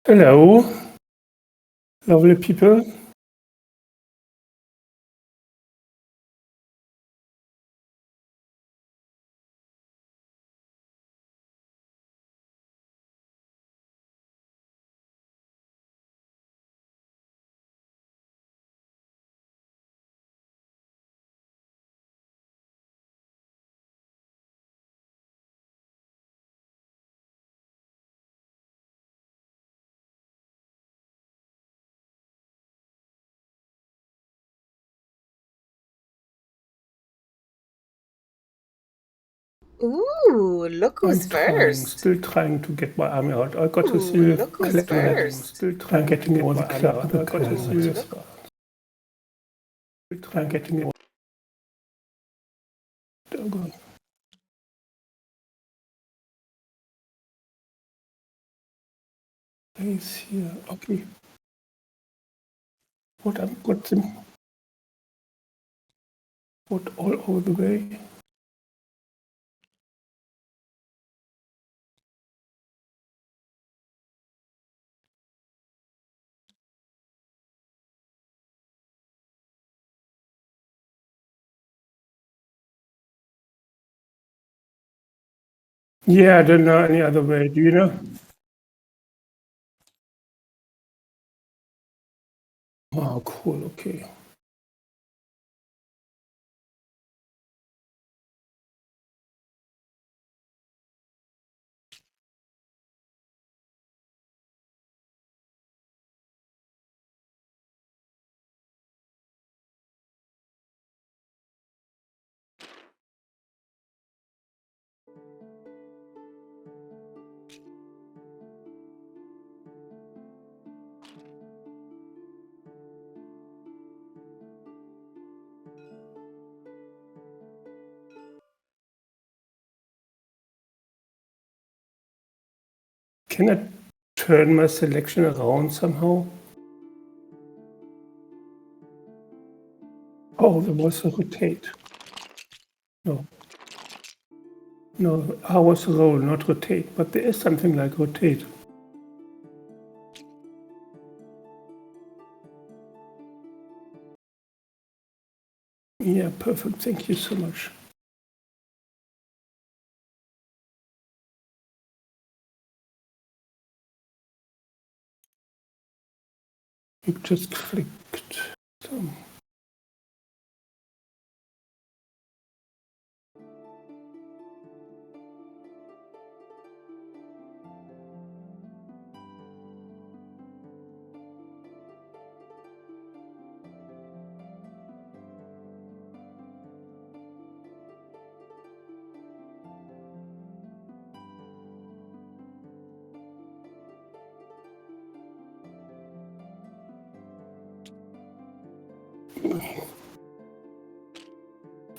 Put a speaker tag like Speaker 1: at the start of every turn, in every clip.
Speaker 1: Hello, lovely people.
Speaker 2: Ooh, look who's first.
Speaker 1: Still trying to get my army out. I got to see
Speaker 2: Look who's
Speaker 1: Spearhead.
Speaker 2: first.
Speaker 1: Still trying getting all the club. I got to see Still trying getting it. Oh God. He's here. Okay. What I've got them. What all over the way. Yeah, I don't know any other way. Do you know? Oh, cool. Okay. Can I turn my selection around somehow? Oh, there was a rotate. No. No, I was roll, not rotate, but there is something like rotate. Yeah, perfect. Thank you so much. You just clicked.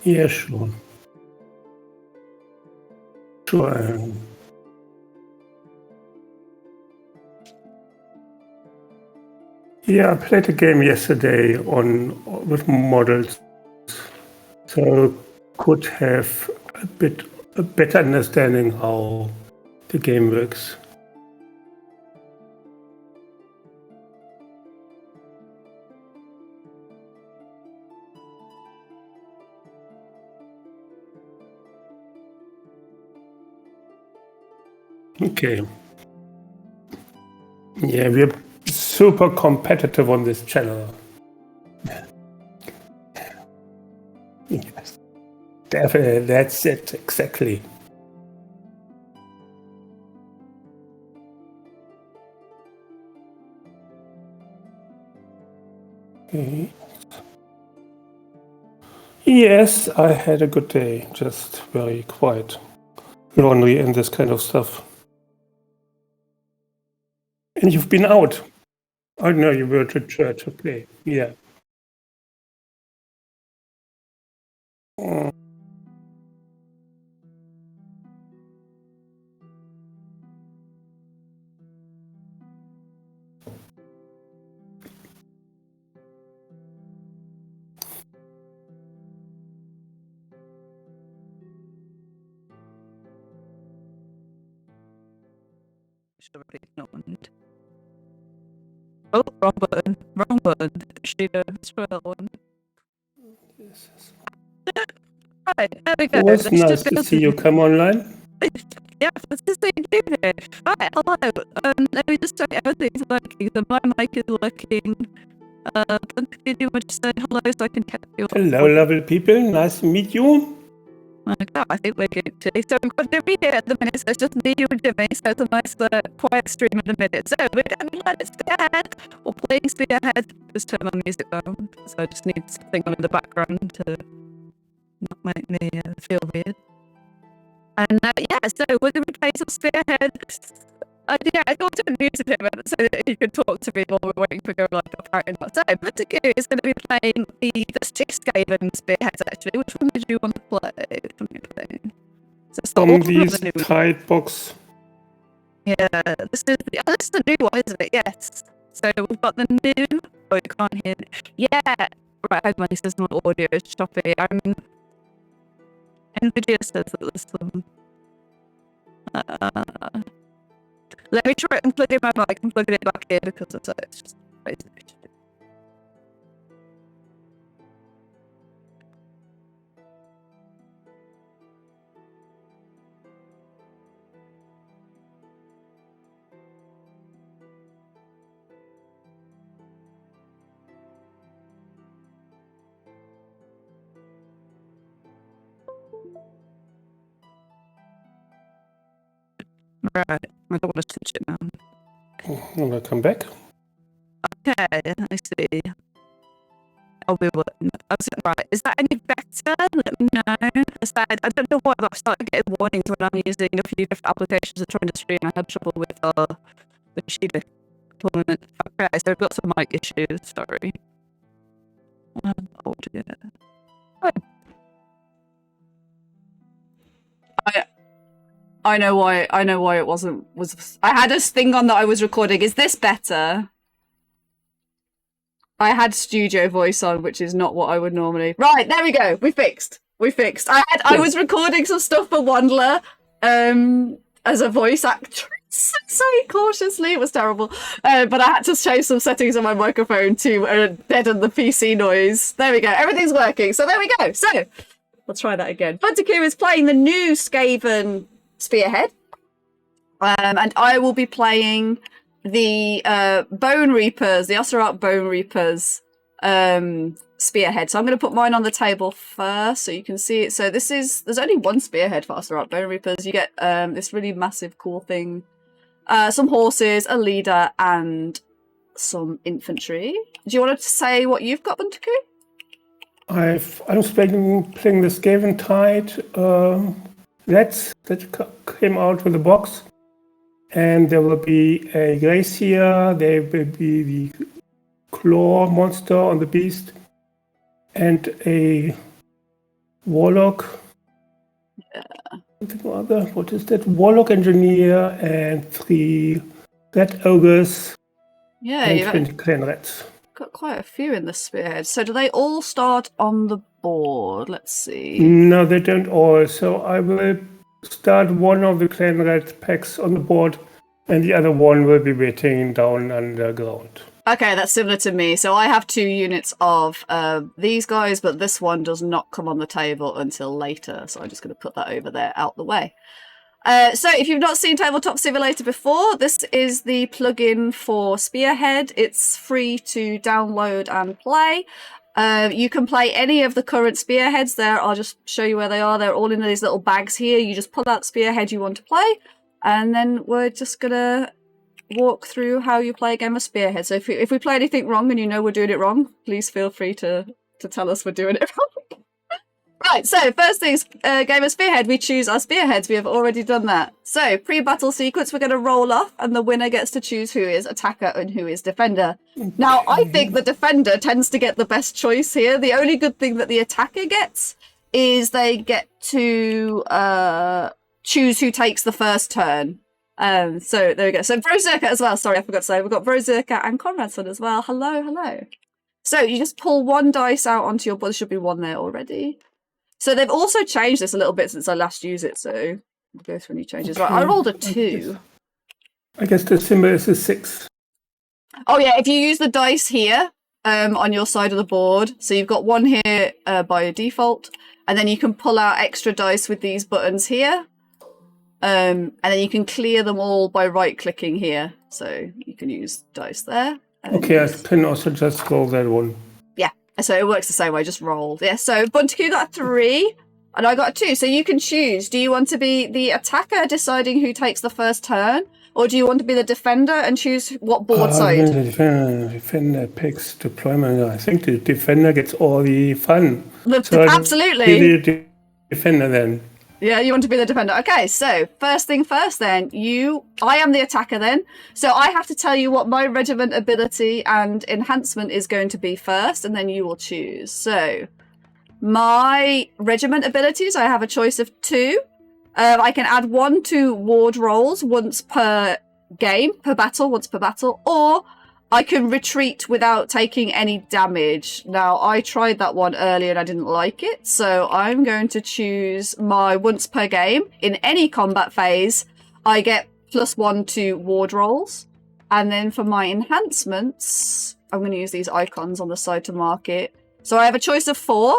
Speaker 1: Yeah, sure. Sure. Yeah, I played a game yesterday on with models, so could have a better understanding how the game works. Okay. Yeah, we're super competitive on this channel. Yes, definitely. That's it exactly. Okay. Yes, I had a good day. Just very quiet. Laundry and this kind of stuff. And you've been out. Oh no, you were to church. Okay. Yeah.
Speaker 3: Nicht. Oh, wrong button. Wrong button. Shader. Let's try that one. Right, there we go.
Speaker 1: It was nice to see you come online.
Speaker 3: Yeah, this is the here. Right, hello. Let me just check everything's working. The my mic is working. Do you want to say hello so I can get you?
Speaker 1: Hello, lovely people. Nice to meet you.
Speaker 3: Okay, I think we're good today. So I'm going to be here at the minute, so it's just me, you, and Jimmy. So it's a nice, quiet stream in a minute. So we're going to let it Spearhead. We're playing Spearhead. Just turn my music down. So I just need something on in the background to not make me feel weird. And yeah, so we're going to be playing some Spearhead. Yeah, I got to music him so that he could talk to me while we're waiting for go like a party. So Montague is going to be playing the six Skaven Spearheads actually. Which one did you want to play? So it's the
Speaker 1: From
Speaker 3: old
Speaker 1: these
Speaker 3: one,
Speaker 1: tight box.
Speaker 3: yeah, this is the new one, isn't it? Yes. So we've got the new. Oh, you can't hear it. Yeah. Right, I have my system audio is choppy. NVIDIA says that this one. Let me try and plug in my mic and plug it back in because it's just crazy. Right, I don't want to switch it now.
Speaker 1: I'm gonna come back.
Speaker 3: Okay, I see. I'll be right. Is that any better? Let me know. Is that, I don't know what, I've started getting warnings when I'm using a few different applications and trying to stream. I had trouble with the Sheeda deployment. Okay, so I've got some mic issues, sorry. Oh dear.
Speaker 4: I know why it wasn't. I had a thing on that I was recording. Is this better? I had studio voice on, which is not what I would normally. Right, there we go. We fixed. I was recording some stuff for Wandler, as a voice actress. So cautiously, it was terrible. But I had to change some settings on my microphone to deaden the PC noise. There we go. Everything's working. So there we go. So let's try that again. Funtaku is playing the new Skaven Spearhead, and I will be playing the Bone Reapers, the Osserat Bone Reapers Spearhead. So I'm going to put mine on the table first so you can see it. So there's only one Spearhead for Osserat Bone Reapers. You get this really massive cool thing, some horses, a leader, and some infantry. Do you want to say what you've got, Buntaku?
Speaker 1: I'm playing the Skaven Tide that came out with the box. And there will be a glacier, there will be the claw monster on the beast, and a warlock. What is that? Warlock engineer and 3 red ogres.
Speaker 4: Yeah,
Speaker 1: and
Speaker 4: you've
Speaker 1: 20 clan rats.
Speaker 4: got quite a few in the Spearhead. So do they all start on the board? Let's see.
Speaker 1: No, they don't all. So I will start one of the clan rat packs on the board, and the other one will be waiting down underground.
Speaker 4: Okay, that's similar to me. So I have 2 units of these guys, but this one does not come on the table until later. So I'm just going to put that over there out the way. So if you've not seen Tabletop Simulator before, this is the plugin for Spearhead. It's free to download and play. You can play any of the current Spearheads there. I'll just show you where they are. They're all in these little bags here. You just pull out the Spearhead you want to play, and then we're just going to walk through how you play a game of Spearhead. So if we play anything wrong and you know we're doing it wrong, please feel free to tell us we're doing it wrong. Right, so first things, game of Spearhead, we choose our Spearheads. We have already done that. So pre-battle sequence, we're going to roll off, and the winner gets to choose who is attacker and who is defender. Now, I think the defender tends to get the best choice here. The only good thing that the attacker gets is they get to choose who takes the first turn. So there we go. So Brozerka as well. Sorry, I forgot to say. We've got Brozerka and Conradson as well. Hello, hello. So you just pull 1 dice out onto your board. There should be 1 there already. So they've also changed this a little bit since I last used it. So we'll go through any changes. Okay. Right, I rolled a 2.
Speaker 1: I guess the symbol is a 6.
Speaker 4: Oh yeah, if you use the dice here on your side of the board, so you've got one here by default, and then you can pull out extra dice with these buttons here, and then you can clear them all by right-clicking here. So you can use dice there.
Speaker 1: Okay, I can also just roll that one.
Speaker 4: Yeah, so it works the same way, just roll. Yeah, so Buntaku got a 3, and I got a 2. So you can choose. Do you want to be the attacker deciding who takes the first turn? Or do you want to be the defender and choose what board side?
Speaker 1: The defender picks deployment. I think the defender gets all the fun.
Speaker 4: Absolutely.
Speaker 1: The defender then.
Speaker 4: Yeah, you want to be the defender. Okay, so first thing first then, I am the attacker then. So I have to tell you what my regiment ability and enhancement is going to be first, and then you will choose. So my regiment abilities, I have a choice of 2. I can add 1 to ward rolls once per game, once per battle, or I can retreat without taking any damage. Now, I tried that one earlier and I didn't like it, so I'm going to choose my once per game. In any combat phase, I get +1 to ward rolls. And then for my enhancements, I'm going to use these icons on the side to mark it. So I have a choice of 4.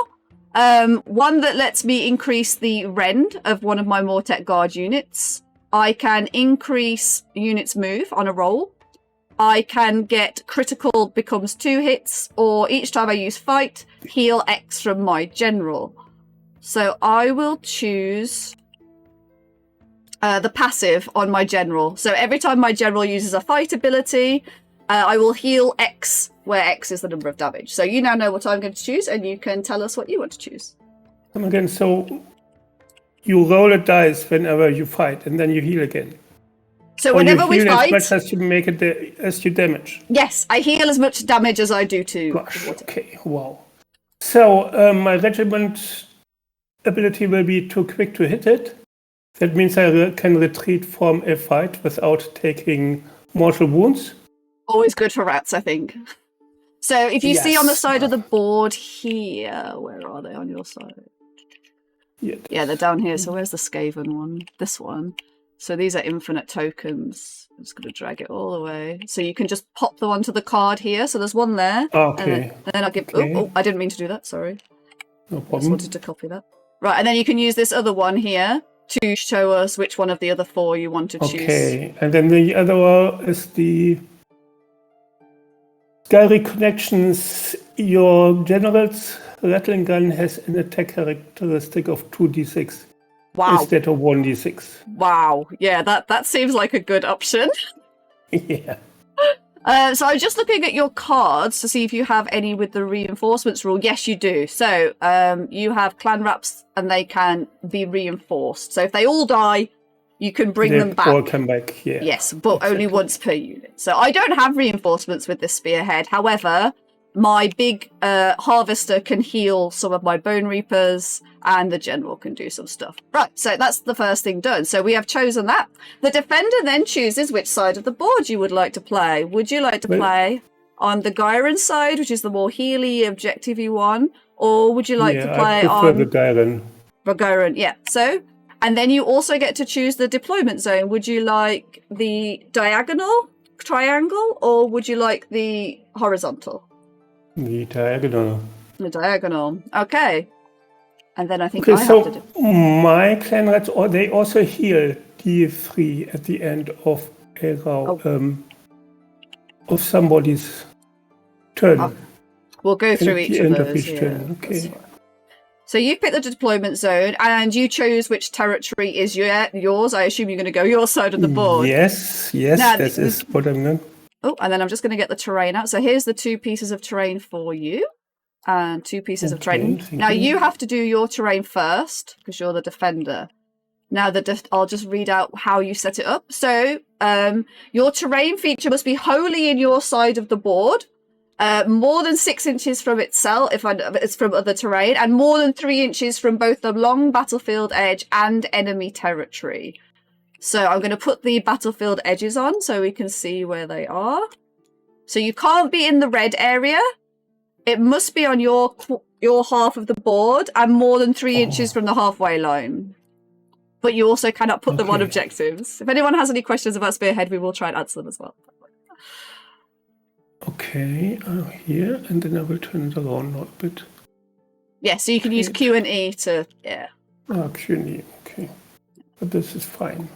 Speaker 4: One that lets me increase the rend of one of my Mortek Guard units. I can increase units move on a roll. I can get critical becomes 2 hits, or each time I use fight, heal X from my general. So I will choose the passive on my general. So every time my general uses a fight ability, I will heal X, where X is the number of damage. So you now know what I'm going to choose, and you can tell us what you want to choose.
Speaker 1: Come again, so you roll a dice whenever you fight, and then you heal again.
Speaker 4: So whenever we fight,
Speaker 1: as much as you make it as you damage.
Speaker 4: Yes, I heal as much damage as I do to.
Speaker 1: Gosh, okay, wow. So my regiment ability will be too quick to hit it. That means I can retreat from a fight without taking mortal wounds.
Speaker 4: Always good for rats, I think. So if you see on the side of the board here, where are they on your side? Yeah, they're down here. So where's the Skaven one? This one. So these are infinite tokens. I'm just going to drag it all the way. So you can just pop them onto the card here. So there's one there.
Speaker 1: Okay.
Speaker 4: And then I'll give... Okay. Oh, I didn't mean to do that. Sorry.
Speaker 1: No problem.
Speaker 4: I just wanted to copy that. Right, and then you can use this other one here to show us which one of the other 4 you want to choose.
Speaker 1: Okay, and then the other one is the... Gallery connections. Your general's rattling gun has an attack characteristic of 2d6.
Speaker 4: Wow.
Speaker 1: Instead of 1d6.
Speaker 4: Wow. Yeah, that seems like a good option.
Speaker 1: Yeah.
Speaker 4: So I'm just looking at your cards to see if you have any with the reinforcements rule. Yes, you do. So you have clan wraps and they can be reinforced. So if they all die, you can bring them back.
Speaker 1: Or come back, yeah.
Speaker 4: Yes, but only once per unit. So I don't have reinforcements with this Spearhead. However, my big harvester can heal some of my bone reapers, and the general can do some stuff. Right, so that's the first thing done. So we have chosen that. The defender then chooses which side of the board you would like to play. Would you like to play on the Gyron side, which is the more healy, objective-y one, or would you like to play on
Speaker 1: the Gyron?
Speaker 4: The Gyron, yeah. So, and then you also get to choose the deployment zone. Would you like the diagonal triangle, or would you like the horizontal?
Speaker 1: The diagonal.
Speaker 4: The diagonal. Okay. And then I think
Speaker 1: I
Speaker 4: have to do...
Speaker 1: my clan rats, they also heal D3 at the end of a round, of somebody's turn.
Speaker 4: We'll go through each of those.
Speaker 1: Okay.
Speaker 4: So you pick the deployment zone, and you chose which territory is yours. I assume you're going to go your side of the board.
Speaker 1: Yes, now, that is what I'm going.
Speaker 4: Oh, and then I'm just going to get the terrain out. So here's the 2 pieces of terrain for you. And 2 pieces of terrain. Now you have to do your terrain first because you're the defender. Now I'll just read out how you set it up. So your terrain feature must be wholly in your side of the board, more than 6 inches from itself if it's from other terrain, and more than 3 inches from both the long battlefield edge and enemy territory. So I'm going to put the battlefield edges on so we can see where they are. So you can't be in the red area. It must be on your half of the board and more than 3 inches from the halfway line. But you also cannot put them on objectives. If anyone has any questions about Spearhead, we will try and answer them as well.
Speaker 1: Okay, here, and then I will turn it around now a bit.
Speaker 4: Yeah, so you can use Q and E to, yeah.
Speaker 1: Q&E, okay. But this is fine.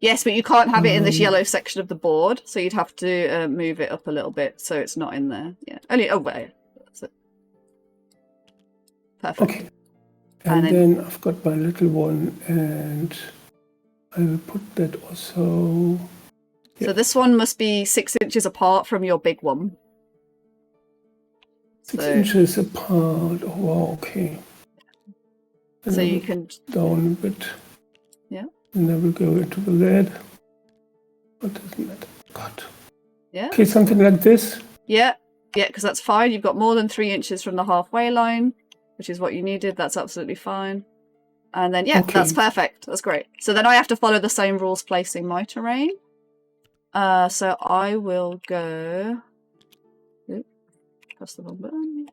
Speaker 4: Yes, but you can't have it in this yellow section of the board, so you'd have to move it up a little bit so it's not in there. Yeah, only wait. That's it. Perfect.
Speaker 1: Okay. And then I've got my little one, and I will put that also.
Speaker 4: So this one must be 6 inches apart from your big one.
Speaker 1: 6 inches apart. Oh, wow, okay. And
Speaker 4: so you can
Speaker 1: down a bit.
Speaker 4: Yeah.
Speaker 1: And then we'll go into the red. What doesn't matter? God.
Speaker 4: Yeah.
Speaker 1: Okay, something like this.
Speaker 4: Yeah, because that's fine. You've got more than 3 inches from the halfway line, which is what you needed. That's absolutely fine. And then, yeah, that's perfect. That's great. So then I have to follow the same rules placing my terrain. So I will go... Oop, press the wrong button.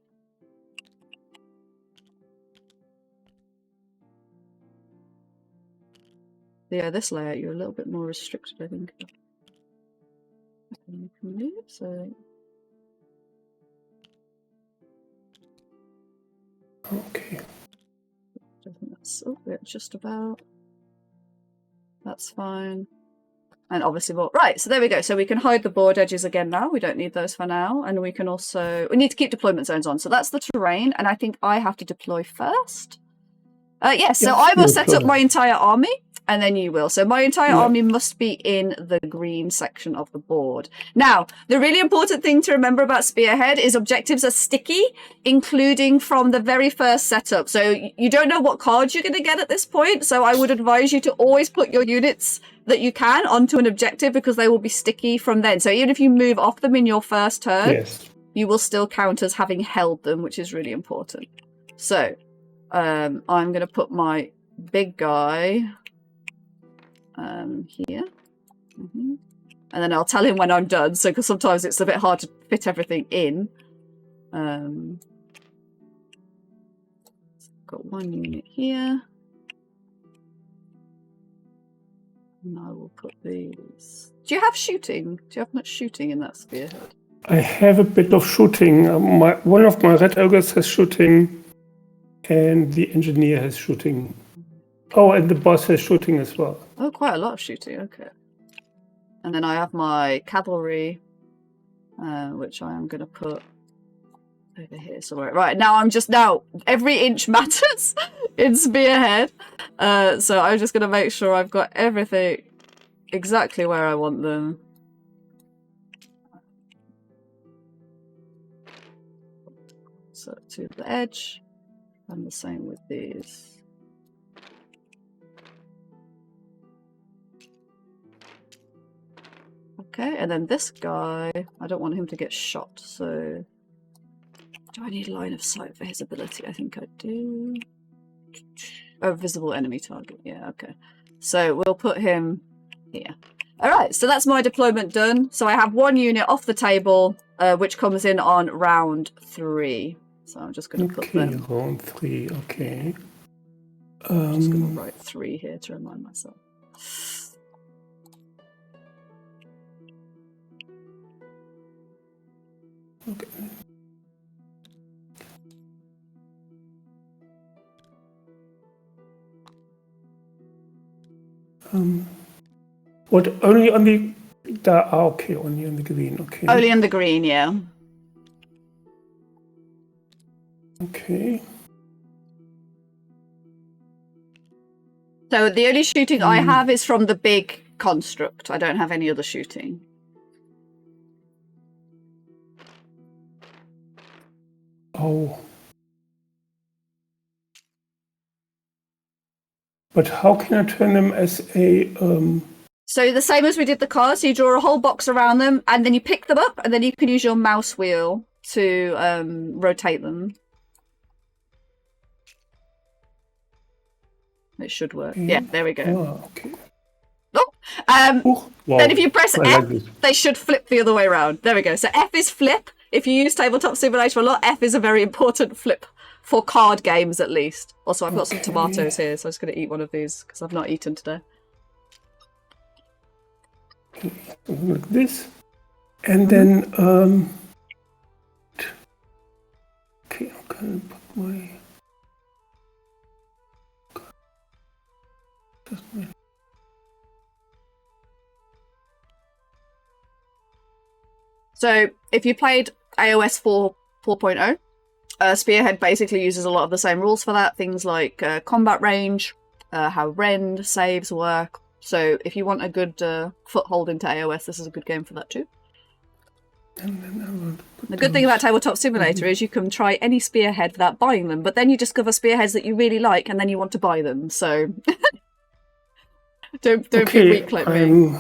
Speaker 4: Yeah, this layout, you're a little bit more restricted, I think. So...
Speaker 1: Okay.
Speaker 4: I think that's just about. That's fine. And obviously more. Right, so there we go. So we can hide the board edges again now. We don't need those for now. And we can also... We need to keep deployment zones on. So that's the terrain. And I think I have to deploy first. Yes, so I will set up my entire army. And then you will. So my entire army must be in the green section of the board. Now, the really important thing to remember about Spearhead is objectives are sticky, including from the very first setup. So you don't know what cards you're going to get at this point. So I would advise you to always put your units that you can onto an objective because they will be sticky from then. So even if you move off them in your first turn, you will still count as having held them, which is really important. So I'm going to put my big guy... here. And then I'll tell him when I'm done, so because sometimes it's a bit hard to fit everything in. Got one unit here. And I will put these. Do you have shooting? Do you have much shooting in that Spearhead?
Speaker 1: I have a bit of shooting. One of my red ogres has shooting, and the engineer has shooting. Oh, and the boss has shooting as well.
Speaker 4: Oh, quite a lot of shooting, okay. And then I have my cavalry, which I am going to put over here somewhere. Right, now every inch matters in Spearhead. So I'm just going to make sure I've got everything exactly where I want them. So to the edge, and the same with these. Okay, and then this guy, I don't want him to get shot, so... Do I need line of sight for his ability? I think I do. Oh, visible enemy target. Yeah, okay. So we'll put him here. Alright, so that's my deployment done. So I have one unit off the table, which comes in on round 3. So I'm just going to put them...
Speaker 1: round 3, okay.
Speaker 4: I'm just going to write 3 here to remind myself.
Speaker 1: Okay. What, only on the... okay, only on the green, okay.
Speaker 4: Only on the green, yeah.
Speaker 1: Okay.
Speaker 4: So the only shooting I have is from the big construct. I don't have any other shooting.
Speaker 1: Oh. But how can I turn them as a...
Speaker 4: So the same as we did the cards, so you draw a whole box around them, and then you pick them up, and then you can use your mouse wheel to rotate them. It should work. Yeah, there we go.
Speaker 1: Oh, okay.
Speaker 4: Oh,
Speaker 1: wow.
Speaker 4: Then if you press F, they should flip the other way around. There we go. So F is flip. If you use Tabletop Simulator a lot, F is a very important flip for card games, at least. Also, I've got some tomatoes here, so I'm just going to eat one of these because I've not eaten today.
Speaker 1: Like this. And then I'll put my...
Speaker 4: So if you played AOS 4.0, Spearhead basically uses a lot of the same rules for that. Things like combat range, how rend saves work. So if you want a good foothold into AOS, this is a good game for that too.
Speaker 1: And then I want to put
Speaker 4: The good thing about
Speaker 1: those-
Speaker 4: Tabletop Simulator is you can try any Spearhead without buying them, but then you discover Spearheads that you really like, and then you want to buy them. So don't be weak like me.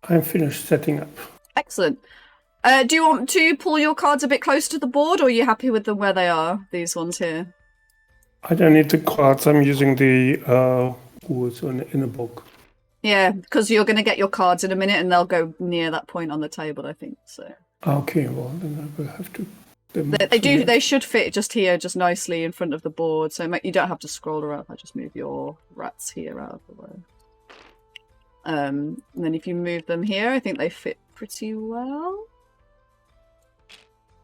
Speaker 1: I'm finished setting up.
Speaker 4: Excellent. Do you want to pull your cards a bit closer to the board, or are you happy with them where they are? These ones here.
Speaker 1: I don't need the cards. I'm using the words in the book.
Speaker 4: Yeah, because you're going to get your cards in a minute, and they'll go near that point on the table, I think. So
Speaker 1: Okay, well then I will have to.
Speaker 4: they should fit just here, just nicely in front of the board. So you don't have to scroll around. I just move your rats here out of the way. And then if you move them here, I think they fit pretty well.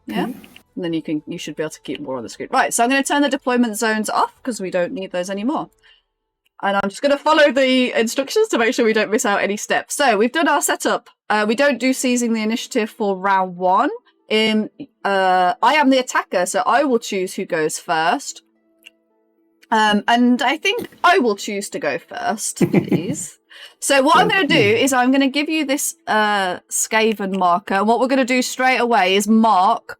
Speaker 4: Yeah. And then you should be able to keep more on the screen. Right, so I'm going to turn the deployment zones off because we don't need those anymore. And I'm just going to follow the instructions to make sure we don't miss out any steps. So we've done our setup. We don't do seizing the initiative for round 1. I am the attacker, so I will choose who goes first. And I think I will choose to go first, please. So what I'm going to do is I'm going to give you this Skaven marker. And what we're going to do straight away is mark...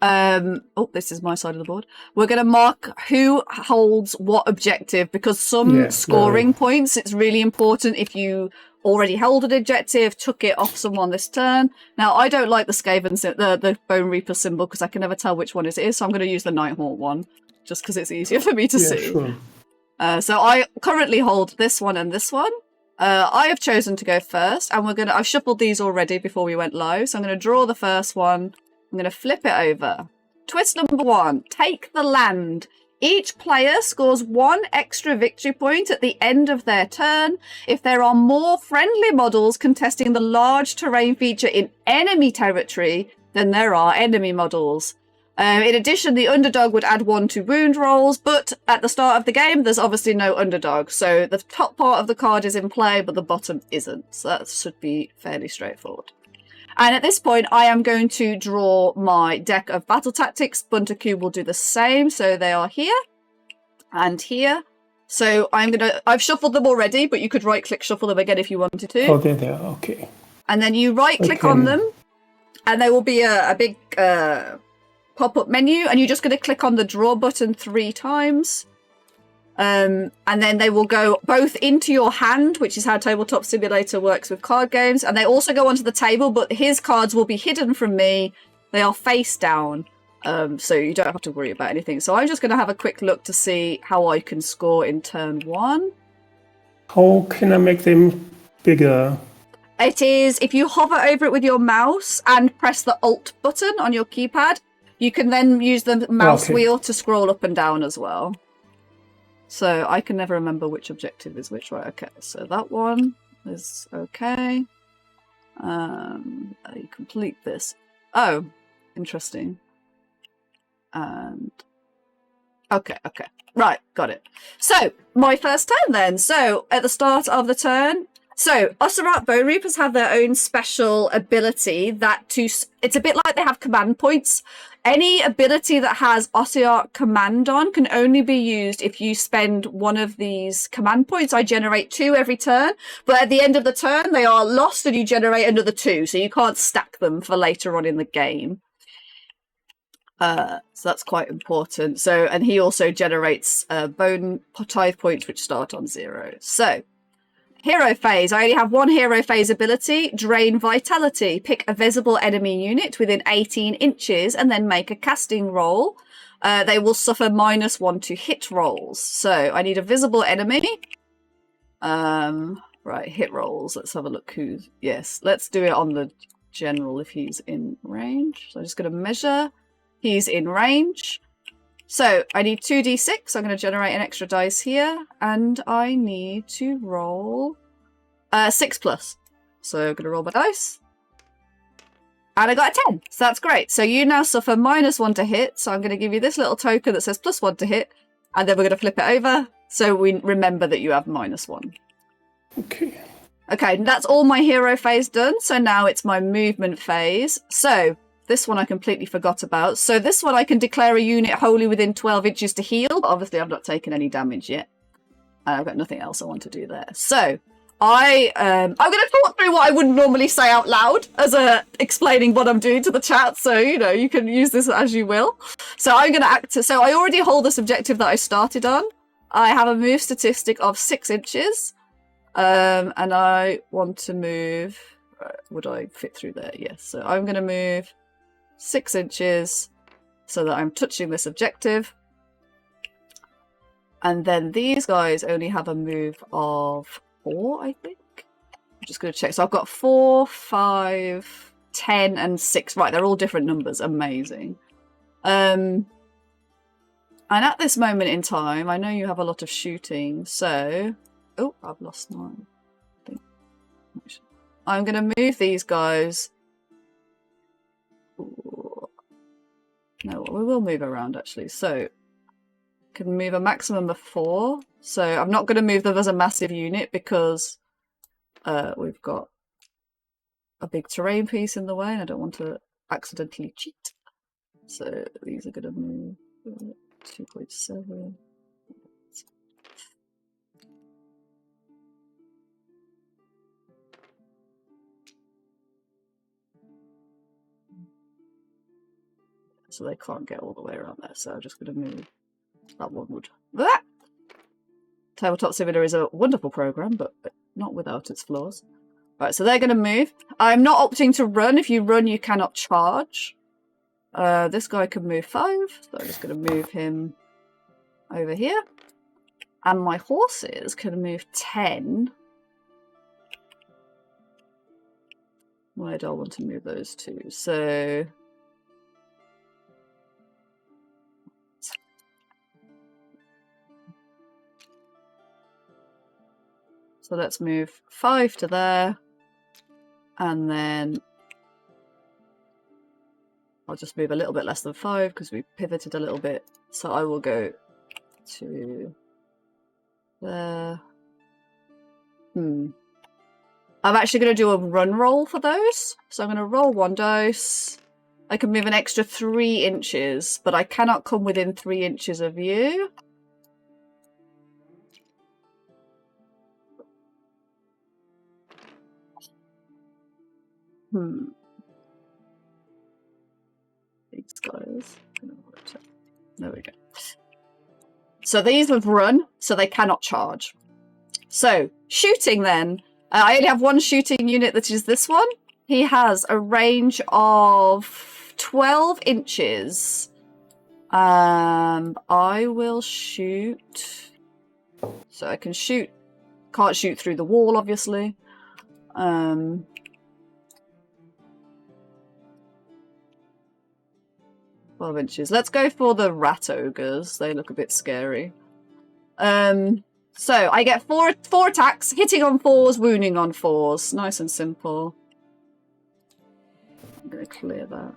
Speaker 4: this is my side of the board. We're going to mark who holds what objective, because some scoring points, it's really important if you already held an objective, took it off someone this turn. Now, I don't like the Skaven, the Bone Reaper symbol, because I can never tell which one it is, so I'm going to use the Nighthawk one, just because it's easier for me to see.
Speaker 1: Sure.
Speaker 4: So I currently hold this one and this one. I have chosen to go first, and I've shuffled these already before we went live, so I'm going to draw the first one. I'm going to flip it over. Twist number 1, take the land. Each player scores 1 extra victory point at the end of their turn if there are more friendly models contesting the large terrain feature in enemy territory than there are enemy models. In addition, the underdog would add 1 to wound rolls, but at the start of the game, there's obviously no underdog. So the top part of the card is in play, but the bottom isn't. So that should be fairly straightforward. And at this point, I am going to draw my deck of battle tactics. Buntaku will do the same. So they are here and here. So I've shuffled them already, but you could right-click shuffle them again if you wanted to.
Speaker 1: Oh, they're there. Okay.
Speaker 4: And then you right-click on them, and there will be a big pop-up menu, and you're just going to click on the draw button 3 times. And then they will go both into your hand, which is how Tabletop Simulator works with card games, and they also go onto the table, but his cards will be hidden from me. They are face down, so you don't have to worry about anything. So I'm just going to have a quick look to see how I can score in turn 1.
Speaker 1: How can I make them bigger?
Speaker 4: It is, if you hover over it with your mouse and press the Alt button on your keypad, you can then use the mouse wheel to scroll up and down as well. So I can never remember which objective is which. Right, okay. So that one is okay. You complete this. Oh, interesting. And okay. Right, got it. So my first turn then. So at the start of the turn, so Oserat Bone Reapers have their own special ability it's a bit like they have command points. Any ability that has Oserat command on can only be used if you spend 1 of these command points. I generate 2 every turn, but at the end of the turn, they are lost and you generate another 2, so you can't stack them for later on in the game. So that's quite important. So, and he also generates bone tithe points, which start on 0. So, hero phase. I only have 1 hero phase ability, Drain Vitality. Pick a visible enemy unit within 18 inches and then make a casting roll. They will suffer -1 to hit rolls. So I need a visible enemy. Right, hit rolls. Let's have a look who's... Yes, let's do it on the general if he's in range. So I'm just going to measure. He's in range. So I need 2d6. I'm going to generate an extra dice here, and I need to roll 6+. So I'm going to roll my dice. And I got a 10. So that's great. So you now suffer -1 to hit. So I'm going to give you this little token that says +1 to hit. And then we're going to flip it over. So we remember that you have -1.
Speaker 1: Okay.
Speaker 4: Okay, that's all my hero phase done. So now it's my movement phase. So this one I completely forgot about. So this one I can declare a unit wholly within 12 inches to heal. But obviously I've not taken any damage yet. And I've got nothing else I want to do there. So I'm going to talk through what I wouldn't normally say out loud as explaining what I'm doing to the chat. So, you know, you can use this as you will. So I'm going to so I already hold this objective that I started on. I have a move statistic of 6 inches. And I want to move, right, would I fit through there? Yes. So I'm going to move 6 inches so that I'm touching this objective. And then these guys only have a move of 4, I think. I'm just going to check. So I've got 4, 5, 10, and 6. Right, they're all different numbers. Amazing. And at this moment in time, I know you have a lot of shooting, so... Oh, I've lost mine. I'm going to move these guys. Ooh. No, we will move around, actually. So, can move a maximum of 4. So, I'm not going to move them as a massive unit because we've got a big terrain piece in the way and I don't want to accidentally cheat. So, these are going to move 2.7. So they can't get all the way around there. So I'm just going to move that one wood. Ah! Tabletop Simulator is a wonderful program, but not without its flaws. Right, so they're going to move. I'm not opting to run. If you run, you cannot charge. This guy can move 5. So I'm just going to move him over here. And my horses can move 10. Where do I want to move those to? So... So let's move 5 to there. And then I'll just move a little bit less than 5 because we pivoted a little bit. So I will go to there. I'm actually going to do a run roll for those. So I'm going to roll 1 dice. I can move an extra 3 inches, but I cannot come within 3 inches of you. These guys. There we go. So these have run, so they cannot charge. So, shooting then. I only have 1 shooting unit, that is this one. He has a range of 12 inches. I will shoot. So I can shoot. Can't shoot through the wall, obviously. 12 inches. Let's go for the rat ogres. They look a bit scary. So I get 4 attacks, hitting on 4s, wounding on 4s. Nice and simple. I'm going to clear that.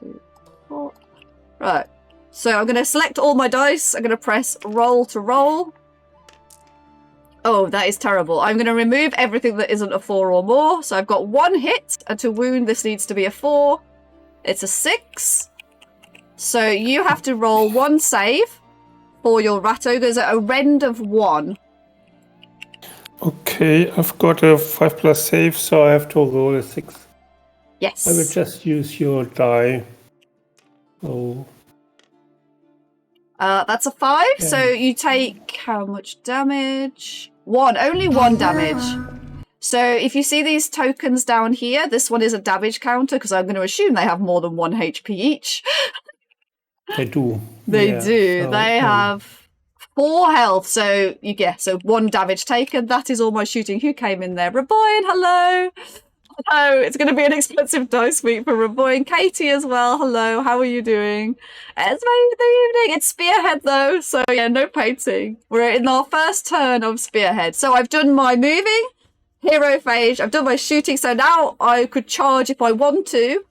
Speaker 4: 2, 4. Right. So I'm going to select all my dice. I'm going to press roll to roll. Oh, that is terrible. I'm going to remove everything that isn't a 4 or more. So I've got 1 hit, and to wound this needs to be a 4. It's a 6. So you have to roll 1 save for your rat ogres at a rend of 1.
Speaker 1: Okay, I've got a 5+ save, so I have to roll a 6.
Speaker 4: Yes.
Speaker 1: I will just use your die. Oh.
Speaker 4: That's a 5, so you take how much damage? 1, only 1 damage. So if you see these tokens down here, this one is a damage counter, because I'm going to assume they have more than 1 HP each.
Speaker 1: They do.
Speaker 4: They
Speaker 1: yeah,
Speaker 4: do.
Speaker 1: So,
Speaker 4: they have 4 health, so you get 1 damage taken. That is all my shooting. Who came in there? Raboyne, hello. Hello. It's going to be an expensive dice week for Raboyne. Katie as well. Hello. How are you doing? It's the evening. It's Spearhead though, so yeah, no painting. We're in our first turn of Spearhead. So I've done my moving, hero phase. I've done my shooting, so now I could charge if I want to.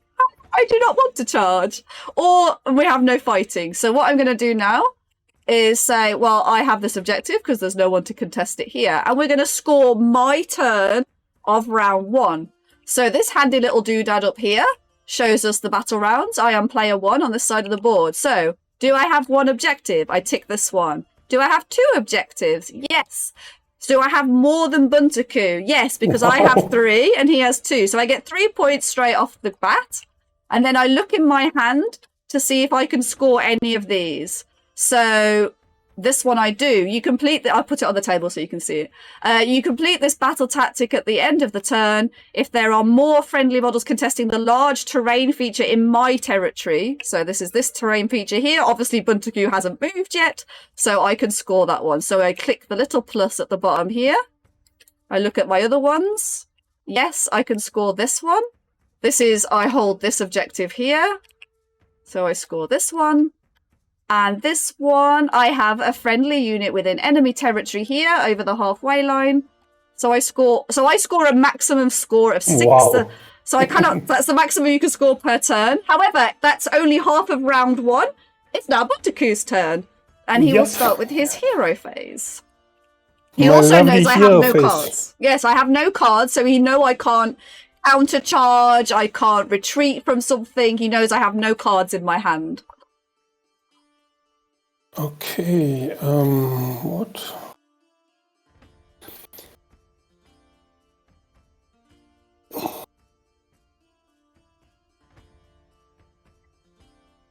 Speaker 4: I do not want to charge. Or we have no fighting. So what I'm going to do now is say, well, I have this objective because there's no one to contest it here. And we're going to score my turn of round 1. So this handy little doodad up here shows us the battle rounds. I am player 1 on this side of the board. So do I have 1 objective? I tick this one. Do I have 2 objectives? Yes. Do I have more than Buntaku? Yes, because I have 3 and he has 2. So I get 3 points straight off the bat. And then I look in my hand to see if I can score any of these. So this one I do. You complete I'll put it on the table so you can see it. You complete this battle tactic at the end of the turn if there are more friendly models contesting the large terrain feature in my territory. So this is this terrain feature here. Obviously Buntaku hasn't moved yet, so I can score that one. So I click the little plus at the bottom here. I look at my other ones. Yes, I can score this one. This is I hold this objective here. So I score this one. And this one, I have a friendly unit within enemy territory here over the halfway line. So I score a maximum score of 6.
Speaker 1: Wow.
Speaker 4: So I cannot, that's the maximum you can score per turn. However, that's only half of round 1. It's now Buntaku's turn. And he will start with his hero phase. He also knows I have no cards. Yes, I have no cards, so he knows I can't countercharge, I can't retreat from something. He knows I have no cards in my hand.
Speaker 1: Okay, what?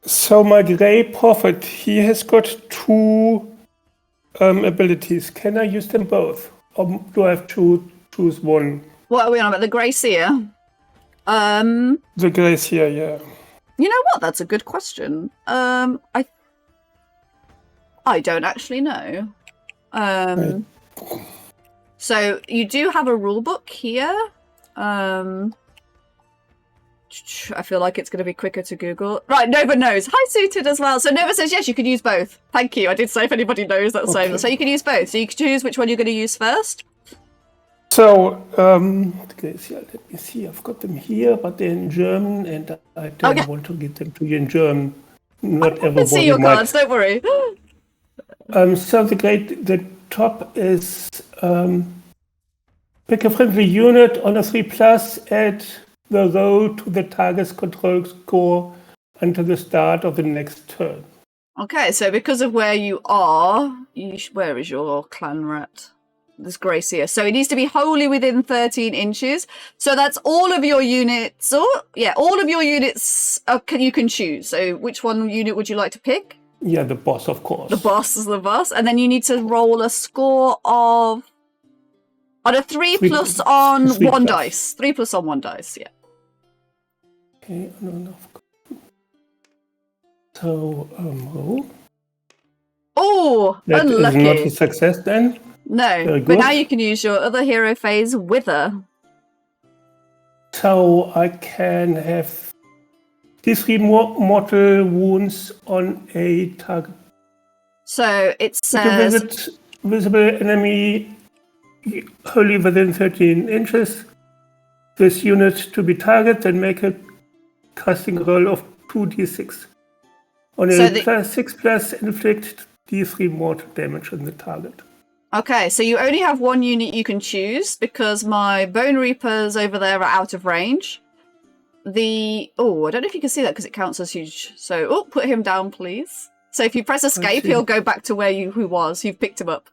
Speaker 1: So my Grey Prophet, he has got 2 abilities. Can I use them both? Or do I have to choose one?
Speaker 4: What are we on about? The Grey Seer?
Speaker 1: The Grey Seer, yeah.
Speaker 4: You know what? That's a good question. I don't actually know. So you do have a rule book here. I feel like it's going to be quicker to Google. Right, Nova knows. Hi, Suited as well. So Nova says, yes, you can use both. Thank you. I did say if anybody knows, that's okay. So you can use both. So you can choose which one you're going to use first.
Speaker 1: So, let me see. I've got them here, but they're in German, and I don't want to get them to you in German. Not everybody
Speaker 4: can see your cards, don't worry.
Speaker 1: So the top is pick a friendly unit on a 3+, add the roll to the target's control score until the start of the next turn.
Speaker 4: Okay, so because of where you are, where is your clan rat? This Grey Seer. So it needs to be wholly within 13 inches. So that's all of your units. All of your units you can choose. So which one unit would you like to pick?
Speaker 1: Yeah, the boss, of course.
Speaker 4: The boss is the boss. And then you need to roll a score of... On a 3+ on 1 dice. 3+ on 1 dice, yeah.
Speaker 1: Okay, so, roll.
Speaker 4: Oh, unlucky.
Speaker 1: That is not a success then?
Speaker 4: No, but now you can use your other hero phase, Wither.
Speaker 1: So I can have these 3 mortal wounds on a target.
Speaker 4: So it says...
Speaker 1: Visit visible enemy wholly within 13 inches. This unit to be targeted and make a casting roll of 2d6. On a 6+, inflict d3 mortal damage on the target.
Speaker 4: Okay, so you only have 1 unit you can choose because my Bone Reapers over there are out of range. I don't know if you can see that because it counts as huge. So, put him down, please. So if you press escape, he'll go back to where he was. You've picked him up.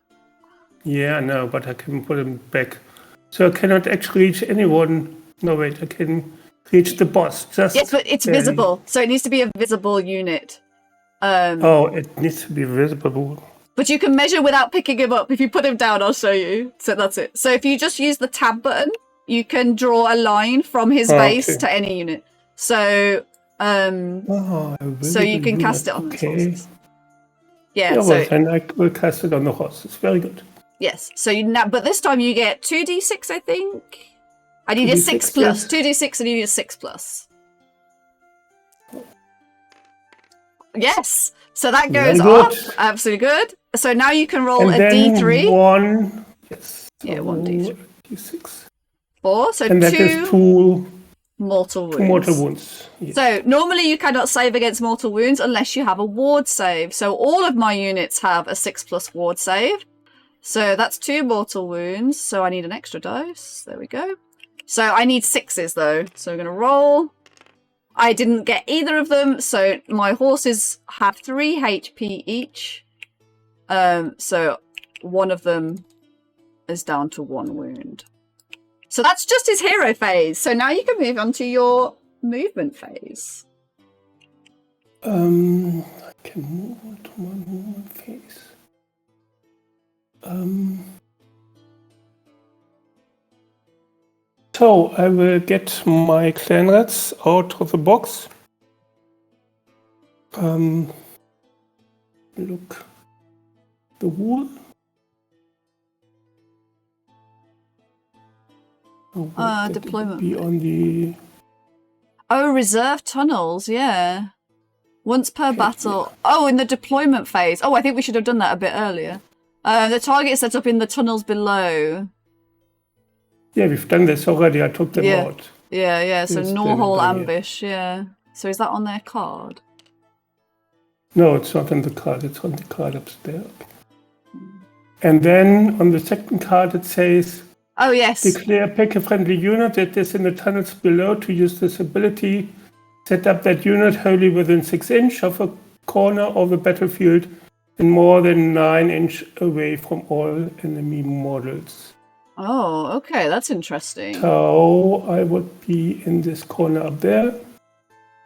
Speaker 1: Yeah, I know, but I can put him back. So I cannot actually reach anyone. No, wait, I can reach the boss.
Speaker 4: Yes, but it's visible. So it needs to be a visible unit.
Speaker 1: It needs to be visible.
Speaker 4: But you can measure without picking him up. If you put him down, I'll show you. So that's it. So if you just use the tab button, you can draw a line from his base to any unit. So so you can cast it on the horses. Yeah,
Speaker 1: and I will cast it on the horses. Very good.
Speaker 4: Yes. So but this time you get 2d6, I think. I need a 6+. Yes. 2d6 and you need a 6+. Yes. So that goes up. Absolutely good. So now you can roll a d3.
Speaker 1: 1. Yes.
Speaker 4: Yeah, 1d3.
Speaker 1: D6.
Speaker 4: 4. So
Speaker 1: and
Speaker 4: 2.
Speaker 1: That is 2
Speaker 4: Mortal wounds.
Speaker 1: 2 mortal wounds. Yes.
Speaker 4: So normally you cannot save against mortal wounds unless you have a ward save. So all of my units have a 6+ ward save. So that's 2 mortal wounds. So I need an extra dice. There we go. So I need 6s though. So I'm going to roll. I didn't get either of them. So my horses have 3 HP each. So one of them is down to 1 wound. So that's just his hero phase. So now you can move on to your movement phase.
Speaker 1: I can move on to my movement phase. So I will get my clan rats out of the box. Look, the wool. Oh,
Speaker 4: deployment.
Speaker 1: Be on the.
Speaker 4: Oh, reserve tunnels, yeah. Once per battle. Oh, in the deployment phase. Oh, I think we should have done that a bit earlier. The target is set up in the tunnels below.
Speaker 1: Yeah, we've done this already. I took them out.
Speaker 4: Yeah. So
Speaker 1: It's
Speaker 4: Norhole
Speaker 1: done,
Speaker 4: ambush, yeah. So is that on their card?
Speaker 1: No, it's not on the card. It's on the card upstairs. And then on the second card it says,
Speaker 4: oh, yes.
Speaker 1: declare pick a friendly unit that is in the tunnels below to use this ability. Set up that unit wholly within 6 inches of a corner of the battlefield and more than 9 inches away from all enemy models.
Speaker 4: Oh, okay. That's interesting.
Speaker 1: So I would be in this corner up there.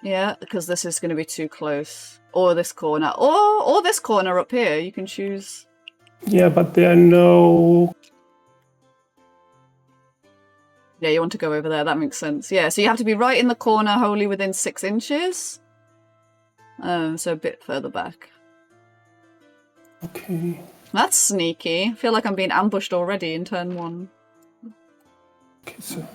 Speaker 4: Yeah, because this is going to be too close. Or this corner. Or this corner up here. You can choose.
Speaker 1: Yeah, but there are no...
Speaker 4: Yeah, you want to go over there. That makes sense. Yeah, so you have to be right in the corner, wholly within 6 inches. So a bit further back.
Speaker 1: Okay.
Speaker 4: That's sneaky. I feel like I'm being ambushed already in turn 1.
Speaker 1: Okay, so...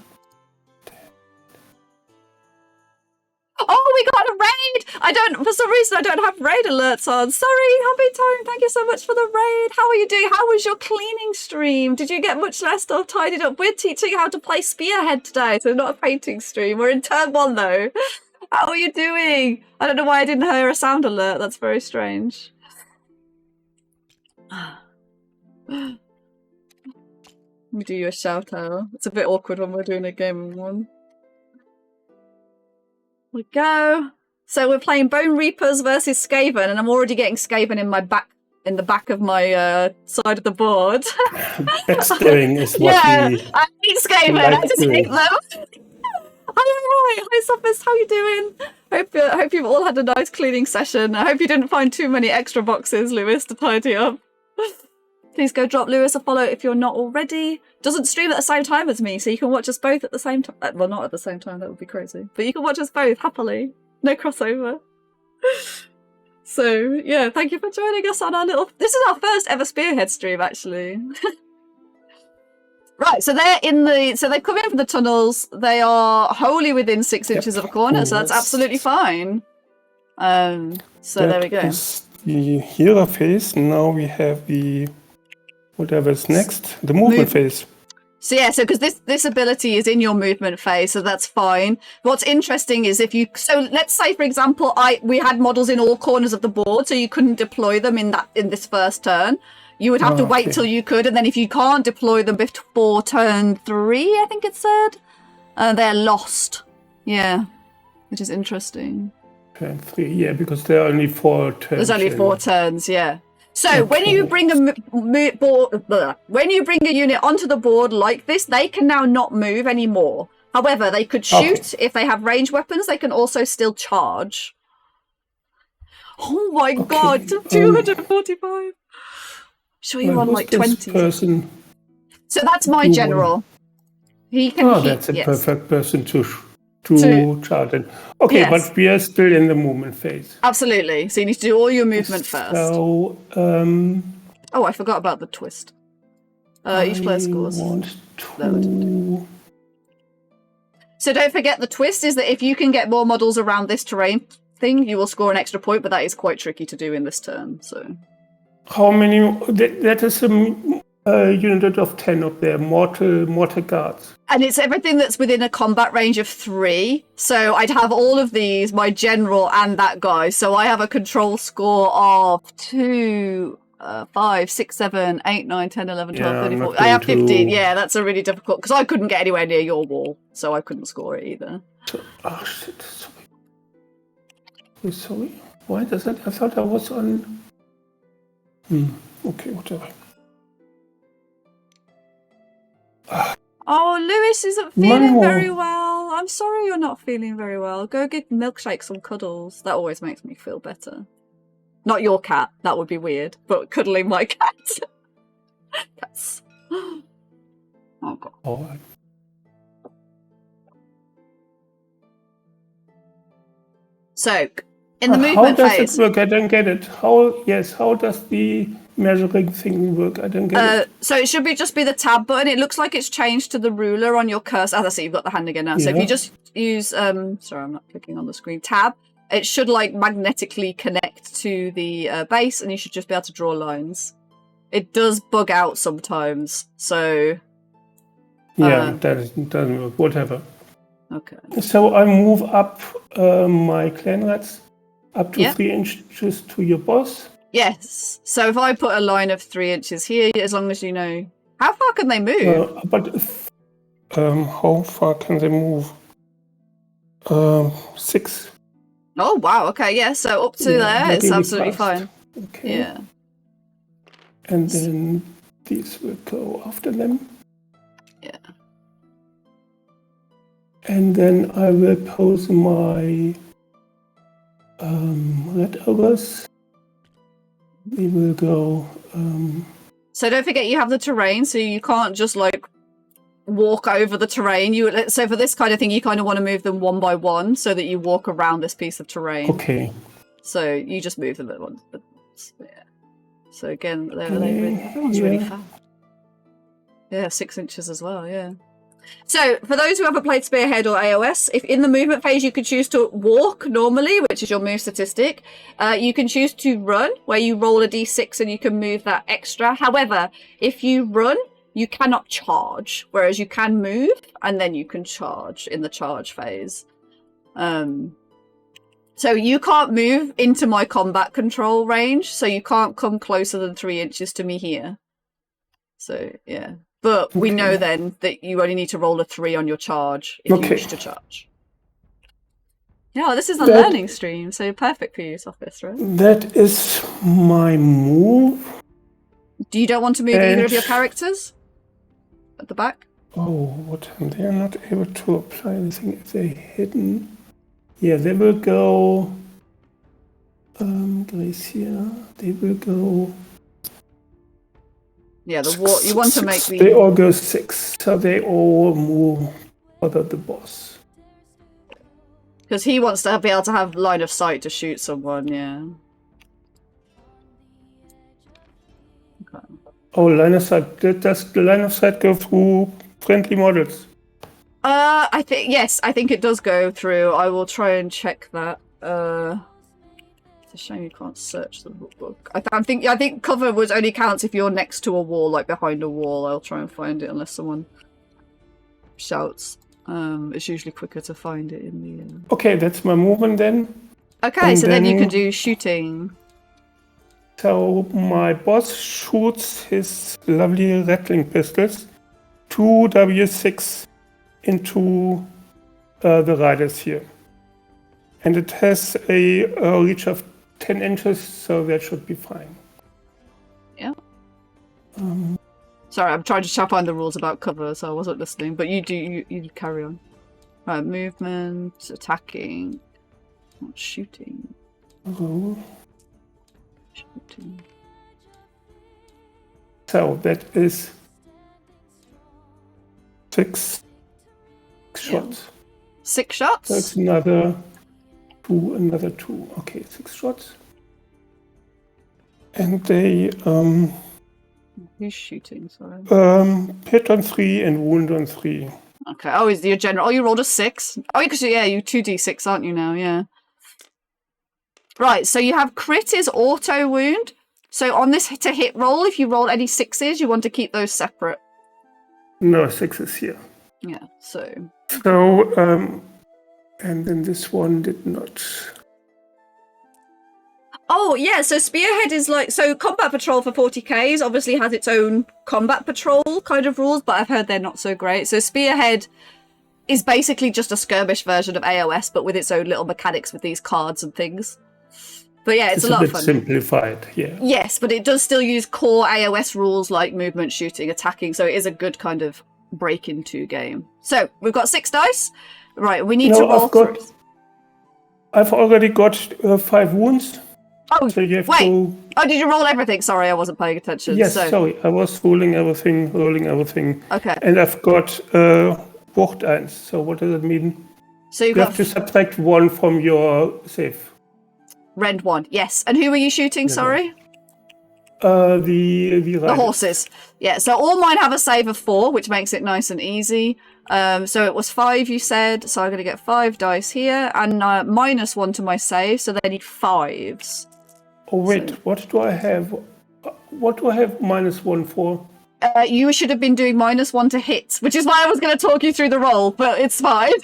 Speaker 4: Oh, we got a raid! For some reason, I don't have raid alerts on. Sorry, Happy Time, thank you so much for the raid. How are you doing? How was your cleaning stream? Did you get much less stuff tidied up? We're teaching how to play Spearhead today, so not a painting stream. We're in turn 1, though. How are you doing? I don't know why I didn't hear a sound alert. That's very strange. Let me do you a shout out. It's a bit awkward when we're doing a game in 1. We go. So we're playing Bone Reapers versus Skaven, and I'm already getting Skaven in the back of my side of the board.
Speaker 1: Backstabbing is what we...
Speaker 4: I hate Skaven.
Speaker 1: like
Speaker 4: I just hate them. Hi, Sophist. How you doing? Hope you've all had a nice cleaning session. I hope you didn't find too many extra boxes, Lewis, to tidy up. Please go drop Lewis a follow if you're not already. Doesn't stream at the same time as me, so you can watch us both at the same time. Well, not at the same time, that would be crazy. But you can watch us both, happily. No crossover. So, yeah, thank you for joining us on our little... This is our first ever Spearhead stream, actually. Right, so they've come in from the tunnels. They are wholly within 6 inches of a corner, so that's absolutely fine. So there we go.
Speaker 1: That's the hero phase. Now we have the... whatever's next, the movement phase.
Speaker 4: So yeah, because this ability is in your movement phase, so that's fine. What's interesting is so let's say, for example, we had models in all corners of the board, so you couldn't deploy them in this first turn. You would have to wait till you could, and then if you can't deploy them before turn 3, I think it said, they're lost. Yeah, which is interesting.
Speaker 1: Turn 3, yeah, because there are only 4 turns.
Speaker 4: There's only 4 turns, yeah. So when you bring a unit onto the board like this, they can now not move anymore. However, they could shoot. If they have ranged weapons, they can also still charge. Oh my god, 245. Sure, you're on like 20. Person? So that's my general. He can.
Speaker 1: That's a perfect person to chart in. Okay, yes. But we are still in the movement phase.
Speaker 4: Absolutely. So you need to do all your movement first.
Speaker 1: So,
Speaker 4: I forgot about the twist. Each player scores. So don't forget the twist is that if you can get more models around this terrain thing, you will score an extra point, but that is quite tricky to do in this turn. So.
Speaker 1: How many? That is a unit of 10 of their mortal guards.
Speaker 4: And it's everything that's within a combat range of 3. So I'd have all of these, my general and that guy. So I have a control score of 2, 5, 6, 7, 8, 9, 10, 11, 12, 13, 14. I have 15. Yeah, that's a really difficult, because I couldn't get anywhere near your wall, so I couldn't score it either.
Speaker 1: Oh shit, sorry. Why does that? I thought I was on... Okay, whatever.
Speaker 4: Oh, Lewis isn't feeling very well. I'm sorry you're not feeling very well. Go give Milkshake some cuddles. That always makes me feel better. Not your cat. That would be weird. But cuddling my cat. That's... Oh, God.
Speaker 1: Oh.
Speaker 4: So, in the movement phase...
Speaker 1: How does it work? I don't get it. How does the measuring thing work? I don't get it.
Speaker 4: So it should just be the tab button. It looks like it's changed to the ruler on your cursor. As I see, you've got the hand again now. So if you just use... sorry, I'm not clicking on the screen. Tab. It should like magnetically connect to the base, and you should just be able to draw lines. It does bug out sometimes, so...
Speaker 1: Yeah, it doesn't work. Whatever.
Speaker 4: Okay.
Speaker 1: So I move up my clan rats up to 3 inches to your boss.
Speaker 4: Yes. So if I put a line of 3 inches here, as long as you know... How far can they move?
Speaker 1: How far can they move? 6.
Speaker 4: Oh, wow. Okay, yeah. So up to there, it's
Speaker 1: really
Speaker 4: absolutely
Speaker 1: fast.
Speaker 4: fine.
Speaker 1: Okay.
Speaker 4: Yeah.
Speaker 1: And then these will go after them.
Speaker 4: Yeah.
Speaker 1: And then I will pose my red ogres. They will go...
Speaker 4: So don't forget you have the terrain, so you can't just like walk over the terrain. So for this kind of thing, you kind of want to move them one by one so that you walk around this piece of terrain.
Speaker 1: Okay.
Speaker 4: So you just move them at once. But yeah. So again, everyone's really fast. Yeah, 6 inches as well, yeah. So for those who haven't played Spearhead or AOS, if in the movement phase you could choose to walk normally, which is your move statistic, you can choose to run, where you roll a d6 and you can move that extra. However, if you run, you cannot charge, whereas you can move and then you can charge in the charge phase. So you can't move into my combat control range, so you can't come closer than 3 inches to me here. So, yeah. But we know then that you only need to roll a 3 on your charge if you wish to charge. Yeah, this is a learning stream, so perfect for you, Sophis, right?
Speaker 1: That is my move.
Speaker 4: You don't want to move either of your characters? At the back?
Speaker 1: Oh, what? They are not able to apply anything if they're hidden. Yeah, they will go... Gracia, they will go...
Speaker 4: Yeah, you want to make the...
Speaker 1: They all go 6, so they all move further the boss.
Speaker 4: Because he wants to be able to have line of sight to shoot someone, yeah. Okay.
Speaker 1: Oh, line of sight. Does the line of sight go through friendly models?
Speaker 4: I think it does go through. I will try and check that. It's a shame you can't search the book. I think cover only counts if you're next to a wall, like behind a wall. I'll try and find it unless someone shouts. It's usually quicker to find it in the...
Speaker 1: Okay, that's my movement then.
Speaker 4: Okay, and so then you can do shooting.
Speaker 1: So my boss shoots his lovely Rattling pistols 2W6 into the riders here. And it has a reach of 10 inches, so that should be fine.
Speaker 4: Yeah. Sorry, I'm trying to find the rules about cover, so I wasn't listening. But you carry on. Right, movement, attacking, not shooting.
Speaker 1: Oh.
Speaker 4: Shooting.
Speaker 1: So that is 6 shots.
Speaker 4: 6 shots?
Speaker 1: So it's another 2. Okay, 6 shots. And they
Speaker 4: Who's shooting, sorry?
Speaker 1: hit on 3 and wound on 3.
Speaker 4: Okay. Oh, is your general? Oh, you rolled a 6. Oh, because you 2d6, aren't you now? Yeah. Right. So you have crit is auto wound. So on this to hit roll, if you roll any 6s, you want to keep those separate.
Speaker 1: No 6s here.
Speaker 4: Yeah, so...
Speaker 1: So, and then this one did not.
Speaker 4: Oh, yeah, so Spearhead is like... So Combat Patrol for 40Ks obviously has its own Combat Patrol kind of rules, but I've heard they're not so great. So Spearhead is basically just a skirmish version of AOS, but with its own little mechanics with these cards and things. But yeah, it's a lot of fun.
Speaker 1: Simplified, yeah.
Speaker 4: Yes, but it does still use core AOS rules like movement, shooting, attacking, so it is a good kind of break-into game. So, we've got 6 dice. Right, we need to roll
Speaker 1: I've already got 5 wounds.
Speaker 4: Oh,
Speaker 1: so you have
Speaker 4: wait.
Speaker 1: to...
Speaker 4: Oh, did you roll everything? Sorry, I wasn't paying attention.
Speaker 1: Yes, sorry. I was rolling everything.
Speaker 4: Okay.
Speaker 1: And I've got Wucht 1. So what does that mean?
Speaker 4: So
Speaker 1: you have to subtract 1 from your save.
Speaker 4: Rend 1, yes. And who were you shooting, sorry?
Speaker 1: The
Speaker 4: horses. Yeah, so all mine have a save of 4, which makes it nice and easy. So it was 5, you said. So I'm going to get 5 dice here. And -1 to my save, so they need 5s.
Speaker 1: Oh, wait. So, what do I have? What do I have -1 for?
Speaker 4: You should have been doing -1 to hit, which is why I was going to talk you through the roll, but it's fine.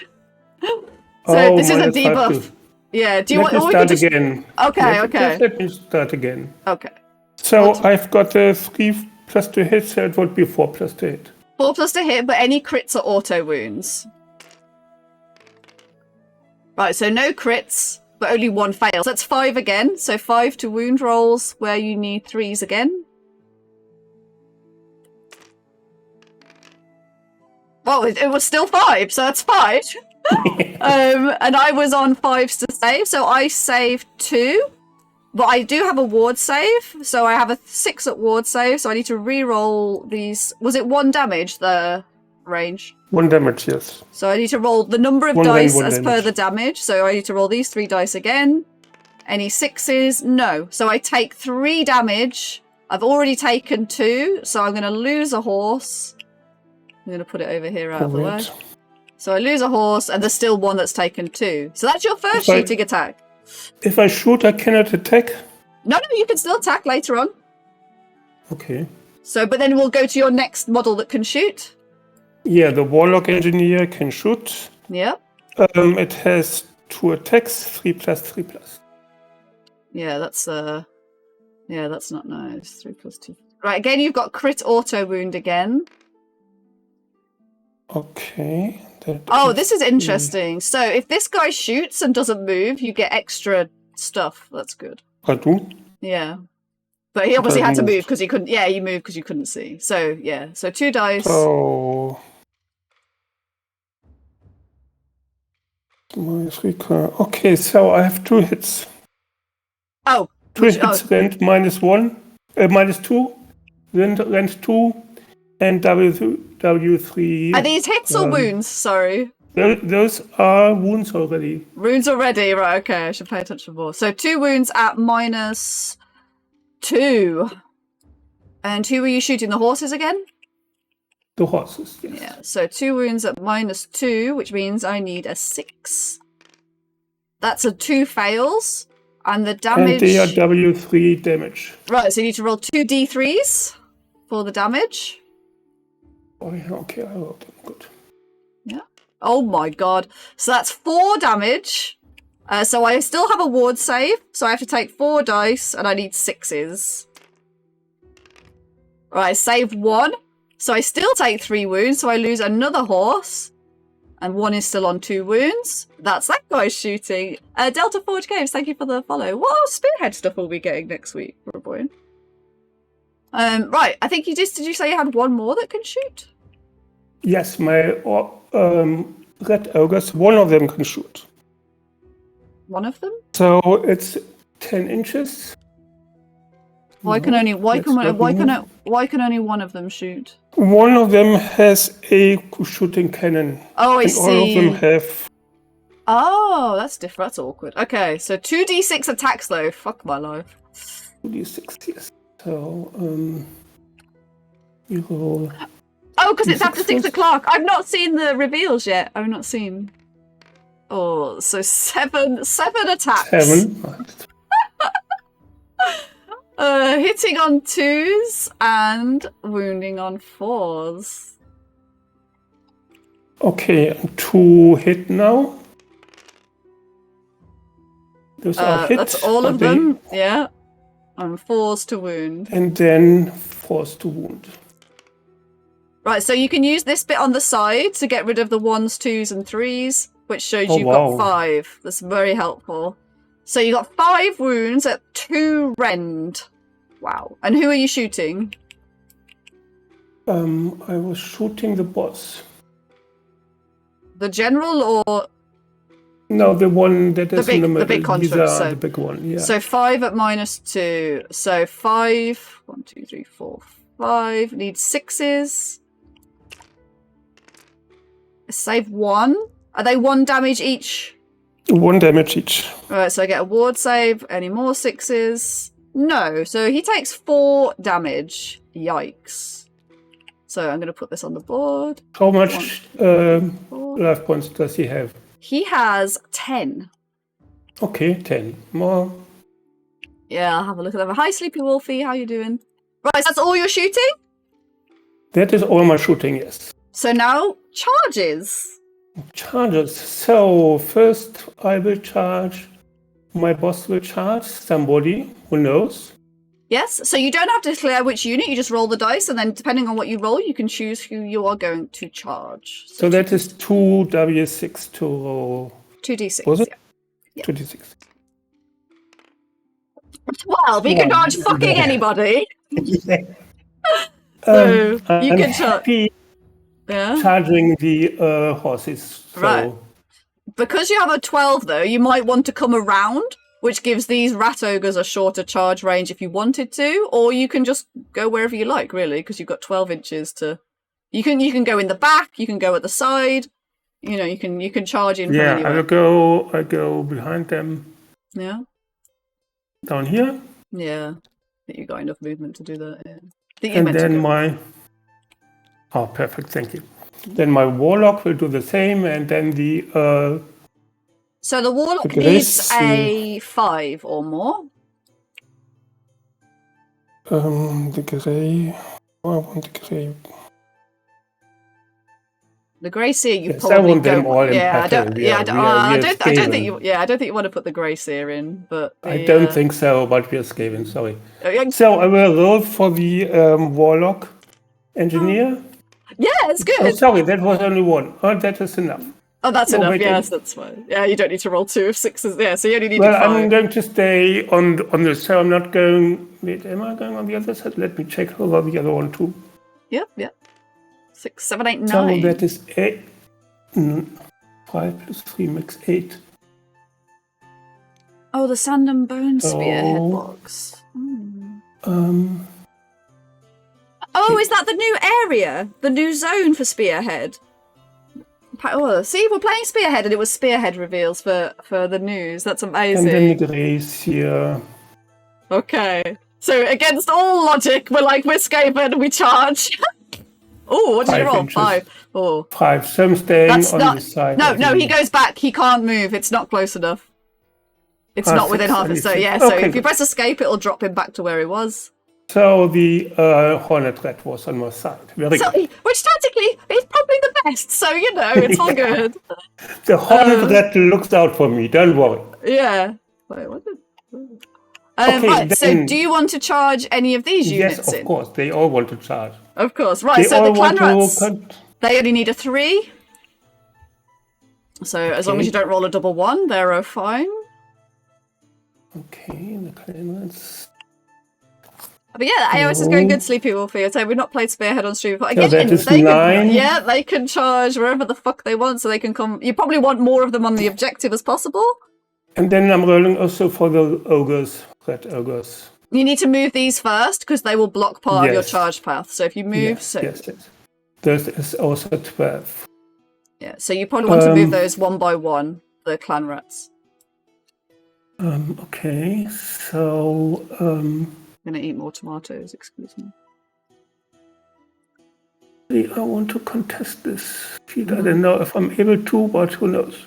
Speaker 4: So this is a debuff. Yeah, do you want
Speaker 1: to start again?
Speaker 4: Okay,
Speaker 1: Let me start again.
Speaker 4: Okay.
Speaker 1: So I've got a 3+ to hit, so it would be 4+ to hit.
Speaker 4: 4+ to hit, but any crits are auto wounds. Right, so no crits, but only 1 fails. That's 5 again. So 5 to wound rolls where you need 3s again. Well, it was still 5, so that's 5. And I was on 5s to save, so I saved 2. But I do have a ward save, so I have a 6 at ward save, so I need to re-roll these. Was it 1 damage, the range?
Speaker 1: 1 damage, yes.
Speaker 4: So I need to roll the number of dice as per the damage, so I need to roll these 3 dice again. Any 6s? No. So I take 3 damage. I've already taken 2, so I'm going to lose a horse. I'm going to put it over here out of the way. So I lose a horse, and there's still 1 that's taken 2. So that's your first shooting attack.
Speaker 1: If I shoot, I cannot attack?
Speaker 4: No, you can still attack later on.
Speaker 1: Okay.
Speaker 4: So, but then we'll go to your next model that can shoot.
Speaker 1: Yeah, the Warlock Engineer can shoot.
Speaker 4: Yeah.
Speaker 1: It has 2 attacks, 3+, 3+.
Speaker 4: Yeah, that's not nice. 3+2. Right, again, you've got crit auto wound again.
Speaker 1: Okay.
Speaker 4: This is interesting. So if this guy shoots and doesn't move, you get extra stuff. That's good.
Speaker 1: I do?
Speaker 4: Yeah. But he obviously had to move because he couldn't... Yeah, he moved because you couldn't see. So, yeah. So 2 dice.
Speaker 1: Oh. Okay, so I have 2 hits.
Speaker 4: Oh.
Speaker 1: 2 hits, rend -1. -2. Rend 2. And W3.
Speaker 4: Are these hits or wounds? Sorry.
Speaker 1: Those are wounds already.
Speaker 4: Wounds already? Right, okay. I should pay attention more. So 2 wounds at -2. And who were you shooting? The horses again?
Speaker 1: The horses, yes.
Speaker 4: Yeah, so 2 wounds at -2, which means I need a 6. That's a 2 fails. And the damage...
Speaker 1: And they are W3 damage.
Speaker 4: Right, so you need to roll 2 D3s for the damage.
Speaker 1: Oh, yeah, okay, I rolled them. Good.
Speaker 4: Yeah. Oh my god. So that's 4 damage. So I still have a ward save. So I have to take 4 dice and I need 6s. Right, I saved 1. So I still take 3 wounds. So I lose another horse. And 1 is still on 2 wounds. That's that guy shooting. Delta Forge Games, thank you for the follow. What Spearhead stuff will we be getting next week, Roboin? Right, I think did you say you had 1 more that can shoot?
Speaker 1: Yes, my red ogres, 1 of them can shoot.
Speaker 4: 1 of them?
Speaker 1: So it's 10 inches.
Speaker 4: Why can only one of them shoot?
Speaker 1: 1 of them has a shooting cannon.
Speaker 4: Oh, I
Speaker 1: and
Speaker 4: see.
Speaker 1: All of them have.
Speaker 4: Oh, that's different. That's awkward. Okay, so 2d6 attacks though. Fuck my life.
Speaker 1: 2d6, yes. So you roll.
Speaker 4: Oh, because it's after 6 o'clock. I've not seen the reveals yet. I've not seen. Oh, so 7 attacks.
Speaker 1: 7.
Speaker 4: Hitting on 2s and wounding on 4s.
Speaker 1: Okay, 2 hit now. Those are hits.
Speaker 4: That's all of them, yeah. And 4s to wound.
Speaker 1: And then 4s to wound.
Speaker 4: Right, so you can use this bit on the side to get rid of the 1s, 2s, and 3s, which shows you've got 5. That's very helpful. So you got 5 wounds at 2 rend. Wow. And who are you shooting?
Speaker 1: I was shooting the boss.
Speaker 4: The general or...
Speaker 1: No, the one that is in the middle.
Speaker 4: The big contract. So,
Speaker 1: the big one, yeah.
Speaker 4: So 5 at -2. So 5... 1, 2, 3, 4, 5. Need 6s. Save 1. Are they 1 damage each?
Speaker 1: 1 damage each.
Speaker 4: Alright, so I get a ward save. Any more 6s? No. So he takes 4 damage. Yikes. So I'm going to put this on the board.
Speaker 1: How much life points does he have?
Speaker 4: He has 10.
Speaker 1: Okay, 10. More.
Speaker 4: Yeah, I'll have a look at that. Hi, Sleepy Wolfie. How you doing? Right, so that's all you're shooting?
Speaker 1: That is all my shooting, yes.
Speaker 4: So now, charges.
Speaker 1: Charges. So, first I will charge. My boss will charge somebody. Who knows?
Speaker 4: Yes, so you don't have to declare which unit. You just roll the dice, and then depending on what you roll, you can choose who you are going to charge.
Speaker 1: So that is 2w6 to roll.
Speaker 4: 2d6.
Speaker 1: Was it?
Speaker 4: Yeah.
Speaker 1: 2d6.
Speaker 4: Well, we can charge fucking anybody.
Speaker 1: So
Speaker 4: you can charge. Yeah.
Speaker 1: Charging the horses. So.
Speaker 4: Right. Because you have a 12, though, you might want to come around, which gives these rat ogres a shorter charge range if you wanted to, or you can just go wherever you like, really, because you've got 12 inches to. You can go in the back, you can go at the side, you know, you can charge in. From anywhere.
Speaker 1: I go behind them.
Speaker 4: Yeah.
Speaker 1: Down here.
Speaker 4: Yeah. I think you got enough movement to do that. Yeah.
Speaker 1: And then my. Oh, perfect! Thank you. Then my warlock will do the same, and then the.
Speaker 4: So the warlock needs a 5 or more.
Speaker 1: The grey. Oh, I want the grey.
Speaker 4: The grey seer, you
Speaker 1: yes,
Speaker 4: probably
Speaker 1: I want
Speaker 4: don't.
Speaker 1: them all in
Speaker 4: I don't think
Speaker 1: you.
Speaker 4: Yeah, I don't think you want to put the grey seer in. But
Speaker 1: I don't think so. But we're Skaven. Sorry. So I will roll for the warlock engineer.
Speaker 4: Yeah, it's good.
Speaker 1: Oh, sorry, that was only 1. Oh, that is enough.
Speaker 4: Oh, that's enough. Yes, that's fine. Yeah, you don't need to roll 2 of 6s. Yeah, so you only need 5.
Speaker 1: Well, I'm going to stay on this. So I'm not going. Wait, am I going on the other side? Let me check over the other one too.
Speaker 4: Yep. 6, 7, 8, 9.
Speaker 1: So that is 8. 5 plus 3 makes 8.
Speaker 4: Oh, the sand and bone spearhead box. Oh, is that the new area? The new zone for Spearhead? Oh, see, we're playing Spearhead and it was Spearhead reveals for the news. That's amazing.
Speaker 1: And then the grace here.
Speaker 4: Okay. So against all logic, we're Skaven, we charge. Oh, what did you roll? 5. Oh.
Speaker 1: 5. So I'm staying on the side.
Speaker 4: No, he goes back. He can't move. It's not close enough. It's not within half. So yeah, so if you press escape, it'll drop him back to where he was.
Speaker 1: So the hornet rat was on my side. Very good.
Speaker 4: Which tactically is probably the best. So you know, it's all good.
Speaker 1: The hornet rat looks out for me. Don't worry.
Speaker 4: Yeah. Wait, what?
Speaker 1: Okay,
Speaker 4: right. So, do you want to charge any of these units?
Speaker 1: Yes, of course. They all want to charge.
Speaker 4: Of course. Right. So the clan rats, they only need a 3. So as long as you don't roll a double 1, they're fine.
Speaker 1: Okay, the clan rats.
Speaker 4: But yeah, the AOS is going good, Sleepy Wolfie. I'd say we've not played Spearhead on stream before. Again,
Speaker 1: that is 9.
Speaker 4: They can charge wherever the fuck they want, so they can come. You probably want more of them on the objective as possible. And
Speaker 1: then I'm rolling also for the ogres, red ogres.
Speaker 4: You need to move these first, because they will block part of your charge path. So if you move...
Speaker 1: Yes. This is also 12.
Speaker 4: Yeah, so you probably want to move those one by one, the clan rats.
Speaker 1: Okay, so...
Speaker 4: I'm going to eat more tomatoes, excuse me.
Speaker 1: I want to contest this field. I don't know if I'm able to, but who knows?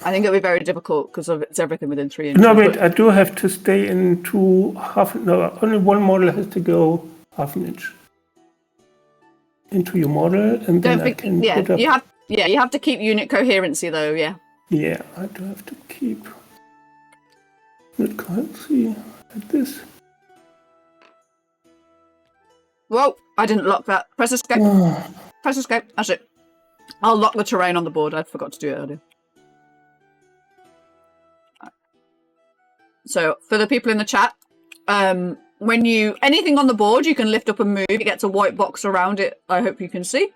Speaker 4: I think it'll be very difficult because it's everything within 3 inches.
Speaker 1: No, wait, I do have to stay into half. No, only one model has to go half an inch into your model, and then I can put up.
Speaker 4: You have to keep unit coherency though. Yeah.
Speaker 1: Yeah, I do have to keep unit coherency like this.
Speaker 4: Whoa! I didn't lock that. Press escape. Press escape. That's it. I'll lock the terrain on the board. I forgot to do it earlier. So, for the people in the chat, when anything on the board, you can lift up and move. It gets a white box around it. I hope you can see.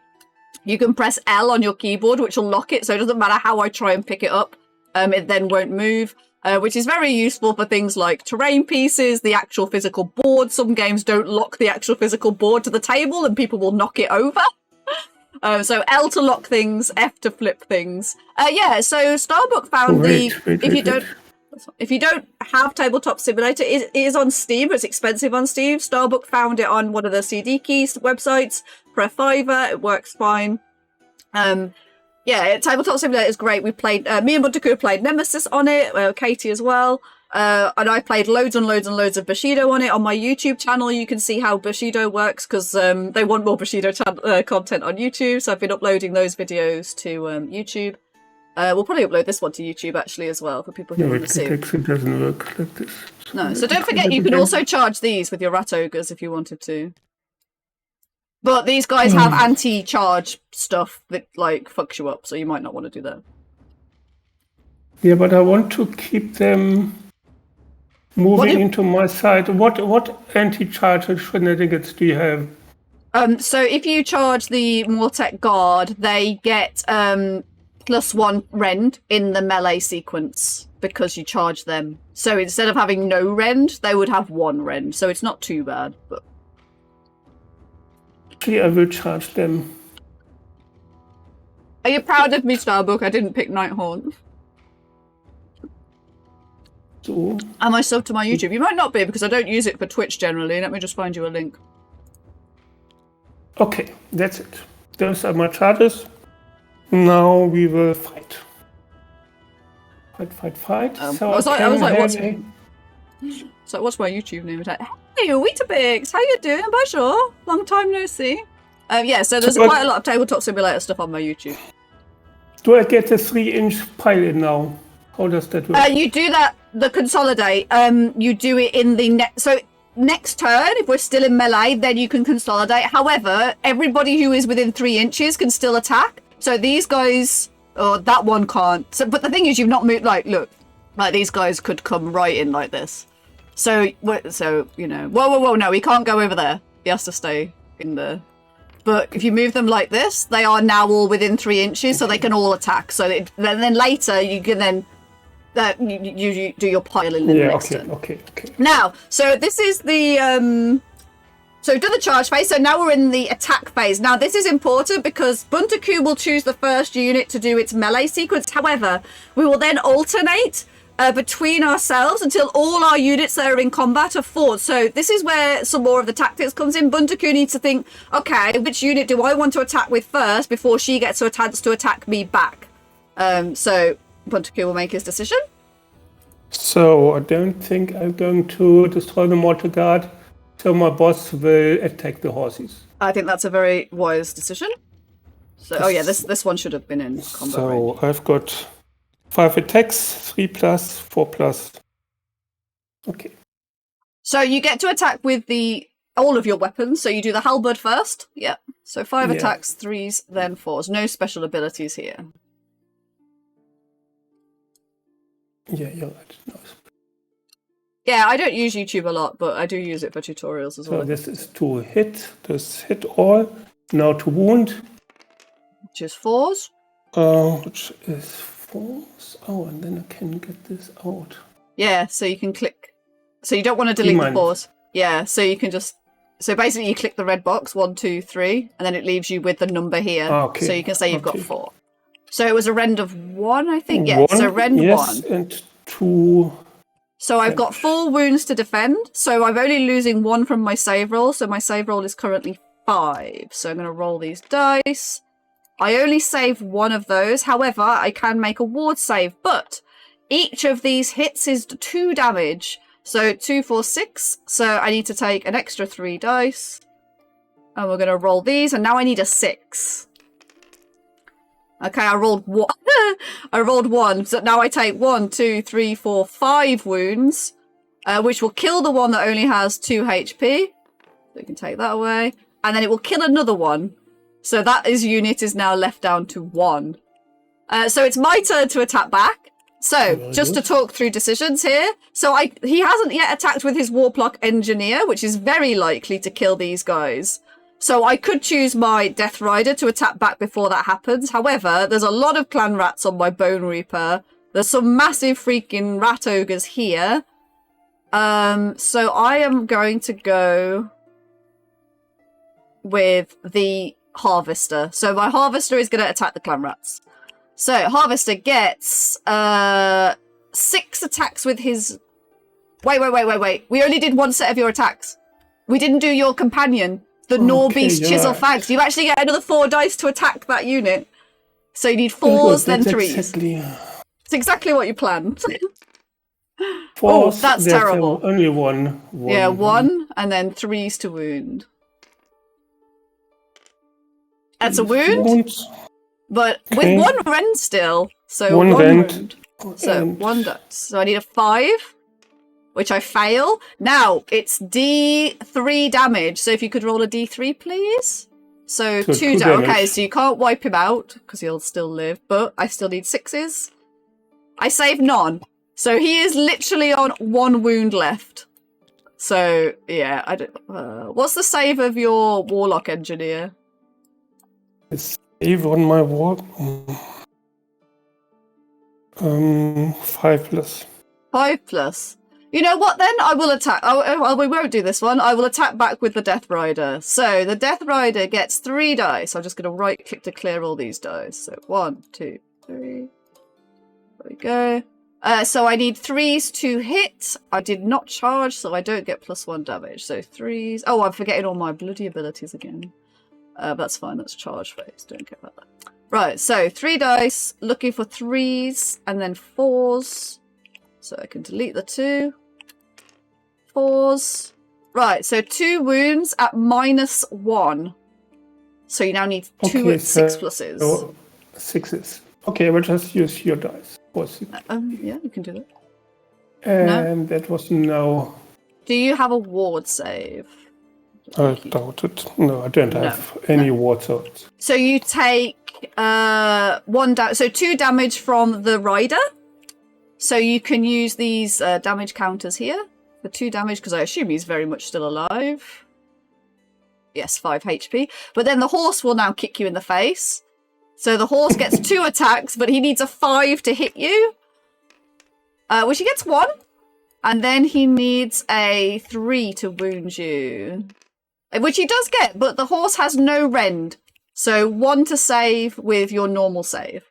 Speaker 4: You can press L on your keyboard, which will lock it. So it doesn't matter how I try and pick it up. It then won't move, which is very useful for things like terrain pieces, the actual physical board. Some games don't lock the actual physical board to the table and people will knock it over. So L to lock things, F to flip things. So Starbuck found if you don't have Tabletop Simulator, it is on Steam, but it's expensive on Steam. Starbuck found it on one of the CD keys websites for a $5. It works fine. Tabletop Simulator is great. We played, me and Buntaku played Nemesis on it, Katie as well. And I played loads and loads and loads of Bushido on it. On my YouTube channel, you can see how Bushido works because they want more Bushido content on YouTube. So I've been uploading those videos to YouTube. We'll probably upload this one to YouTube actually as well for people who want to see it.
Speaker 1: It doesn't work like this.
Speaker 4: No, so don't forget you can also charge these with your rat ogres if you wanted to. But these guys have anti-charge stuff that like fucks you up, so you might not want to do that.
Speaker 1: Yeah, but I want to keep them moving into my side. What anti-charge shenanigans do you have?
Speaker 4: So if you charge the Mortec Guard, they get +1 rend in the melee sequence because you charge them. So instead of having no rend, they would have 1 rend. So it's not too bad. But
Speaker 1: I will charge them.
Speaker 4: Are you proud of me, Starbuck? I didn't pick Nighthorn.
Speaker 1: So
Speaker 4: Am I subbed to my YouTube? You might not be because I don't use it for Twitch generally. Let me just find you a link.
Speaker 1: Okay, that's it. Those are my charges. Now we will fight. Fight.
Speaker 4: So what's my YouTube name? Hey, Weetabix, how you doing? Bonjour. Long time no see. So there's quite a lot of Tabletop Simulator stuff on my YouTube.
Speaker 1: Do I get a 3-inch pile in now? How does that work?
Speaker 4: You do that, the consolidate, you do it in the next turn, if we're still in melee, then you can consolidate. However, everybody who is within 3 inches can still attack. So these guys, that one can't. So, but the thing is, you've not moved, look, these guys could come right in like this. So you know, whoa, no, he can't go over there. He has to stay in there. But if you move them like this, they are now all within 3 inches, so they can all attack. So then later, you can then you do your pile in the next turn.
Speaker 1: Okay.
Speaker 4: Now, so this is the so we've done the charge phase, so now we're in the attack phase. Now this is important because Buntaku will choose the first unit to do its melee sequence. However, we will then alternate between ourselves until all our units that are in combat are fought. So this is where some more of the tactics comes in. Buntaku needs to think, okay, which unit do I want to attack with first before she gets a chance to attack me back? So Buntaku will make his decision.
Speaker 1: So I don't think I'm going to destroy the Mortar Guard. So my boss will attack the horses.
Speaker 4: I think that's a very wise decision. So, this one should have been in combat.
Speaker 1: So
Speaker 4: range.
Speaker 1: I've got 5 attacks, 3+, 4+. Okay.
Speaker 4: So you get to attack with all of your weapons. So you do the halberd first. Yeah. So 5 attacks, 3s, then 4s. No special abilities here.
Speaker 1: Yeah, you're right. No.
Speaker 4: Yeah, I don't use YouTube a lot, but I do use it for tutorials as well.
Speaker 1: So this is to hit. This hit all. Now to wound.
Speaker 4: Which is 4s.
Speaker 1: Which is 4s. Oh, and then I can get this out.
Speaker 4: Yeah, so you can click. So you don't want to delete the 4s. Yeah, so you can just. So basically, you click the red box 1, 2, 3, and then it leaves you with the number here.
Speaker 1: Okay.
Speaker 4: So you can say you've got 4. So it was a rend of 1, I think. Yeah.
Speaker 1: 1,
Speaker 4: So rend 1.
Speaker 1: And 2.
Speaker 4: So I've got 4 wounds to defend. So I'm only losing 1 from my save roll. So my save roll is currently 5. So I'm going to roll these dice. I only save one of those. However, I can make a ward save, but each of these hits is 2 damage. So 2, 4, 6. So I need to take an extra 3 dice. And we're going to roll these. And now I need a 6. Okay, I rolled 1. I rolled 1. So now I take 1, 2, 3, 4, 5 wounds. Which will kill the one that only has 2 HP. So we can take that away. And then it will kill another one. So that unit is now left down to 1. So it's my turn to attack back. So, just to talk through decisions here. So he hasn't yet attacked with his Warplock Engineer, which is very likely to kill these guys. So I could choose my Death Rider to attack back before that happens. However, there's a lot of Clan Rats on my Bone Reaper. There's some massive freaking Rat Ogres here. So I am going to go with the Harvester. So my Harvester is going to attack the Clan Rats. So Harvester gets 6 attacks with his... Wait. We only did 1 set of your attacks. We didn't do your companion, the Norbeast Chisel Fags. You actually get another 4 dice to attack that unit. So you need 4s, then 3s. It's exactly what you planned.
Speaker 1: 4,
Speaker 4: that's terrible.
Speaker 1: Only one.
Speaker 4: Yeah, 1, and then 3s to wound. That's a wound. But with 1 rend still. So 1 rend. So 1 dice. So I need a 5, which I fail. Now, it's D3 damage. So if you could roll a D3, please. So 2 damage. Okay, so you can't wipe him out, because he'll still live. But I still need 6s. I save none. So he is literally on 1 wound left. So, yeah. I don't, what's the save of your Warlock Engineer?
Speaker 1: Save on my wall. 5+.
Speaker 4: 5+. You know what then? I will attack. Oh, we won't do this one. I will attack back with the Death Rider. So the Death Rider gets 3 dice. I'm just going to right click to clear all these dice. So 1, 2, 3. There we go. So I need 3s to hit. I did not charge, so I don't get +1 damage. So 3s. Oh, I'm forgetting all my bloody abilities again. That's fine. That's charge phase. Don't care about that. Right. So 3 dice, looking for 3s, and then 4s. So I can delete the 2. 4s. Right. So 2 wounds at -1. So you now need 2 at 6 pluses.
Speaker 1: 6s. Okay, we'll just use your dice.
Speaker 4: Yeah, you can do that.
Speaker 1: And that was no.
Speaker 4: Do you have a ward save?
Speaker 1: I doubt it. No, I don't have any water.
Speaker 4: So you take 1 damage. So 2 damage from the rider. So you can use these damage counters here for 2 damage, because I assume he's very much still alive. Yes, 5 HP. But then the horse will now kick you in the face. So the horse gets 2 attacks, but he needs a 5 to hit you. Which he gets 1. And then he needs a 3 to wound you. Which he does get, but the horse has no rend. So 1 to save with your normal save.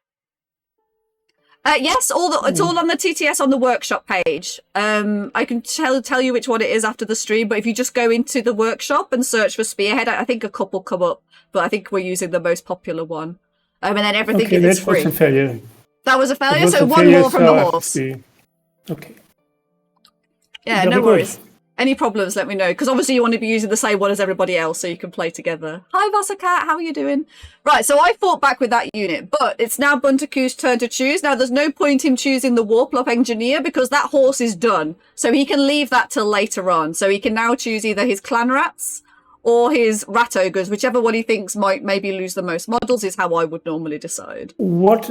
Speaker 4: Yes, it's all on the TTS on the workshop page. I can tell you which one it is after the stream, but if you just go into the workshop and search for Spearhead, I think a couple come up, but I think we're using the most popular one. And then everything is free.
Speaker 1: Was a failure.
Speaker 4: That was a failure, so 1 more from the horse.
Speaker 1: Okay.
Speaker 4: Yeah, no worries. Any problems, let me know. Because obviously you want to be using the same one as everybody else so you can play together. Hi, Vasakat, how are you doing? Right, so I fought back with that unit, but it's now Buntaku's turn to choose. Now, there's no point in choosing the Warplock Engineer because that horse is done. So he can leave that till later on. So he can now choose either his Clan Rats or his Rat Ogres, whichever one he thinks might maybe lose the most models is how I would normally decide.
Speaker 1: What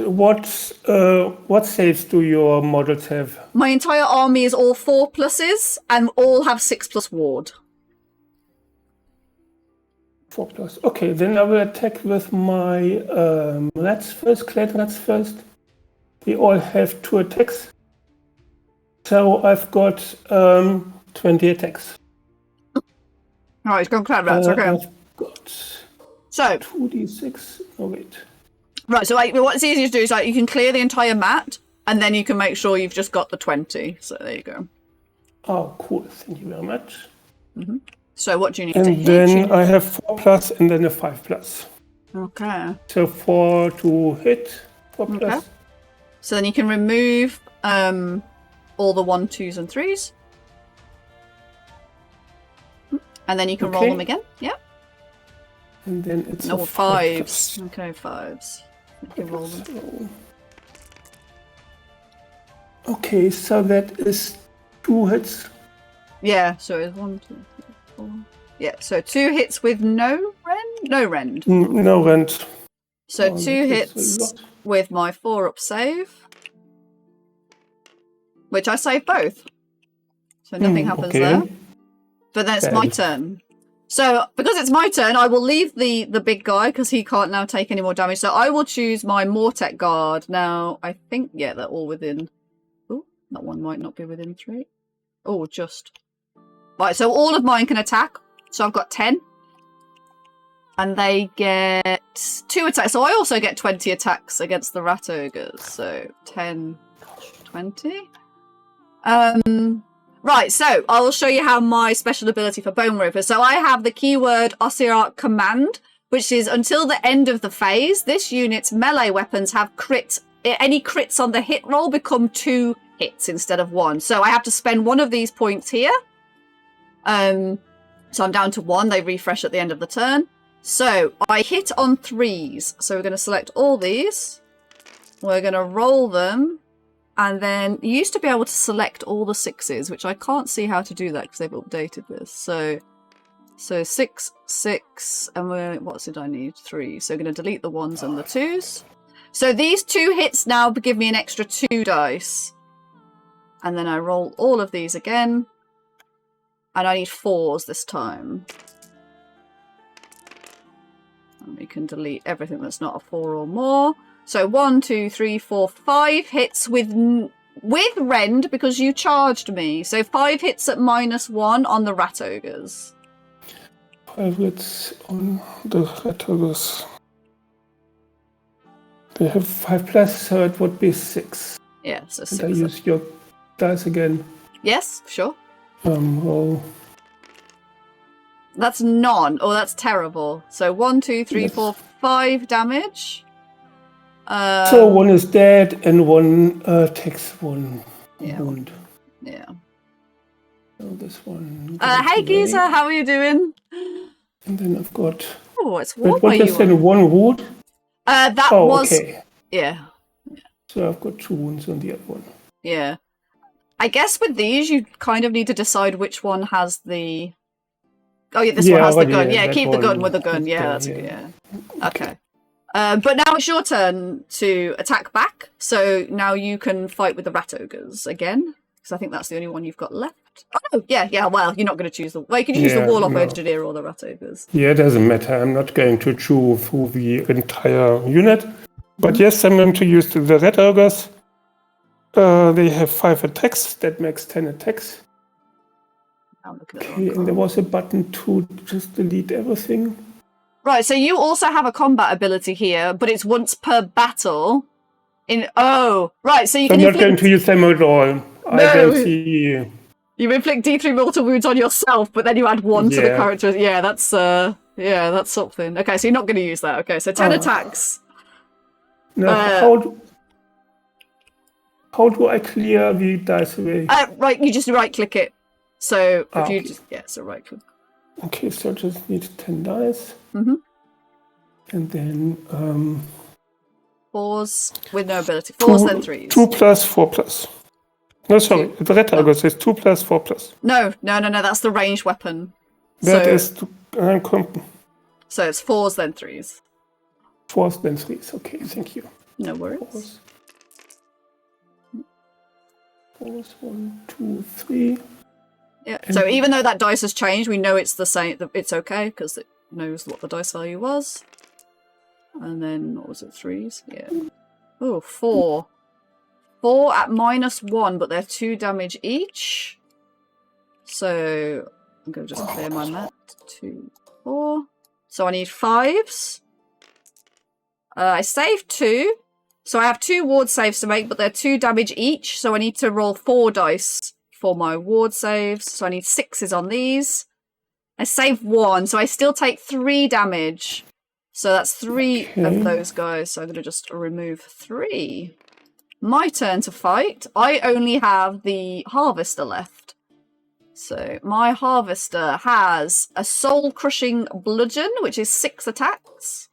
Speaker 1: saves do your models have?
Speaker 4: My entire army is all 4 pluses and all have 6+ ward.
Speaker 1: 4+. Okay, then I will attack with my rats first, Clan Rats first. They all have 2 attacks. So I've got 20 attacks.
Speaker 4: Alright, he's gone Clan Rats, okay.
Speaker 1: I've got
Speaker 4: so
Speaker 1: 2d6. Oh, wait.
Speaker 4: Right, so what's easier to do is you can clear the entire mat, and then you can make sure you've just got the 20. So there you go.
Speaker 1: Oh, cool. Thank you very much.
Speaker 4: Mm-hmm. So what do you need
Speaker 1: and
Speaker 4: to hit?
Speaker 1: And then I have 4+, and then a 5+.
Speaker 4: Okay.
Speaker 1: So 4 to hit, 4
Speaker 4: Okay.
Speaker 1: plus.
Speaker 4: So then you can remove all the 1, 2s, and 3s. And then you can roll
Speaker 1: Okay.
Speaker 4: them again. Yeah.
Speaker 1: And then it's
Speaker 4: No,
Speaker 1: a 5
Speaker 4: 5s.
Speaker 1: plus.
Speaker 4: Okay, 5s. You can roll them.
Speaker 1: So- Okay, so that is 2 hits.
Speaker 4: Yeah, so it's 1, 2, 3, 4. Yeah, so 2 hits with no rend? No rend.
Speaker 1: No rent.
Speaker 4: So
Speaker 1: Oh,
Speaker 4: 2
Speaker 1: that is a
Speaker 4: hits
Speaker 1: lot.
Speaker 4: with my 4-up save. Which I save both. So nothing happens
Speaker 1: okay.
Speaker 4: there. But then it's my
Speaker 1: Bad.
Speaker 4: turn. So because it's my turn, I will leave the big guy because he can't now take any more damage. So I will choose my Mortek Guard. Now, I think, yeah, they're all within... Oh, that one might not be within 3. Oh, just... Right, so all of mine can attack. So I've got 10. And they get 2 attacks. So I also get 20 attacks against the Rat Ogres. So 10, 20. Right, so I will show you how my special ability for Bone Reaper. So I have the keyword Ossiarch Command, which is until the end of the phase, this unit's melee weapons have crit. Any crits on the hit roll become 2 hits instead of 1. So I have to spend one of these points here. So I'm down to 1. They refresh at the end of the turn. So I hit on 3s. So we're going to select all these. We're going to roll them. And then you used to be able to select all the 6s, which I can't see how to do that because they've updated this. So 6, 6, and what did I need? 3. So we're going to delete the 1s and the 2s. So these 2 hits now give me an extra 2 dice. And then I roll all of these again. And I need 4s this time. And we can delete everything that's not a 4 or more. So 1, 2, 3, 4, 5 hits with rend because you charged me. So 5 hits at -1 on the Rat Ogres.
Speaker 1: 5 hits on the Rat Ogres. They have 5 plus, so it would be 6.
Speaker 4: Yeah, so
Speaker 1: And
Speaker 4: 6.
Speaker 1: I use your dice again.
Speaker 4: Yes, sure.
Speaker 1: Roll.
Speaker 4: That's none. Oh, that's terrible. So 1, 2, 3,
Speaker 1: Yes.
Speaker 4: 4, 5 damage.
Speaker 1: So 1 is dead and 1 takes 1
Speaker 4: Yeah.
Speaker 1: wound.
Speaker 4: Yeah.
Speaker 1: So this one.
Speaker 4: Hey,
Speaker 1: goes away.
Speaker 4: Giza, how are you doing?
Speaker 1: And then I've got.
Speaker 4: Oh, it's warm
Speaker 1: Wait,
Speaker 4: where
Speaker 1: what
Speaker 4: you
Speaker 1: just said
Speaker 4: are.
Speaker 1: 1 wound?
Speaker 4: That
Speaker 1: Oh,
Speaker 4: was...
Speaker 1: okay.
Speaker 4: Yeah.
Speaker 1: So I've got 2 wounds on the other one.
Speaker 4: Yeah. I guess with these, you kind of need to decide which one has the... Oh, yeah, this one has the gun. Yeah,
Speaker 1: that
Speaker 4: keep the gun
Speaker 1: one
Speaker 4: with the gun.
Speaker 1: has
Speaker 4: Yeah,
Speaker 1: gun,
Speaker 4: that's good.
Speaker 1: yeah.
Speaker 4: Yeah. Okay. But now it's your turn to attack back. So now you can fight with the Rat Ogres again. Because I think that's the only one you've got left. Oh, yeah. Well, you're not going to choose the... Well, you could use the
Speaker 1: Yeah,
Speaker 4: Warlock
Speaker 1: no.
Speaker 4: Engineer or the Rat Ogres.
Speaker 1: Yeah, it doesn't matter. I'm not going to chew through the entire unit. But yes, I'm going to use the Red Ogres. They have 5 attacks. That makes 10 attacks.
Speaker 4: I'm looking at the
Speaker 1: Okay,
Speaker 4: wrong
Speaker 1: and there
Speaker 4: column.
Speaker 1: was a button to just delete everything.
Speaker 4: Right, so you also have a combat ability here, but it's once per battle. Right, so you
Speaker 1: I'm
Speaker 4: can
Speaker 1: not going to use them at all. I
Speaker 4: No.
Speaker 1: don't see.
Speaker 4: You inflict D3 mortal wounds on yourself, but then you add 1 to the
Speaker 1: Yeah.
Speaker 4: character. Yeah, that's something. Okay, so you're not going to use that. Okay, so 10 attacks.
Speaker 1: No, how do I clear the dice away?
Speaker 4: Right, you just right click it. So if you
Speaker 1: okay.
Speaker 4: just so right click.
Speaker 1: Okay, so I just need 10 dice.
Speaker 4: Mhm.
Speaker 1: And then
Speaker 4: 4s with no ability. 4s then 3s.
Speaker 1: 2 plus 4 plus. No, sorry. The Red Ogre says 2 plus 4 plus.
Speaker 4: No, that's the ranged weapon.
Speaker 1: That
Speaker 4: so,
Speaker 1: is
Speaker 4: so it's 4s then 3s.
Speaker 1: 4s then 3s. Okay, thank you.
Speaker 4: No worries.
Speaker 1: 4s, 1, 2, 3.
Speaker 4: Yeah. So even though that dice has changed, we know it's the same. It's okay because it knows what the dice value was. And then what was it? 3s. Yeah. Oh, 4. 4 at -1, but they're 2 damage each. So I'm going to just clear my map. 2, 4. So I need 5s. I saved 2. So I have 2 ward saves to make, but they're 2 damage each. So I need to roll 4 dice for my ward saves. So I need 6s on these. I saved 1, so I still take 3 damage. So that's 3
Speaker 1: Okay.
Speaker 4: of those guys. So I'm going to just remove 3. My turn to fight. I only have the Harvester left. So my Harvester has a soul-crushing bludgeon, which is 6 attacks.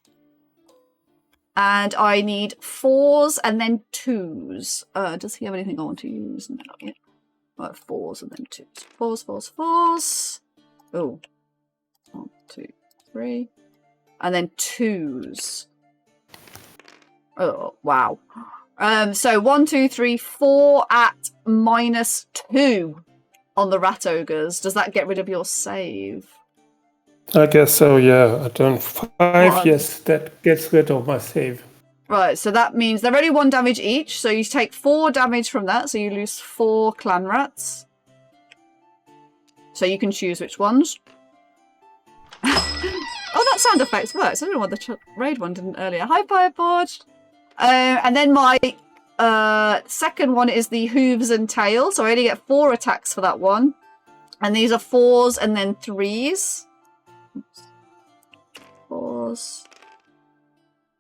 Speaker 4: And I need 4s and then 2s. Does he have anything I want to use? No, not yet. 4s and then 2s. 4s. Oh. 1, 2, 3. And then 2s. Oh, wow. So 1, 2, 3, 4 at -2 on the rat ogres. Does that get rid of your save?
Speaker 1: I guess so, yeah. I don't 5,
Speaker 4: What?
Speaker 1: yes, that gets rid of my save.
Speaker 4: Right, so that means they're only 1 damage each, so you take 4 damage from that, so you lose 4 clan rats. So you can choose which ones. Oh, that sound effect works. I don't know why the raid one didn't earlier. Hi, Fireboard! And then my second one is the hooves and tails, so I only get 4 attacks for that one. And these are 4s and then 3s. Oops. 4s.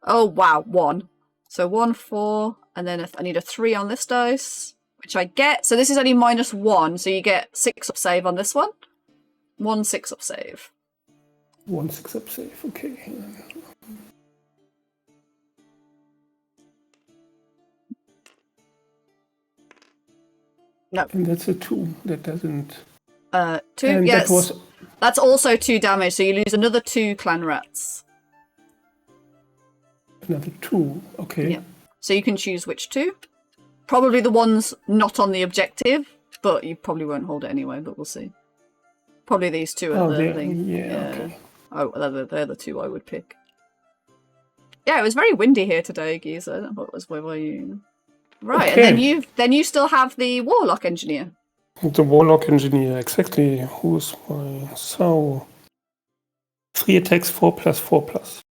Speaker 4: Oh, wow, 1. So 1, 4, and then I need a 3 on this dice, which I get. So this is only -1, so you get 6 up save on this one. 1 6 up save.
Speaker 1: 1 6 up save, okay.
Speaker 4: No.
Speaker 1: And that's a 2. That doesn't...
Speaker 4: 2,
Speaker 1: and
Speaker 4: yes.
Speaker 1: that was...
Speaker 4: That's also 2 damage, so you lose another 2 clan rats.
Speaker 1: Another 2, okay.
Speaker 4: Yeah. So you can choose which 2. Probably the ones not on the objective, but you probably won't hold it anyway, but we'll see. Probably these 2 are the thing.
Speaker 1: Yeah, okay.
Speaker 4: Oh, they're the 2 I would pick. Yeah, it was very windy here today, Geezer. I don't know what it was. Where were you? Right,
Speaker 1: Okay.
Speaker 4: and then you still have the Warlock Engineer.
Speaker 1: The Warlock Engineer, exactly. Who's my... So... 3 attacks, 4+4+.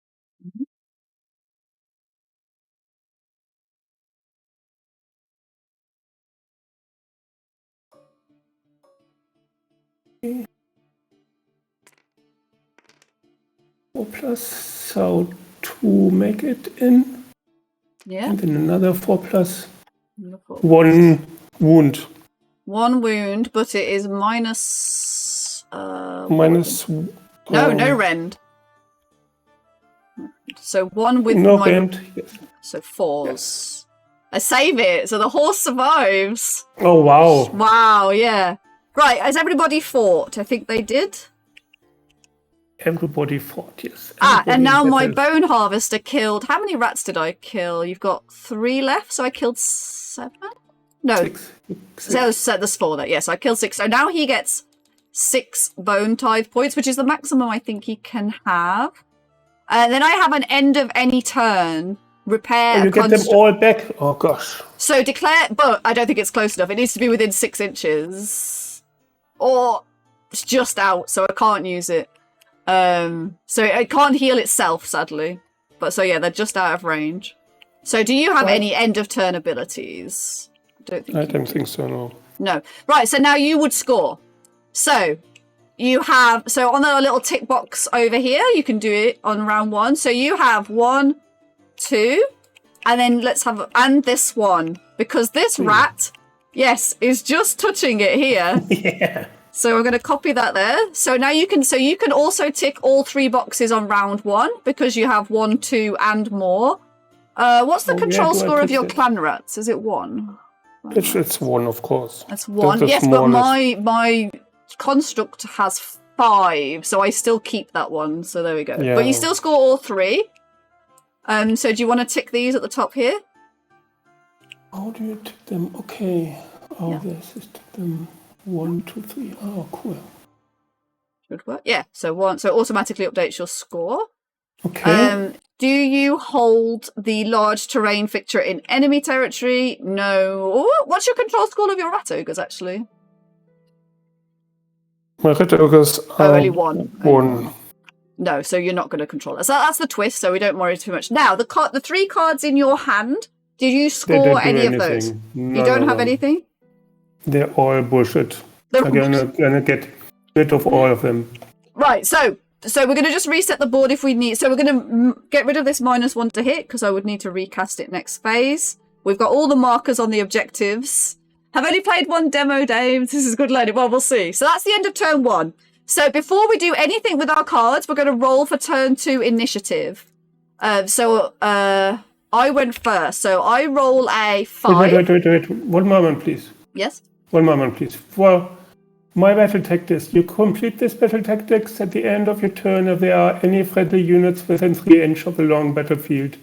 Speaker 1: Okay. 4+, so 2 make it in.
Speaker 4: Yeah.
Speaker 1: And then another 4+.
Speaker 4: Wonderful.
Speaker 1: 1 wound.
Speaker 4: 1 wound, but it is minus...
Speaker 1: Minus...
Speaker 4: No rend. So 1 with
Speaker 1: No
Speaker 4: my...
Speaker 1: rend. Yes.
Speaker 4: So 4s. I save it, so the horse survives.
Speaker 1: Oh, wow.
Speaker 4: Wow, yeah. Right, has everybody fought? I think they did.
Speaker 1: Everybody fought, yes.
Speaker 4: And now my
Speaker 1: battled.
Speaker 4: bone harvester killed... How many rats did I kill? You've got 3 left, so I killed 7? No,
Speaker 1: 6.
Speaker 4: so there's 4 there. Yes, I killed 6. So now he gets 6 bone tithe points, which is the maximum I think he can have. And then I have an end of any turn. Repair.
Speaker 1: Oh, you get them all back? Oh, gosh.
Speaker 4: So declare, but I don't think it's close enough. It needs to be within 6 inches. Or it's just out, so I can't use it. So it can't heal itself, sadly. But so yeah, they're just out of range. So do you have any end of turn abilities?
Speaker 1: I don't think so, no.
Speaker 4: No. Right, so now you would score. So you have, so on the little tick box over here, you can do it on round 1. So you have 1, 2, and then let's have, and this one, because this rat, yes, is just touching it here.
Speaker 1: Yeah.
Speaker 4: So I'm going to copy that there. So now you can also tick all 3 boxes on round 1 because you have 1, 2, and more. What's the control score of your clan rats? Is it 1?
Speaker 1: It's 1, of course.
Speaker 4: That's 1. Yes, but my construct has 5, so I still keep that one. So there we go.
Speaker 1: Yeah.
Speaker 4: But you still score all 3. So do you want to tick these at the top here?
Speaker 1: How do you tick them? Okay. Oh,
Speaker 4: Yeah.
Speaker 1: this is tick them. 1, 2, 3. Oh, cool.
Speaker 4: Should work. Yeah. So it automatically updates your score.
Speaker 1: Okay.
Speaker 4: Do you hold the large terrain feature in enemy territory? No. Ooh, what's your control score of your rat ogres, actually?
Speaker 1: My red ogres are
Speaker 4: only 1.
Speaker 1: 1.
Speaker 4: No, so you're not going to control it. So that's the twist, so we don't worry too much. Now, the 3 cards in your hand, did you
Speaker 1: They
Speaker 4: score
Speaker 1: don't do
Speaker 4: any
Speaker 1: anything.
Speaker 4: of those?
Speaker 1: No,
Speaker 4: You don't
Speaker 1: no,
Speaker 4: have
Speaker 1: no.
Speaker 4: anything?
Speaker 1: They're all bullshit.
Speaker 4: They're
Speaker 1: I'm gonna get rid of all of them.
Speaker 4: Right, so So we're going to just reset the board if we need. So we're going to get rid of this -1 to hit because I would need to recast it next phase. We've got all the markers on the objectives. Have only played one demo, Dames. This is good learning. Well, we'll see. So that's the end of turn 1. So before we do anything with our cards, we're going to roll for turn 2 initiative. I went first. So I roll a 5.
Speaker 1: Wait. 1 moment, please.
Speaker 4: Yes?
Speaker 1: 1 moment, please. For my battle tactics, you complete this battle tactics at the end of your turn if there are any friendly units within 3 inches of the long battlefield.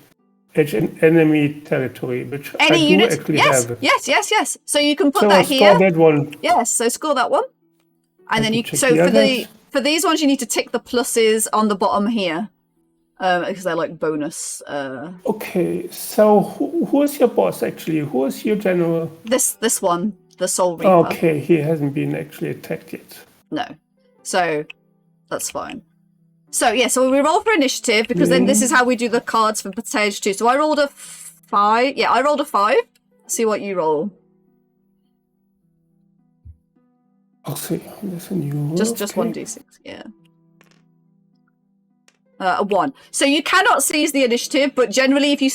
Speaker 1: Edge in enemy territory, which
Speaker 4: Any
Speaker 1: I do
Speaker 4: units?
Speaker 1: actually
Speaker 4: Yes,
Speaker 1: have.
Speaker 4: yes. So you can put
Speaker 1: So
Speaker 4: that here.
Speaker 1: score that one.
Speaker 4: Yes, so score that one. And then you
Speaker 1: check
Speaker 4: so
Speaker 1: the
Speaker 4: for
Speaker 1: others.
Speaker 4: for these ones you need to tick the pluses on the bottom here. Because they're like bonus.
Speaker 1: Okay, so who is your boss actually? Who is your general?
Speaker 4: This one, the Soul Reaper.
Speaker 1: Okay, he hasn't been actually attacked yet.
Speaker 4: No. So that's fine. So yeah, so we roll for initiative because then this is how we do the cards for stage 2. So I rolled a 5. Yeah, I rolled a 5. See what you roll.
Speaker 1: I'll see. There's a new
Speaker 4: Just 1d6, yeah. A 1. So you cannot seize the initiative, but generally, if you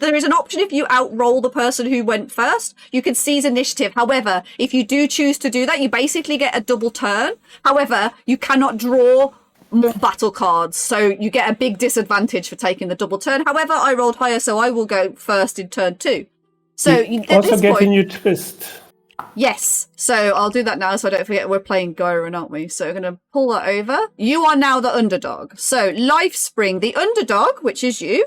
Speaker 4: there is an option if you outroll the person who went first, you can seize initiative. However, if you do choose to do that, you basically get a double turn. However, you cannot draw more battle cards, so you get a big disadvantage for taking the double turn. However, I rolled higher, so I will go first in turn 2. So at
Speaker 1: also
Speaker 4: this
Speaker 1: get
Speaker 4: point,
Speaker 1: a new twist.
Speaker 4: yes. So I'll do that now so I don't forget we're playing Gyron, aren't we? So we're going to pull that over. You are now the underdog. So Life Spring, the underdog, which is you,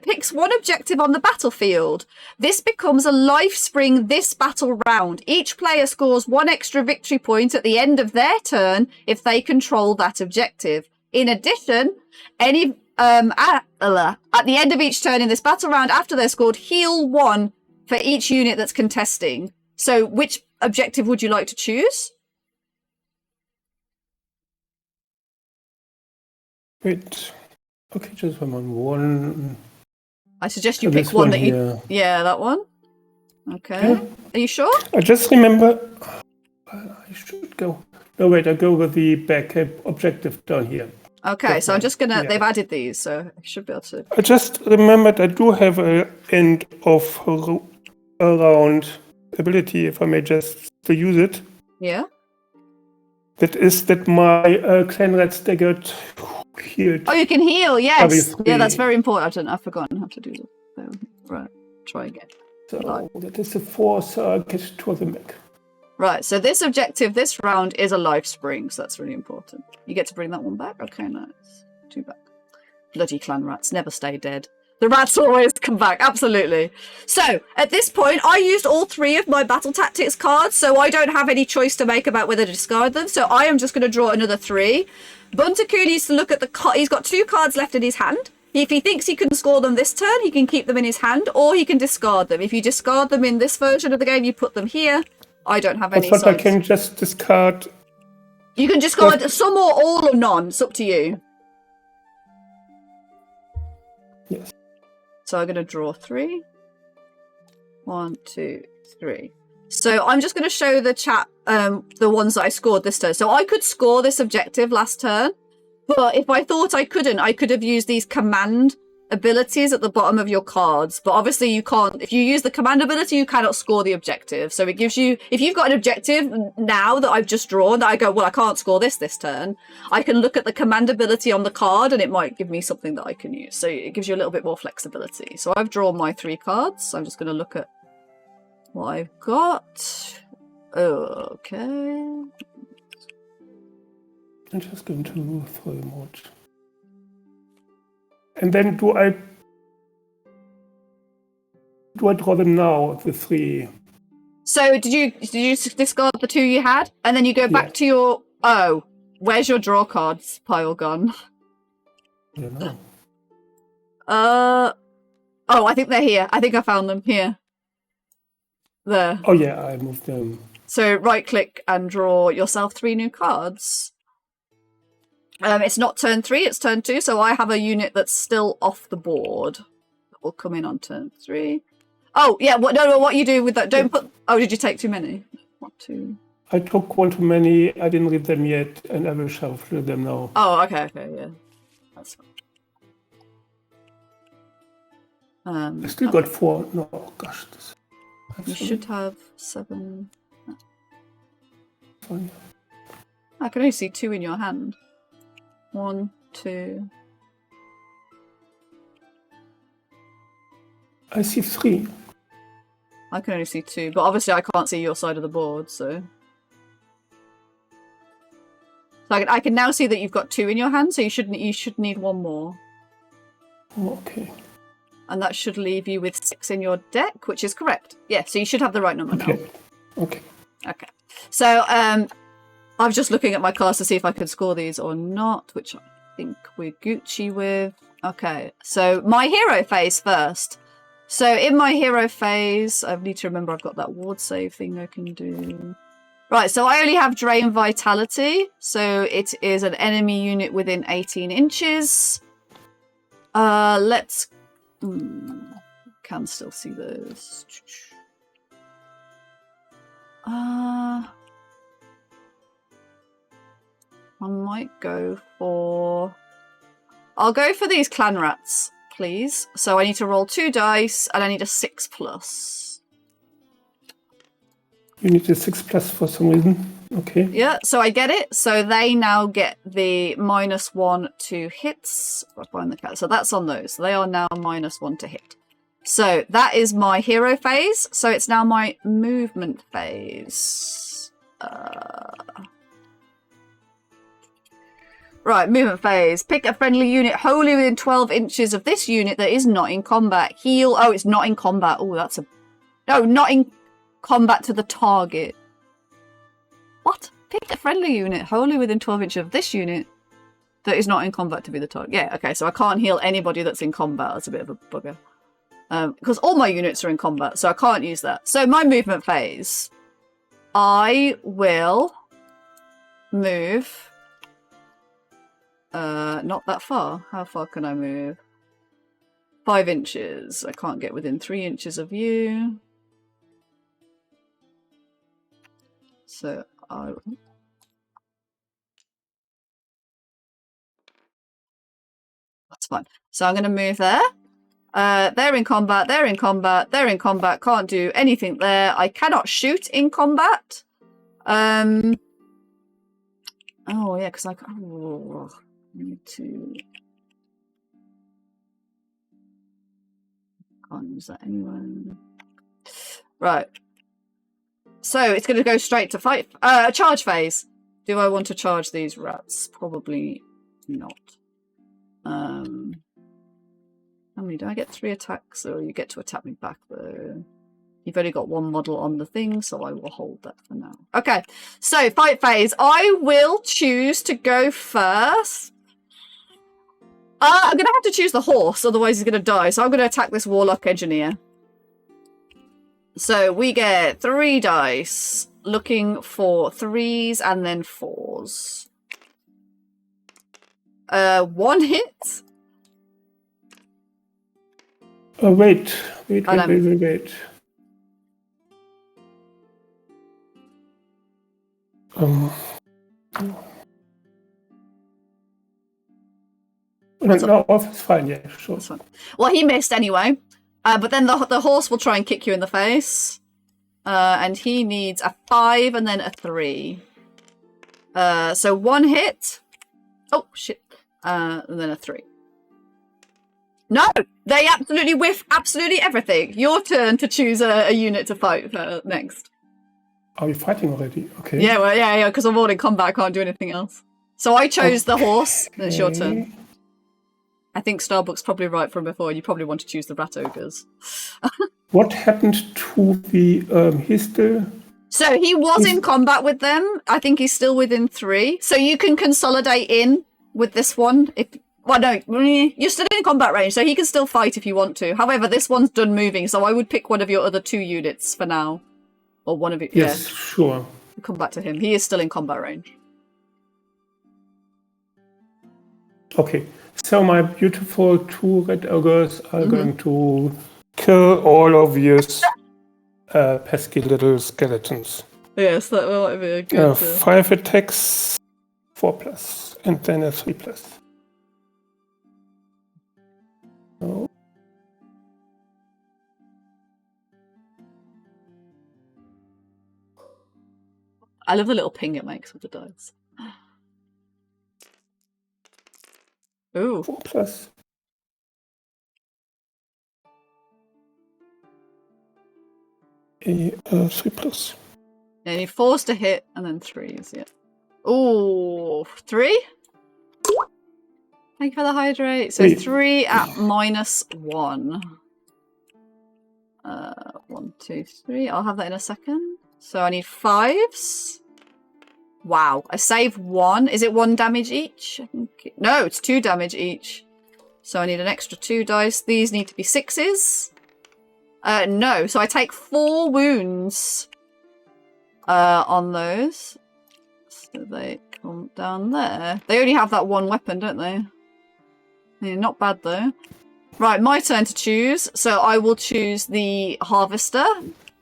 Speaker 4: picks one objective on the battlefield. This becomes a Life Spring this battle round. Each player scores 1 extra victory point at the end of their turn if they control that objective. In addition, any at the end of each turn in this battle round after they're scored, heal 1 for each unit that's contesting. So which objective would you like to choose?
Speaker 1: Wait. Okay, just one.
Speaker 4: I suggest you
Speaker 1: So
Speaker 4: pick
Speaker 1: this
Speaker 4: one
Speaker 1: one
Speaker 4: that you...
Speaker 1: here.
Speaker 4: Yeah, that one. Okay.
Speaker 1: Yeah.
Speaker 4: Are you sure?
Speaker 1: I just remember. I should go. No, wait. I go with the back objective down here.
Speaker 4: Okay, so I'm just going to...
Speaker 1: Yeah.
Speaker 4: They've added these, so I should be able to...
Speaker 1: I just remembered I do have a end of around ability, if I may just to use it.
Speaker 4: Yeah?
Speaker 1: That is that my clan rats they get healed.
Speaker 4: Oh, you can heal, yes!
Speaker 1: Obviously.
Speaker 4: Yeah, that's very important. I've forgotten how to do that. Right, try again.
Speaker 1: So that is the 4, so I get 2 of them back.
Speaker 4: Right, so this objective this round is a Life Spring, so that's really important. You get to bring that one back? Okay, nice. 2 back. Bloody clan rats never stay dead. The rats always come back, absolutely. So, at this point, I used all 3 of my battle tactics cards, so I don't have any choice to make about whether to discard them, so I am just going to draw another 3. Buntaku needs to look at the he's got 2 cards left in his hand. If he thinks he can score them this turn, he can keep them in his hand, or he can discard them. If you discard them in this version of the game, you put them here. I don't have any
Speaker 1: But I
Speaker 4: sides.
Speaker 1: can just discard.
Speaker 4: You can discard some or all or none. It's up to you.
Speaker 1: Yes.
Speaker 4: So I'm going to draw 3. 1, 2, 3. So I'm just going to show the chat the ones that I scored this turn. So I could score this objective last turn, but if I thought I couldn't, I could have used these command abilities at the bottom of your cards. But obviously you can't. If you use the command ability, you cannot score the objective. So it gives you, if you've got an objective now that I've just drawn that I go, well, I can't score this turn, I can look at the command ability on the card and it might give me something that I can use. So it gives you a little bit more flexibility. So I've drawn my 3 cards. I'm just going to look at what I've got. Okay.
Speaker 1: I'm just going to throw them out. And then do I draw them now, the 3?
Speaker 4: So did you discard the 2 you had? And then you go back to your... Oh, where's your draw cards pile gone?
Speaker 1: I don't know.
Speaker 4: Oh, I think they're here. I think I found them here. There.
Speaker 1: Oh yeah, I moved them.
Speaker 4: So right click and draw yourself 3 new cards. It's not turn 3, it's turn 2, so I have a unit that's still off the board. That will come in on turn 3. Oh, yeah, what you do with that, don't put... Oh, did you take too many? 1, 2...
Speaker 1: I took one too many. I didn't read them yet, and I will shuffle them now.
Speaker 4: Oh, okay, yeah. That's fine.
Speaker 1: I still got 4. No, gosh.
Speaker 4: You should have 7.
Speaker 1: Fine.
Speaker 4: I can only see 2 in your hand. 1, 2.
Speaker 1: I see 3.
Speaker 4: I can only see 2, but obviously I can't see your side of the board, so... I can now see that you've got 2 in your hand, so you should need 1 more.
Speaker 1: Okay.
Speaker 4: And that should leave you with 6 in your deck, which is correct. Yeah, so you should have the right number now.
Speaker 1: Okay.
Speaker 4: So, I'm just looking at my cards to see if I can score these or not, which I think we're Gucci with. Okay, so my hero phase first. So in my hero phase, I need to remember I've got that ward save thing I can do. Right, so I only have Drain Vitality. So it is an enemy unit within 18 inches. Let's... can still see those. I might go for... I'll go for these clan rats, please. So I need to roll 2 dice, and I need a 6+.
Speaker 1: You need a 6+ for some reason. Okay.
Speaker 4: Yeah, so I get it. So they now get the -1 to hits. If I find the cat. So that's on those. They are now -1 to hit. So that is my hero phase. So it's now my movement phase. Right, movement phase. Pick a friendly unit wholly within 12 inches of this unit that is not in combat. Heal. Oh, it's not in combat. Oh, that's a... No, not in combat to the target. What? Pick a friendly unit wholly within 12 inches of this unit that is not in combat to be the target. Yeah, okay, so I can't heal anybody that's in combat. That's a bit of a bugger. Because all my units are in combat, so I can't use that. So my movement phase. I will move... not that far. How far can I move? 5 inches. I can't get within 3 inches of you. So that's fine. So I'm going to move there. They're in combat. They're in combat. They're in combat. Can't do anything there. I cannot shoot in combat. Oh yeah, because I need to. Can't use that anyway. Right. So it's going to go straight to fight. Charge phase. Do I want to charge these rats? Probably not. How many do I get? 3 attacks, or you get to attack me back though. You've only got 1 model on the thing, so I will hold that for now. Okay, so fight phase. I will choose to go first. I'm going to have to choose the horse, otherwise he's going to die. So I'm going to attack this warlock engineer. So we get 3 dice, looking for 3s and then 4s. 1 hit.
Speaker 1: Wait.
Speaker 4: Oh, no.
Speaker 1: Wait. No, it's fine, yeah, sure.
Speaker 4: That's fine. Well, he missed anyway. But then the horse will try and kick you in the face. And he needs a 5 and then a 3. So 1 hit. Oh, shit. And then a 3. No! They absolutely whiff absolutely everything. Your turn to choose a unit to fight next.
Speaker 1: Are you fighting already? Okay.
Speaker 4: Yeah, well, yeah, because I'm all in combat. I can't do anything else. So I chose the horse. And it's your turn. I think Starbuck's probably right from before. You probably want to choose the rat ogres.
Speaker 1: What happened to the he's still...
Speaker 4: So he was in combat with them. I think he's still within 3. So you can consolidate in with this one. Well, no, you're still in combat range, so he can still fight if you want to. However, this one's done moving, so I would pick one of your other 2 units for now. Or one of you.
Speaker 1: Yes,
Speaker 4: yeah.
Speaker 1: Sure.
Speaker 4: Come back to him. He is still in combat range.
Speaker 1: Okay. So my beautiful 2 red ogres are going to kill all of these pesky little skeletons.
Speaker 4: Yes, that might be a good.
Speaker 1: 5 attacks, 4+, and then a 3+. So,
Speaker 4: I love the little ping it makes with the dice. Ooh.
Speaker 1: 4+. A 3+.
Speaker 4: And you forced to hit and then 3s, yeah. Ooh, 3? Thank you for the hydrate. So 3 at -1. 1, 2, 3. I'll have that in a second. So I need 5s. Wow, I save 1. Is it 1 damage each? No, it's 2 damage each. So I need an extra 2 dice. These need to be 6s. No, so I take 4 wounds on those. So they come down there. They only have that 1 weapon, don't they? Yeah, not bad though. Right, my turn to choose. So I will choose the Harvester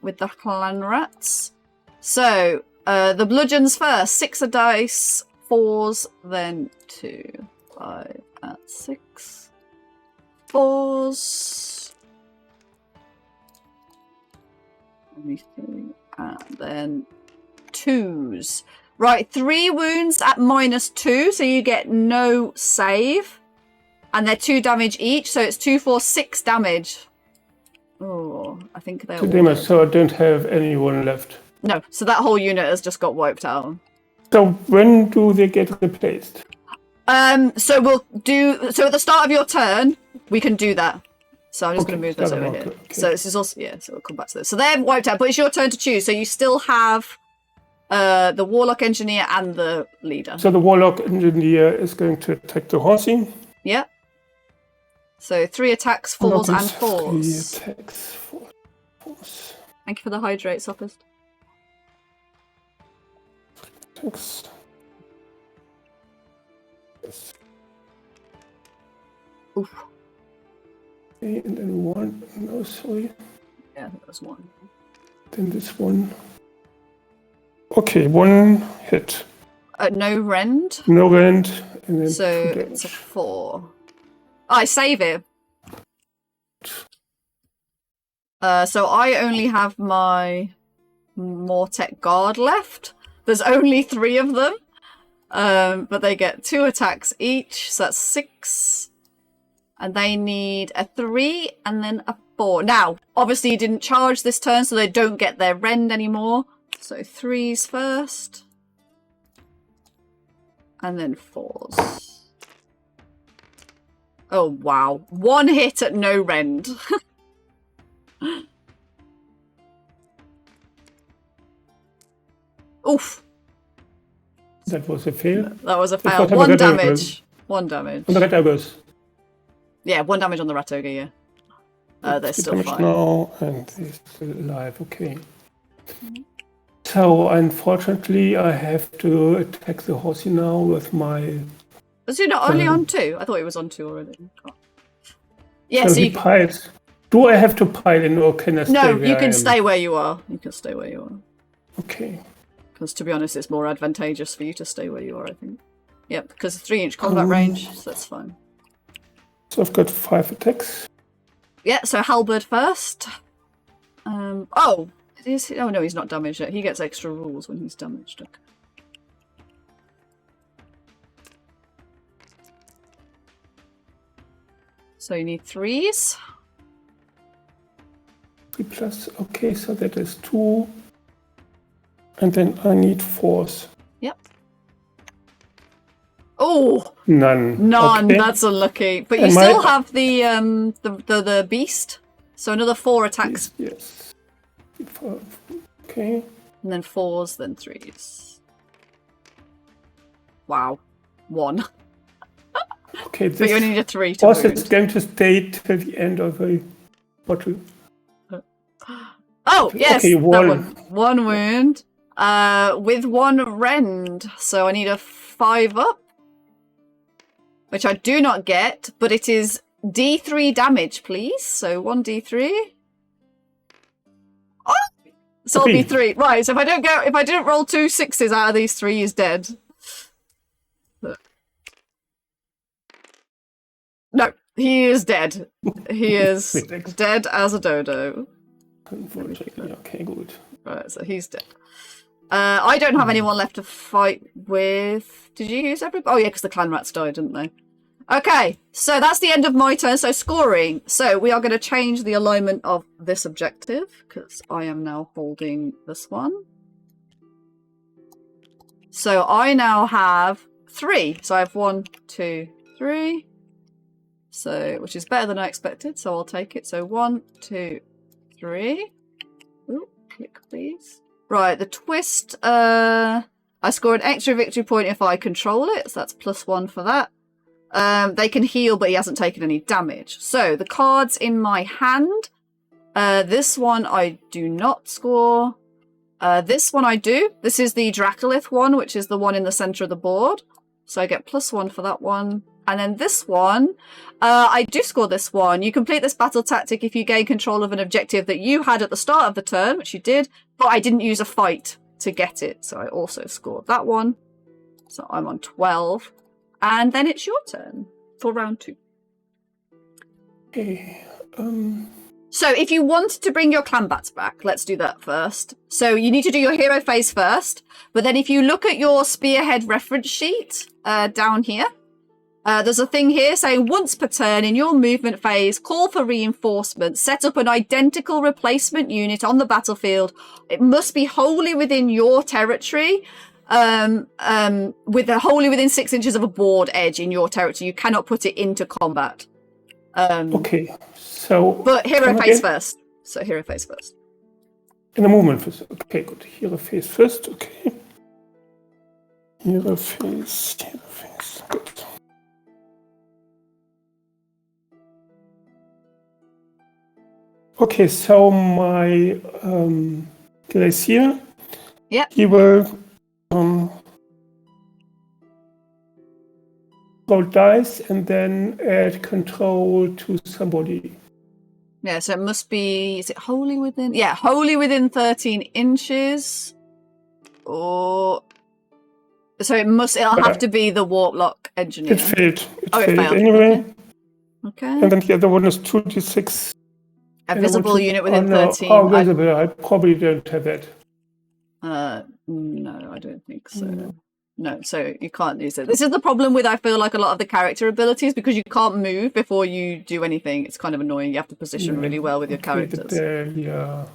Speaker 4: with the clan rats. So the bludgeons first. 6 a dice, 4s, then 2. 5 at 6. 4s. And then 2s. Right, 3 wounds at -2, so you get no save. And they're 2 damage each, so it's 2, 4, 6 damage. Oh, I think they're all...
Speaker 1: So I don't have anyone left.
Speaker 4: No, so that whole unit has just got wiped out.
Speaker 1: So when do they get replaced?
Speaker 4: So we'll do... So at the start of your turn, we can do that. So I'm just going to move this over here.
Speaker 1: Okay.
Speaker 4: So this is also... Yeah, so we'll come back to this. So they're wiped out, but it's your turn to choose. So you still have the Warlock Engineer and the Leader.
Speaker 1: So the Warlock Engineer is going to attack the horsey.
Speaker 4: Yeah. So 3 attacks, 4s and 4s.
Speaker 1: 3 attacks, 4s.
Speaker 4: Thank you for the hydrate, Sophist.
Speaker 1: Attacks. Yes.
Speaker 4: Oof.
Speaker 1: Okay, and then 1. No, sorry.
Speaker 4: Yeah, that was 1.
Speaker 1: Then this one. Okay, 1 hit.
Speaker 4: No rend.
Speaker 1: No rend. And then
Speaker 4: So
Speaker 1: 2 damage.
Speaker 4: it's a 4. I save it. So I only have my Mortec Guard left. There's only 3 of them. But they get 2 attacks each, so that's 6. And they need a 3 and then a 4. Now, obviously you didn't charge this turn, so they don't get their rend anymore. So 3s first. And then 4s. Oh, wow. 1 hit at no rend. Oof.
Speaker 1: That was a fail.
Speaker 4: That was a
Speaker 1: That's
Speaker 4: fail.
Speaker 1: what
Speaker 4: 1
Speaker 1: red
Speaker 4: damage. 1 damage.
Speaker 1: On the red ogres.
Speaker 4: Yeah, 1 damage on the rat ogre, yeah. They're still
Speaker 1: damage
Speaker 4: fine.
Speaker 1: now, and they're still alive. Okay. So, unfortunately, I have to attack the horsey now with my...
Speaker 4: Was he not only on 2? I thought he was on 2 already. Yeah, so
Speaker 1: he
Speaker 4: you...
Speaker 1: piles. Do I have to pile in, or can I stay
Speaker 4: No,
Speaker 1: where
Speaker 4: you
Speaker 1: I
Speaker 4: can
Speaker 1: am?
Speaker 4: stay where you are. You can stay where you are.
Speaker 1: Okay.
Speaker 4: Because to be honest, it's more advantageous for you to stay where you are, I think. Yep, because 3-inch combat range, so that's fine.
Speaker 1: So I've got 5 attacks.
Speaker 4: Yeah, so Halberd first. Oh, oh no, he's not damaged yet. He gets extra rules when he's damaged. Okay. So you need 3s.
Speaker 1: 3+. Okay, so that is 2. And then I need 4s.
Speaker 4: Yep. Oh,
Speaker 1: None.
Speaker 4: none.
Speaker 1: Okay.
Speaker 4: That's unlucky. But you
Speaker 1: And
Speaker 4: still have the beast. So another 4 attacks.
Speaker 1: Yes. 4. Okay.
Speaker 4: And then 4s, then 3s. Wow. 1.
Speaker 1: Okay,
Speaker 4: But you only need a 3 to
Speaker 1: horse
Speaker 4: wound.
Speaker 1: is going to stay till the end of the bottle.
Speaker 4: Oh, yes,
Speaker 1: Okay,
Speaker 4: that
Speaker 1: 1.
Speaker 4: 1 wound. With 1 rend. So I need a 5 up. Which I do not get, but it is D3 damage, please. So 1 D3. Oh! So it'll be 3. Right, so if I didn't roll 2 6s out of these 3, he's dead. No, he is dead. He is dead as a dodo.
Speaker 1: Unfortunately, okay, good.
Speaker 4: Right, so he's dead. I don't have anyone left to fight with. Did you use everybody? Oh yeah, because the clan rats died, didn't they? Okay, so that's the end of my turn. So scoring. So we are going to change the alignment of this objective because I am now holding this one. So I now have 3. So I have 1, 2, 3. So, which is better than I expected. So I'll take it. So 1, 2, 3. Ooh, click please. Right, the twist. I score an extra victory point if I control it. So that's +1 for that. They can heal, but he hasn't taken any damage. So the cards in my hand. This one I do not score. This one I do. This is the Dracolith one, which is the one in the center of the board. So I get +1 for that one. And then this one, I do score this one. You complete this battle tactic if you gain control of an objective that you had at the start of the turn, which you did, but I didn't use a fight to get it. So I also scored that one. So I'm on 12. And then it's your turn for round 2.
Speaker 1: Okay.
Speaker 4: So if you wanted to bring your clan bats back, let's do that first. So you need to do your hero phase first. But then if you look at your Spearhead reference sheet down here, there's a thing here saying once per turn in your movement phase, call for reinforcement, set up an identical replacement unit on the battlefield. It must be wholly within your territory, wholly within 6 inches of a board edge in your territory. You cannot put it into combat.
Speaker 1: Okay, so...
Speaker 4: But hero phase first. So hero phase first.
Speaker 1: In the movement phase. Okay, good. Hero phase first, okay. Hero phase, good. Okay, so my Glacier, he will roll dice and then add control to somebody.
Speaker 4: Yeah, so it must be, is it wholly within? Yeah, wholly within 13 inches. Or, so it'll have to be the Warplock Engineer.
Speaker 1: It failed.
Speaker 4: It failed
Speaker 1: anyway.
Speaker 4: Okay.
Speaker 1: And then the other one is 2d6.
Speaker 4: A visible unit within 13.
Speaker 1: Oh, visible. I probably don't have that.
Speaker 4: No, I don't think so. No, so you can't use it. This is the problem with, I feel like, a lot of the character abilities, because you can't move before you do anything. It's kind of annoying. You have to position really well with your characters.
Speaker 1: Yeah.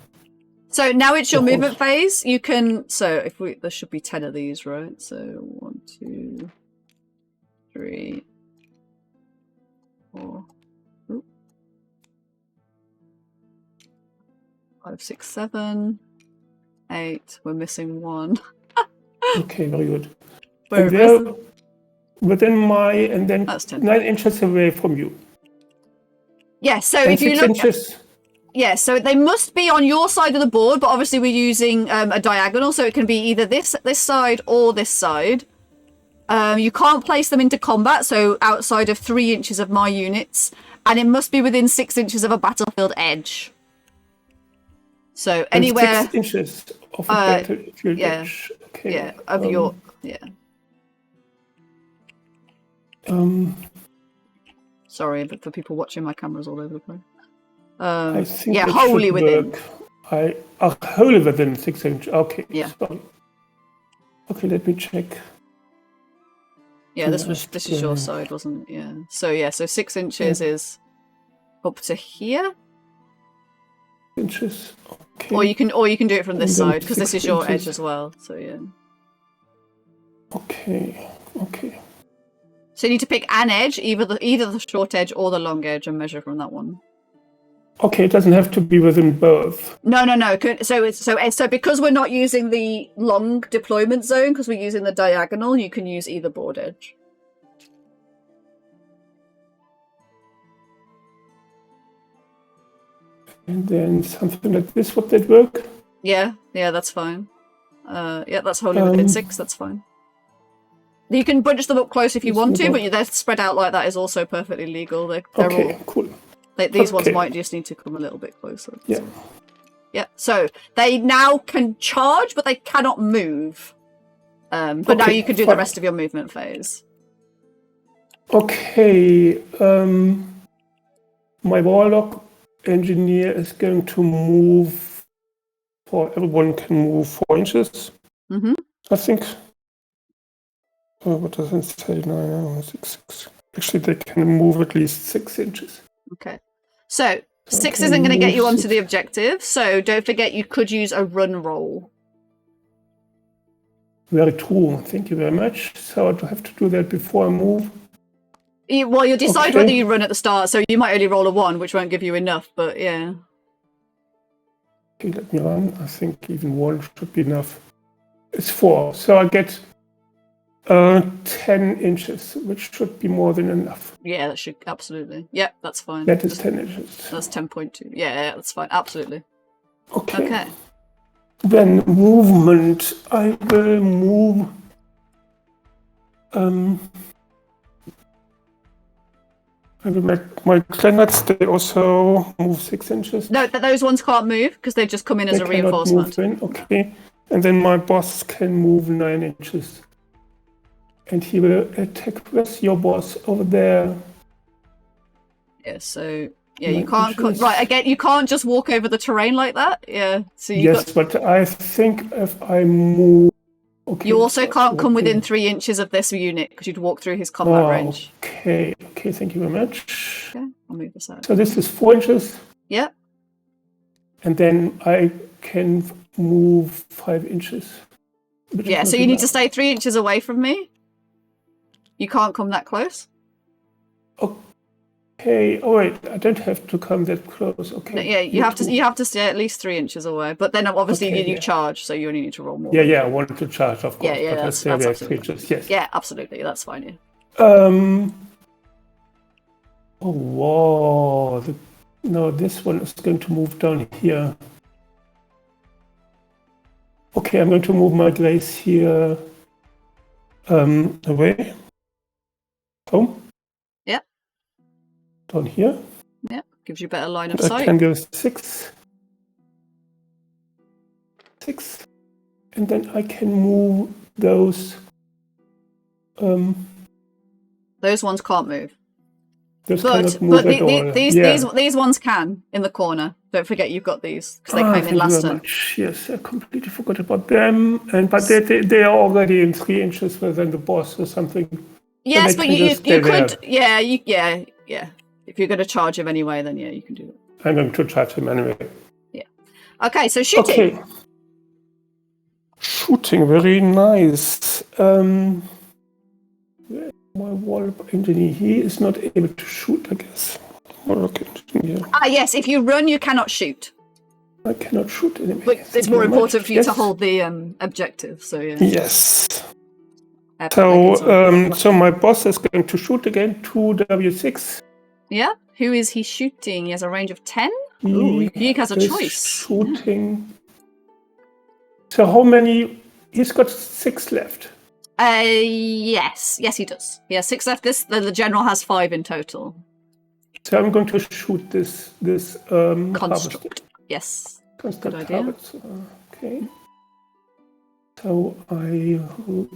Speaker 4: So now it's your movement phase. You can, so there should be 10 of these, right? So 1, 2, 3, 4. 5, 6, 7, 8. We're missing 1.
Speaker 1: Okay, very good.
Speaker 4: Where
Speaker 1: and they're within my, and then
Speaker 4: that's 10.
Speaker 1: 9 inches away from you.
Speaker 4: Yeah, so
Speaker 1: and
Speaker 4: if you
Speaker 1: 6
Speaker 4: look...
Speaker 1: inches.
Speaker 4: Yeah, so they must be on your side of the board, but obviously we're using a diagonal, so it can be either this side or this side. You can't place them into combat, so outside of 3 inches of my units, and it must be within 6 inches of a battlefield edge. So anywhere
Speaker 1: 6 inches of a battlefield edge. Okay.
Speaker 4: Yeah, of your Sorry, but for people watching, my camera's all over the place.
Speaker 1: I think
Speaker 4: wholly within.
Speaker 1: Wholly within 6 inches. Okay.
Speaker 4: Yeah.
Speaker 1: Sorry. Okay, let me check.
Speaker 4: Yeah, this is your side, wasn't it? Yeah. So 6 inches is up to here.
Speaker 1: Inches. Okay.
Speaker 4: Or you can do it from this side, because this is your edge as well. So yeah.
Speaker 1: Okay.
Speaker 4: So you need to pick an edge, either the short edge or the long edge, and measure from that one.
Speaker 1: Okay, it doesn't have to be within both.
Speaker 4: No. So because we're not using the long deployment zone, because we're using the diagonal, you can use either board edge.
Speaker 1: And then something like this, would that work?
Speaker 4: Yeah, that's fine. That's wholly within 6, that's fine. You can bunch them up close if you want to, but they're spread out like that is also perfectly legal. They're
Speaker 1: okay,
Speaker 4: all,
Speaker 1: cool.
Speaker 4: These ones might just need to come a little bit closer.
Speaker 1: Yeah.
Speaker 4: Yeah. So they now can charge, but they cannot move. But now you can do the rest of your movement phase.
Speaker 1: Okay. My warlock engineer is going to move. Everyone can move 4 inches.
Speaker 4: Mm-hmm.
Speaker 1: I think. What does it say? 9, 6, 6. Actually, they can move at least 6 inches.
Speaker 4: Okay. So 6 isn't going to get you onto the objective. So don't forget you could use a run roll.
Speaker 1: Very true. Thank you very much. So I have to do that before I move.
Speaker 4: You'll decide whether you run at the start. So you might only roll a 1, which won't give you enough. But yeah.
Speaker 1: Okay, let me run. I think even 1 should be enough. It's 4. So I get 10 inches, which should be more than enough.
Speaker 4: Yeah, that should absolutely. Yep, that's fine.
Speaker 1: That is 10 inches.
Speaker 4: That's 10.2. Yeah, that's fine. Absolutely.
Speaker 1: Okay. Then movement. I will move. I will make my clanners. They also move 6 inches.
Speaker 4: No, those ones can't move because they've just come in as a reinforcement.
Speaker 1: Okay. And then my boss can move 9 inches. And he will attack with your boss over there.
Speaker 4: Yeah, so you can't right again. You can't just walk over the terrain like that. Yeah. So
Speaker 1: but I think if I move,
Speaker 4: you also can't come within 3 inches of this unit because you'd walk through his combat range.
Speaker 1: Okay. Thank you very much.
Speaker 4: Okay, I'll move this out.
Speaker 1: So this is 4 inches.
Speaker 4: Yep.
Speaker 1: And then I can move 5 inches.
Speaker 4: Yeah. So you need to stay 3 inches away from me. You can't come that close.
Speaker 1: Okay. Oh wait, I don't have to come that close. Okay.
Speaker 4: No, yeah, you have to stay at least 3 inches away. But then obviously you charge, so you only need to roll more.
Speaker 1: Yeah, I wanted to charge, of course.
Speaker 4: Yeah,
Speaker 1: but
Speaker 4: that's
Speaker 1: absolutely. Yes.
Speaker 4: Yeah, absolutely. That's fine. Yeah.
Speaker 1: Oh wow. No, this one is going to move down here. Okay, I'm going to move my grace here away. Home.
Speaker 4: Yeah.
Speaker 1: Down here.
Speaker 4: Yeah, gives you better line of
Speaker 1: I
Speaker 4: sight.
Speaker 1: can go 6. And then I can move those.
Speaker 4: Those ones can't move.
Speaker 1: Those cannot move at all.
Speaker 4: These ones can in the corner. Don't forget you've got these because they came in last turn.
Speaker 1: Yes, I completely forgot about them. But they are already in 3 inches within the boss or something.
Speaker 4: Yes,
Speaker 1: so
Speaker 4: but you could. Yeah. If you're going to charge him anyway, then yeah, you can do it.
Speaker 1: I'm going to charge him anyway.
Speaker 4: Yeah. Okay, so shooting.
Speaker 1: Okay. Shooting, very nice. My warlock engineer, he is not able to shoot, I guess. Warlock engineer.
Speaker 4: Yes, if you run, you cannot shoot.
Speaker 1: I cannot shoot anyway.
Speaker 4: But it's more important for you to hold the objective, so yeah.
Speaker 1: Yes. So my boss is going to shoot again, 2W6.
Speaker 4: Yeah? Who is he shooting? He has a range of 10? Ooh, he has a choice.
Speaker 1: Shooting. So how many? He's got 6 left.
Speaker 4: Yes, he does. He has 6 left. The general has 5 in total.
Speaker 1: So I'm going to shoot this
Speaker 4: construct.
Speaker 1: harvest.
Speaker 4: Yes.
Speaker 1: Construct
Speaker 4: good idea.
Speaker 1: harvest. Okay. So I roll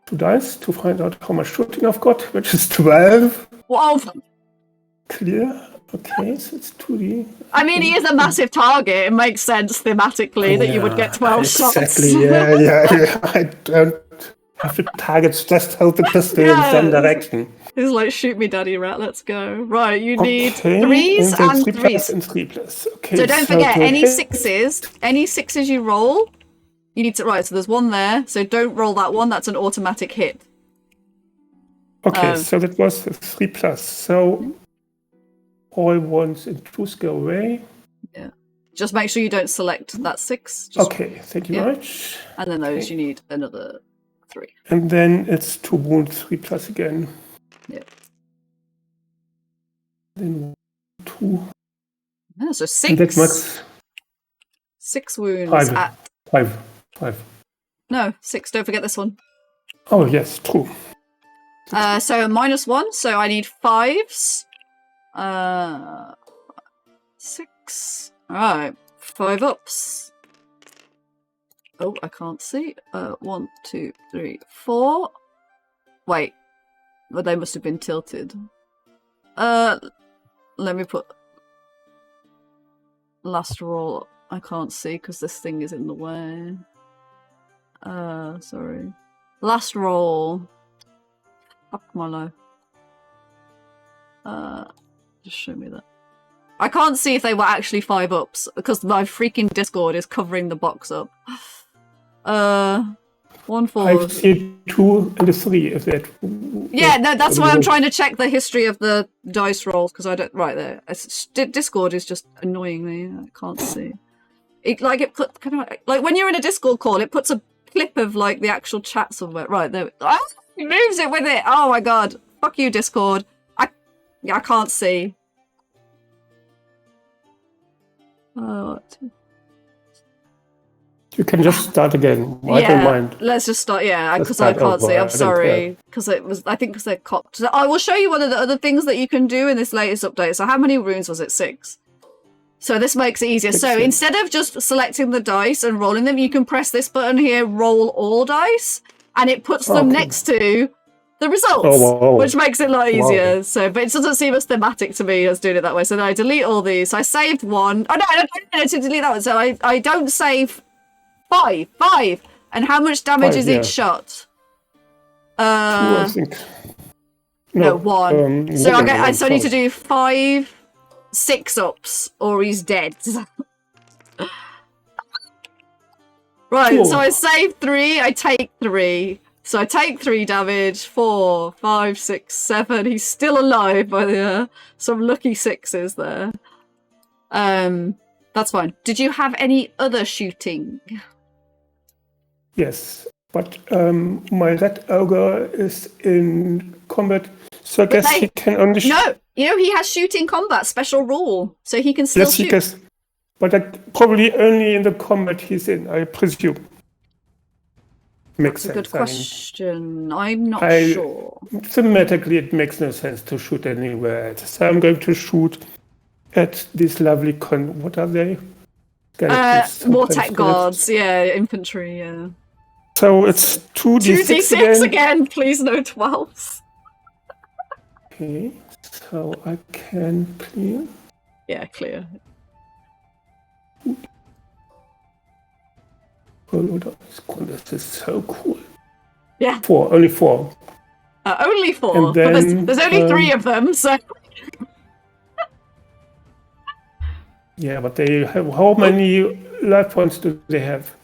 Speaker 1: 2 dice to find out how much shooting I've got, which is 12.
Speaker 4: 12.
Speaker 1: Clear. Okay, so it's 2D.
Speaker 4: I mean, he is a massive target. It makes sense thematically that you would get 12 shots.
Speaker 1: Exactly, yeah. I don't have to target, just hold the pistol in some direction.
Speaker 4: He's like, shoot me, daddy rat, let's go. Right, you need 3s and 3s.
Speaker 1: And 3+. Okay,
Speaker 4: so don't forget, any 6s you roll, you need to, right, so there's 1 there, so don't roll that one, that's an automatic hit.
Speaker 1: Okay, so that was 3+. So all 1s and 2s go away.
Speaker 4: Yeah. Just make sure you don't select that 6.
Speaker 1: Okay, thank you very much.
Speaker 4: And then those you need another 3.
Speaker 1: And then it's 2 wounds, 3+ again.
Speaker 4: Yeah.
Speaker 1: Then 2.
Speaker 4: Yeah, so 6.
Speaker 1: And that makes
Speaker 4: 6 wounds
Speaker 1: 5.
Speaker 4: at
Speaker 1: 5.
Speaker 4: No, 6. Don't forget this one.
Speaker 1: Oh yes, true.
Speaker 4: So -1. So I need 5s. 6 6. Alright, 5 ups. Oh, I can't see. 1, 2, 3, 4. Wait. Well, they must have been tilted. Let me put last roll. I can't see because this thing is in the way. Sorry. Last roll. Fuck my life. Just show me that. I can't see if they were actually 5 ups because my freaking Discord is covering the box up. 1 4.
Speaker 1: I see 2 and a 3. If that.
Speaker 4: Yeah, no, that's why I'm trying to check the history of the dice rolls because I don't. Right there, Discord is just annoying me. I can't see. It put kind of like when you're in a Discord call, it puts a clip of like the actual chat somewhere. Right there, it moves it with it. Oh my god! Fuck you, Discord. I can't see.
Speaker 1: You can just start again. I don't mind.
Speaker 4: Let's just start. Yeah, because I can't see. I'm sorry. Because it was. I think because they're cocked. I will show you one of the other things that you can do in this latest update. So how many runes was it? 6. So this makes it easier. So instead of just selecting the dice and rolling them, you can press this button here, roll all dice, and it puts them next to the results, which makes it a lot easier.
Speaker 1: Wow.
Speaker 4: So, but it doesn't seem as thematic to me as doing it that way. So then I delete all these. So I saved 1. Oh no, I don't know to delete that one. So I don't save 5. And how much damage is each shot?
Speaker 1: 2, I think.
Speaker 4: No, 1. So I need to do 5 6 ups, or he's dead. Right,
Speaker 1: Cool.
Speaker 4: so I save 3, I take 3. So I take 3 damage, 4, 5, 6, 7. He's still alive by the some lucky 6s there. That's fine. Did you have any other shooting?
Speaker 1: Yes, but my red ogre is in combat, so I guess he can only
Speaker 4: No, he has shooting combat special rule, so he can still
Speaker 1: yes,
Speaker 4: shoot.
Speaker 1: he can, but probably only in the combat he's in, I presume. Makes sense.
Speaker 4: Good question. I'm not sure.
Speaker 1: Thematically, it makes no sense to shoot anywhere else. So I'm going to shoot at these lovely what are they?
Speaker 4: More tech guards, infantry, yeah.
Speaker 1: So it's 2d6
Speaker 4: again. Please no 12s.
Speaker 1: Okay, so I can clear.
Speaker 4: Yeah, clear.
Speaker 1: This is so cool.
Speaker 4: Yeah.
Speaker 1: 4, only 4.
Speaker 4: Only 4,
Speaker 1: And then,
Speaker 4: but there's only 3 of them, so.
Speaker 1: Yeah, but they have how many life points do they have?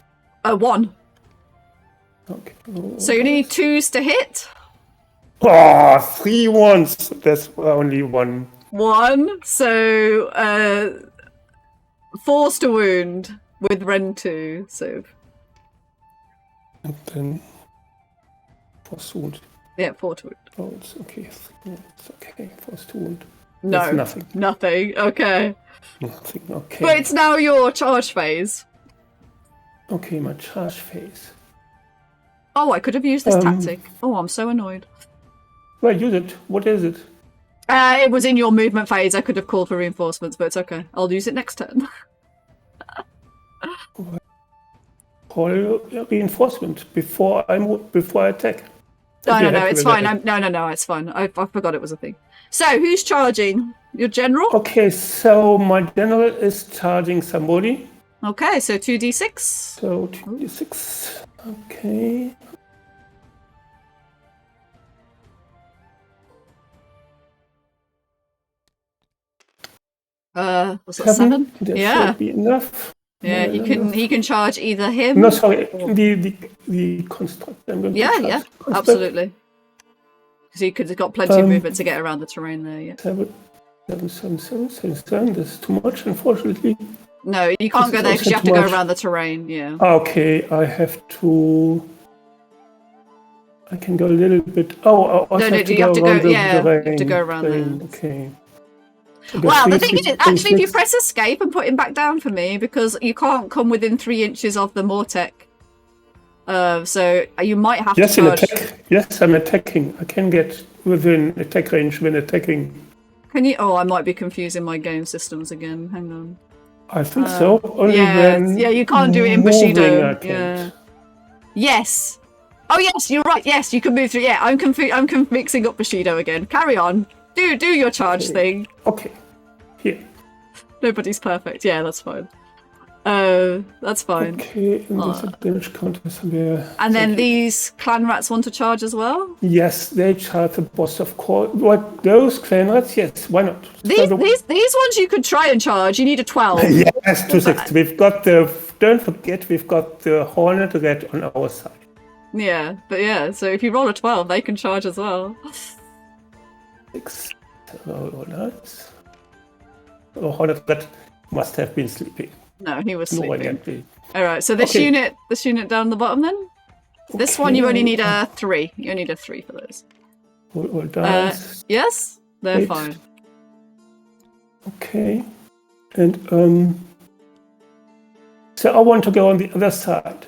Speaker 4: 1.
Speaker 1: Okay.
Speaker 4: So you need 2s to hit.
Speaker 1: 3 ones. That's only 1.
Speaker 4: 1. So 4s to wound with Ren 2. So.
Speaker 1: And then 4 to wound.
Speaker 4: Yeah, 4 to wound.
Speaker 1: Oh, it's okay. It's okay. 4 to wound.
Speaker 4: No.
Speaker 1: That's nothing.
Speaker 4: Nothing. Okay.
Speaker 1: Nothing. Okay.
Speaker 4: But it's now your charge phase.
Speaker 1: Okay, my charge phase.
Speaker 4: Oh, I could have used this tactic. Oh, I'm so annoyed.
Speaker 1: Well, use it. What is it?
Speaker 4: It was in your movement phase. I could have called for reinforcements, but it's okay. I'll use it next turn.
Speaker 1: Call reinforcement before I attack.
Speaker 4: No, it's fine. No, it's fine. I forgot it was a thing. So, who's charging? Your general?
Speaker 1: Okay, so my general is charging somebody.
Speaker 4: Okay, so 2d6.
Speaker 1: So 2d6. Okay.
Speaker 4: Was that 7?
Speaker 1: That
Speaker 4: Yeah.
Speaker 1: should be enough.
Speaker 4: Yeah, he can charge either him.
Speaker 1: No, sorry, the construct. I'm going to
Speaker 4: Yeah,
Speaker 1: construct.
Speaker 4: absolutely. Because he could have got plenty of movement to get around the terrain there. Yeah.
Speaker 1: 7. That's too much, unfortunately.
Speaker 4: No, you can't go there because you have to go around the terrain. Yeah.
Speaker 1: Okay, I have to. I can go a little bit. Oh, I
Speaker 4: No, you have to go. Yeah, you have to go around there.
Speaker 1: Okay.
Speaker 4: Well, the thing is, actually, if you press escape and put him back down for me, because you can't come within 3 inches of the Mortec. So you might have to charge.
Speaker 1: Yes, I'm attacking. I can get within attack range when attacking.
Speaker 4: Can you? Oh, I might be confusing my game systems again. Hang on.
Speaker 1: I think so. Only
Speaker 4: yeah,
Speaker 1: when
Speaker 4: yeah, you can't do it in
Speaker 1: moving,
Speaker 4: Bushido.
Speaker 1: I can't.
Speaker 4: Yeah. Yes. Oh yes, you're right. Yes, you can move through. Yeah, I'm mixing up Bushido again. Carry on. Do your charge thing.
Speaker 1: Okay. Here.
Speaker 4: Nobody's perfect. Yeah, that's fine. That's fine.
Speaker 1: Okay, and there's a damage counter somewhere.
Speaker 4: And then these clan rats want to charge as well?
Speaker 1: Yes, they charge the boss, of course. What, those clan rats? Yes, why not?
Speaker 4: These ones you could try and charge. You need a 12.
Speaker 1: Yes, 260. We've got the... Don't forget, we've got the Hornet Red on our side.
Speaker 4: Yeah, but yeah, so if you roll a 12, they can charge as well.
Speaker 1: 6. Oh, nice. Oh, Hornet Red must have been sleeping.
Speaker 4: No, he was
Speaker 1: No, I
Speaker 4: sleeping.
Speaker 1: can't be.
Speaker 4: Alright, so this unit down the bottom then? This one you only need a 3. You only need a 3 for those.
Speaker 1: All dice.
Speaker 4: Yes? They're
Speaker 1: 8.
Speaker 4: fine.
Speaker 1: Okay. And so I want to go on the other side.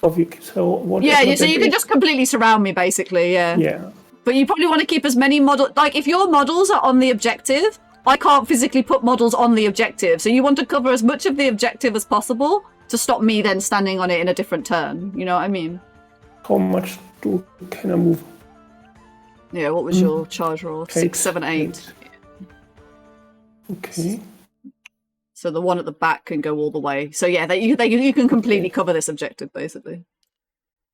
Speaker 1: So you
Speaker 4: can just completely surround me basically, yeah.
Speaker 1: Yeah.
Speaker 4: But you probably want to keep as many models... Like, if your models are on the objective, I can't physically put models on the objective. So you want to cover as much of the objective as possible to stop me then standing on it in a different turn. You know what I mean?
Speaker 1: How much can I move?
Speaker 4: Yeah, what was your charge roll? 6, 7, 8.
Speaker 1: Okay.
Speaker 4: So the one at the back can go all the way. So yeah, you can completely cover this objective, basically.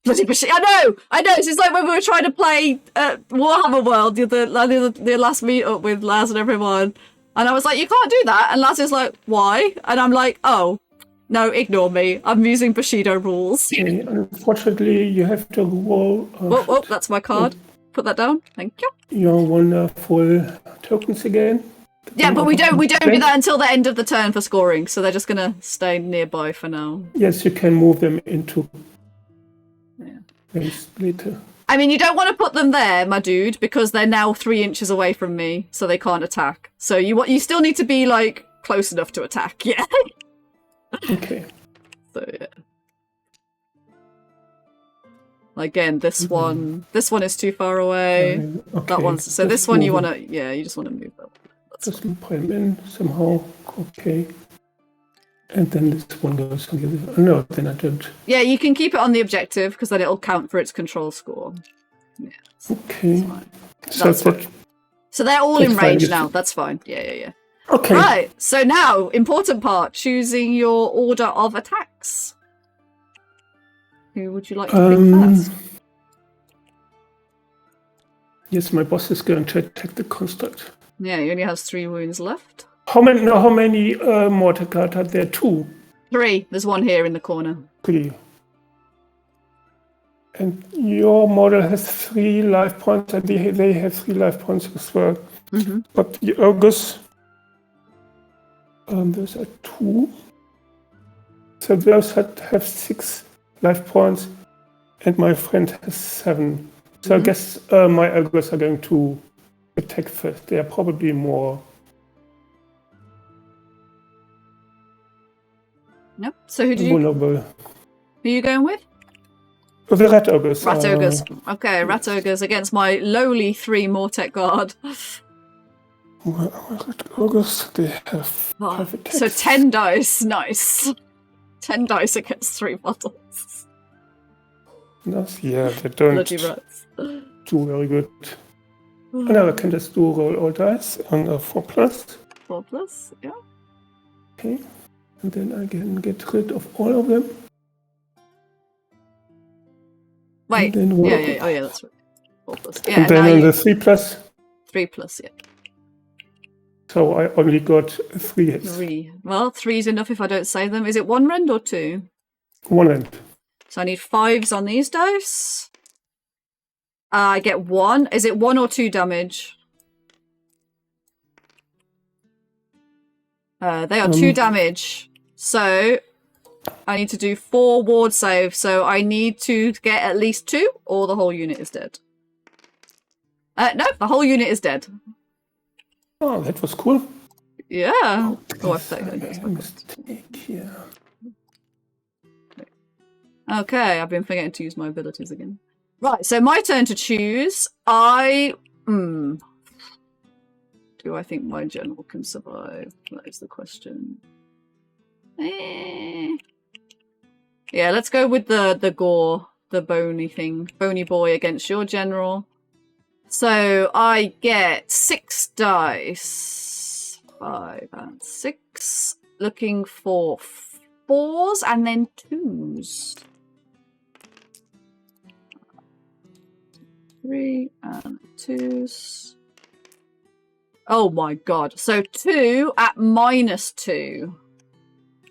Speaker 4: Bloody I know! It's just like when we were trying to play Warhammer World, the last meet-up with Laz and everyone. And I was like, you can't do that. And Laz is like, why? And I'm like, oh, no, ignore me. I'm using Bushido rules.
Speaker 1: Okay, unfortunately, you have to roll...
Speaker 4: Oh, that's my card. Put that down. Thank you.
Speaker 1: Your wonderful tokens again.
Speaker 4: Yeah, but we don't do that until the end of the turn for scoring, so they're just gonna stay nearby for now.
Speaker 1: Yes, you can move them into place later.
Speaker 4: I mean, you don't want to put them there, my dude, because they're now 3 inches away from me, so they can't attack. So you still need to be like close enough to attack. Yeah.
Speaker 1: Okay.
Speaker 4: So yeah. Again, this one is too far away.
Speaker 1: Okay.
Speaker 4: That one's so. This one you wanna, you just wanna move that.
Speaker 1: Just put him in somehow. Okay. And then this one goes on the other. No, then I don't.
Speaker 4: Yeah, you can keep it on the objective because then it'll count for its control score. Yeah.
Speaker 1: Okay.
Speaker 4: That's fine. So they're all in range now. That's fine. Yeah.
Speaker 1: Okay.
Speaker 4: Right. So now, important part: choosing your order of attacks. Who would you like to pick first?
Speaker 1: Yes, my boss is going to attack the construct.
Speaker 4: Yeah, he only has 3 wounds left.
Speaker 1: How many mortar cards are there? 2.
Speaker 4: 3. There's one here in the corner.
Speaker 1: 3. And your model has 3 life points, and they have 3 life points as well.
Speaker 4: Mm-hmm.
Speaker 1: But the ogres, those are 2. So those have 6 life points, and my friend has 7. So I guess my ogres are going to attack first. They are probably more.
Speaker 4: Nope. So who
Speaker 1: vulnerable.
Speaker 4: Who are you going with?
Speaker 1: The rat ogres.
Speaker 4: Rat ogres. Okay, rat ogres against my lowly 3 Mortek guard.
Speaker 1: Rat ogres, they have 5 attacks.
Speaker 4: So 10 dice. Nice. 10 dice against 3 models.
Speaker 1: Nice. Yeah, they don't
Speaker 4: Bloody rats.
Speaker 1: do very good. Now I can just do roll all dice on a 4+.
Speaker 4: 4+, yeah.
Speaker 1: Okay. And then I can get rid of all of them.
Speaker 4: Wait.
Speaker 1: Yeah.
Speaker 4: Oh yeah, that's right. 4+. Yeah.
Speaker 1: And then on the 3+.
Speaker 4: 3+, yeah.
Speaker 1: So I only got 3 hits.
Speaker 4: 3. Well, 3 is enough if I don't save them. Is it 1 rend or 2?
Speaker 1: 1 rend.
Speaker 4: So I need 5s on these dice. I get 1. Is it 1 or 2 damage? They are 2 damage. So I need to do 4 ward save. So I need to get at least 2 or the whole unit is dead. No, the whole unit is dead.
Speaker 1: Oh, that was cool.
Speaker 4: Yeah. Oh, I've taken
Speaker 1: mistake here.
Speaker 4: Okay, I've been forgetting to use my abilities again. Right, so my turn to choose. Do I think my general can survive? That is the question. Yeah, let's go with the gore, the bony thing. Bony boy against your general. So I get 6 dice. 5 and 6. Looking for 4s and then 2s. 3 and 2s. Oh my god. So 2 at -2.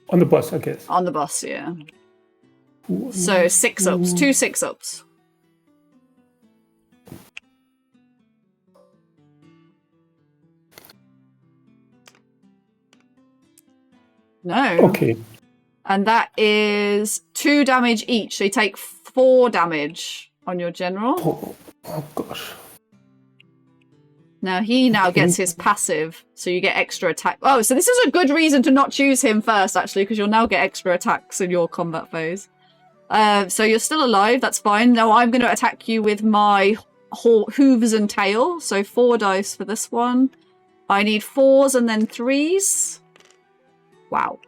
Speaker 1: On the bus, I guess.
Speaker 4: On the bus, yeah. So 6 ups. 2 6 ups. No.
Speaker 1: Okay.
Speaker 4: And that is 2 damage each. So you take 4 damage on your general.
Speaker 1: Oh gosh.
Speaker 4: Now he gets his passive, so you get extra attack. Oh, so this is a good reason to not choose him first, actually, because you'll now get extra attacks in your combat phase. So you're still alive, that's fine. Now I'm going to attack you with my hooves and tail. So 4 dice for this one. I need 4s and then 3s. Wow.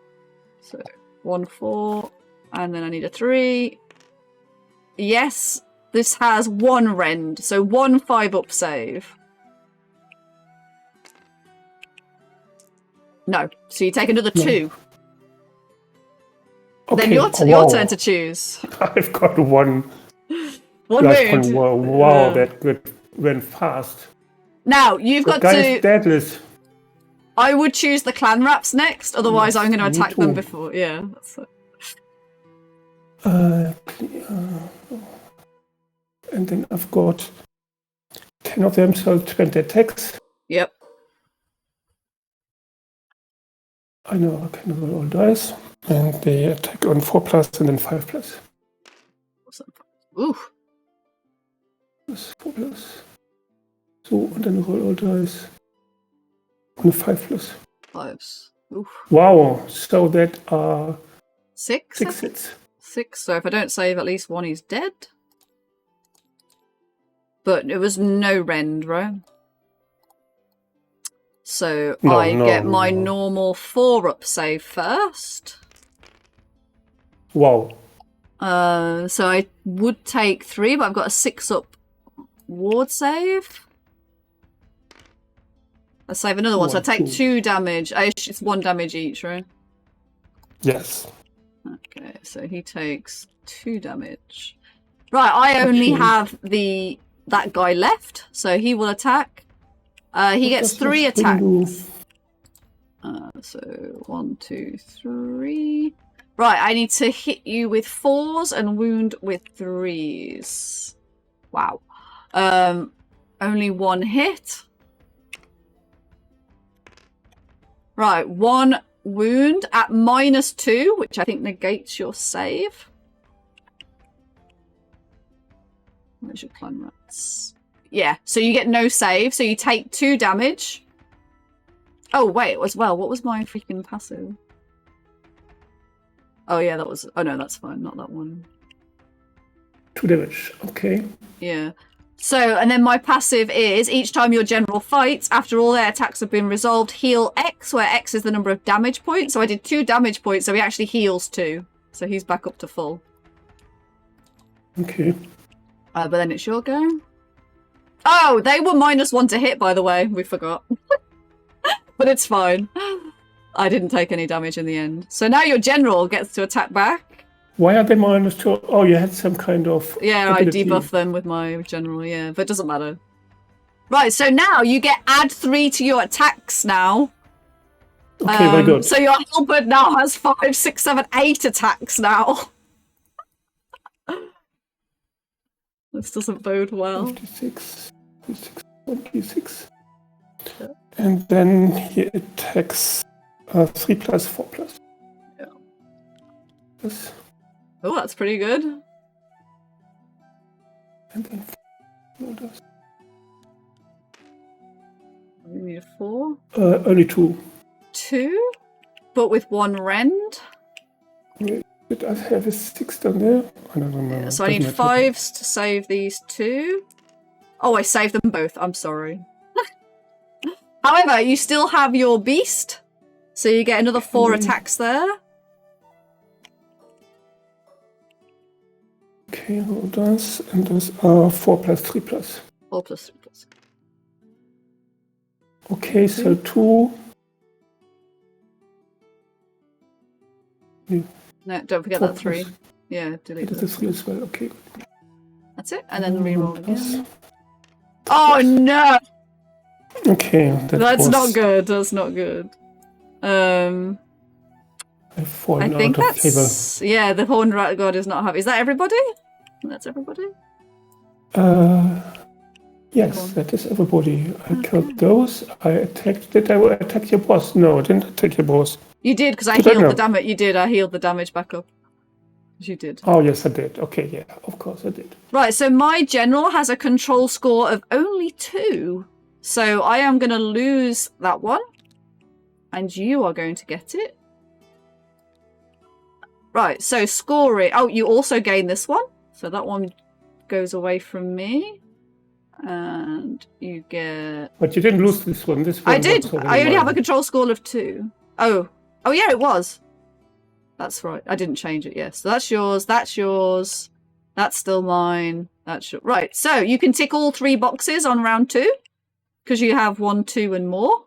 Speaker 4: So 1 4, and then I need a 3. Yes, this has 1 rend, so 1 5-up save. No, so you take another 2.
Speaker 1: Okay.
Speaker 4: Then your turn to choose.
Speaker 1: I've got 1.
Speaker 4: 1 wound.
Speaker 1: Wow, that went fast.
Speaker 4: Now you've got
Speaker 1: guy
Speaker 4: to.
Speaker 1: is deadless.
Speaker 4: I would choose the clan wraps next, otherwise
Speaker 1: Yes,
Speaker 4: I'm going to
Speaker 1: me
Speaker 4: attack them
Speaker 1: too.
Speaker 4: before. Yeah. That's it.
Speaker 1: And then I've got 10 of them, so 20 attacks.
Speaker 4: Yep.
Speaker 1: I know I can roll all dice. And they attack on 4+ and then 5+.
Speaker 4: Ooh.
Speaker 1: Plus 4+. So, and then roll all dice. On 5+.
Speaker 4: 5s. Oof.
Speaker 1: Wow, so that are
Speaker 4: 6?
Speaker 1: 6 hits.
Speaker 4: 6. So if I don't save at least 1, he's dead. But it was no rend, right? So I get my normal 4-up save first.
Speaker 1: Wow.
Speaker 4: So I would take 3, but I've got a 6-up ward save. Let's save another one. So I take 2 damage. It's 1 damage each, right?
Speaker 1: Yes.
Speaker 4: Okay, so he takes 2 damage. Right, I only have that guy left, so he will attack. He gets 3 attacks. So 1, 2, 3. Right, I need to hit you with 4s and wound with 3s. Wow. Only 1 hit. Right, 1 wound at -2, which I think negates your save. Where's your clan rats? Yeah, so you get no save, so you take 2 damage. Oh, wait, as well, what was my freaking passive? Oh, yeah, that was... Oh, no, that's fine, not that one.
Speaker 1: 2 damage, okay.
Speaker 4: Yeah. So, and then my passive is, each time your general fights, after all their attacks have been resolved, heal X, where X is the number of damage points. So I did 2 damage points, so he actually heals 2. So he's back up to full.
Speaker 1: Okay.
Speaker 4: But then it's your go. Oh, they were -1 to hit, by the way. We forgot. But it's fine. I didn't take any damage in the end. So now your general gets to attack back.
Speaker 1: Why are they -2? Oh, you had some kind of...
Speaker 4: Yeah,
Speaker 1: ability.
Speaker 4: I debuff them with my general, yeah. But it doesn't matter. Right, so now you get add 3 to your attacks now.
Speaker 1: Okay, very good.
Speaker 4: So your halberd now has 5, 6, 7, 8 attacks now. This doesn't bode well.
Speaker 1: 56, 26. And then he attacks 3 + 4 +.
Speaker 4: Yeah.
Speaker 1: Yes.
Speaker 4: Oh, that's pretty good.
Speaker 1: And then 4 does.
Speaker 4: We need a 4.
Speaker 1: Only 2.
Speaker 4: 2? But with 1 rend?
Speaker 1: Did I have a 6 down there? I don't remember.
Speaker 4: Yeah, so I need 5s to save these 2. Oh, I saved them both. I'm sorry. However, you still have your beast. So you get another 4 attacks there.
Speaker 1: Okay, hold on. And those are 4 plus 3 plus.
Speaker 4: 4 plus 3 plus.
Speaker 1: Okay, so 2.
Speaker 4: No, don't forget
Speaker 1: 4
Speaker 4: that 3.
Speaker 1: plus.
Speaker 4: Yeah, delete
Speaker 1: It is
Speaker 4: that.
Speaker 1: a 3 as well. Okay.
Speaker 4: That's it. And then reroll
Speaker 1: Plus.
Speaker 4: again. Oh no!
Speaker 1: Okay,
Speaker 4: That's not good. That's not good.
Speaker 1: I've fallen
Speaker 4: I think
Speaker 1: out of favor.
Speaker 4: that's yeah. The horned rat god is not happy. Is that everybody? That's everybody.
Speaker 1: Yes, that is everybody. I killed those. I attacked. Did I attack your boss? No, I didn't attack your boss.
Speaker 4: You did because I
Speaker 1: Did I
Speaker 4: healed the
Speaker 1: not?
Speaker 4: damage. You did. I healed the damage back up. You did.
Speaker 1: Oh yes, I did. Okay, yeah, of course I did.
Speaker 4: Right. So my general has a control score of only 2. So I am going to lose that one, and you are going to get it. Right. So scoring. Oh, you also gain this one. So that one goes away from me. And you get...
Speaker 1: But you didn't lose this one. This one
Speaker 4: I did.
Speaker 1: was already
Speaker 4: I only have a
Speaker 1: mine.
Speaker 4: control score of 2. Oh. Oh, yeah, it was. That's right. I didn't change it, yes. So that's yours. That's yours. That's still mine. That's your... Right. So you can tick all 3 boxes on round 2. Because you have 1, 2, and more.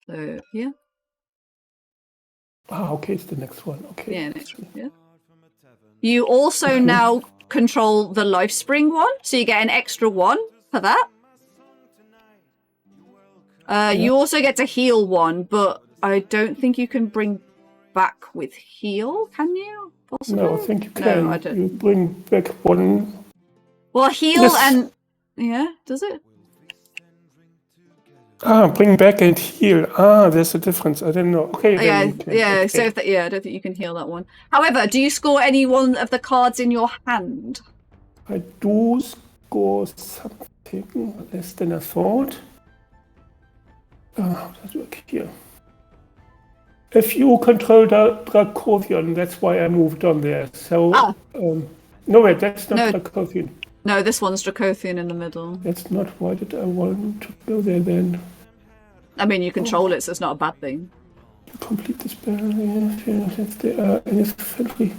Speaker 4: So, yeah.
Speaker 1: Ah, okay, it's the next one. Okay.
Speaker 4: Yeah, next one. Yeah. You also now control the life spring one, so you get an extra 1 for that. You also get to heal 1, but I don't think you can bring back with heal, can you? Possibly?
Speaker 1: No, I think you can.
Speaker 4: No, I don't.
Speaker 1: You bring back 1.
Speaker 4: Well, heal
Speaker 1: Yes.
Speaker 4: and... Yeah, does it?
Speaker 1: Ah, bring back and heal. Ah, there's a difference. I didn't know. Okay, then
Speaker 4: Yeah,
Speaker 1: you can.
Speaker 4: yeah.
Speaker 1: Okay.
Speaker 4: So, if I don't think you can heal that one. However, do you score any one of the cards in your hand?
Speaker 1: I do score something less than I thought. How does it work here? If you control the Dracovian, that's why I moved on there. So, no, wait, that's not
Speaker 4: No.
Speaker 1: Dracovian.
Speaker 4: No, this one's Dracothian in the middle.
Speaker 1: That's not why did I want to go there then.
Speaker 4: I mean, you control it, so it's not a bad thing.
Speaker 1: Complete the spell. That's the infantry.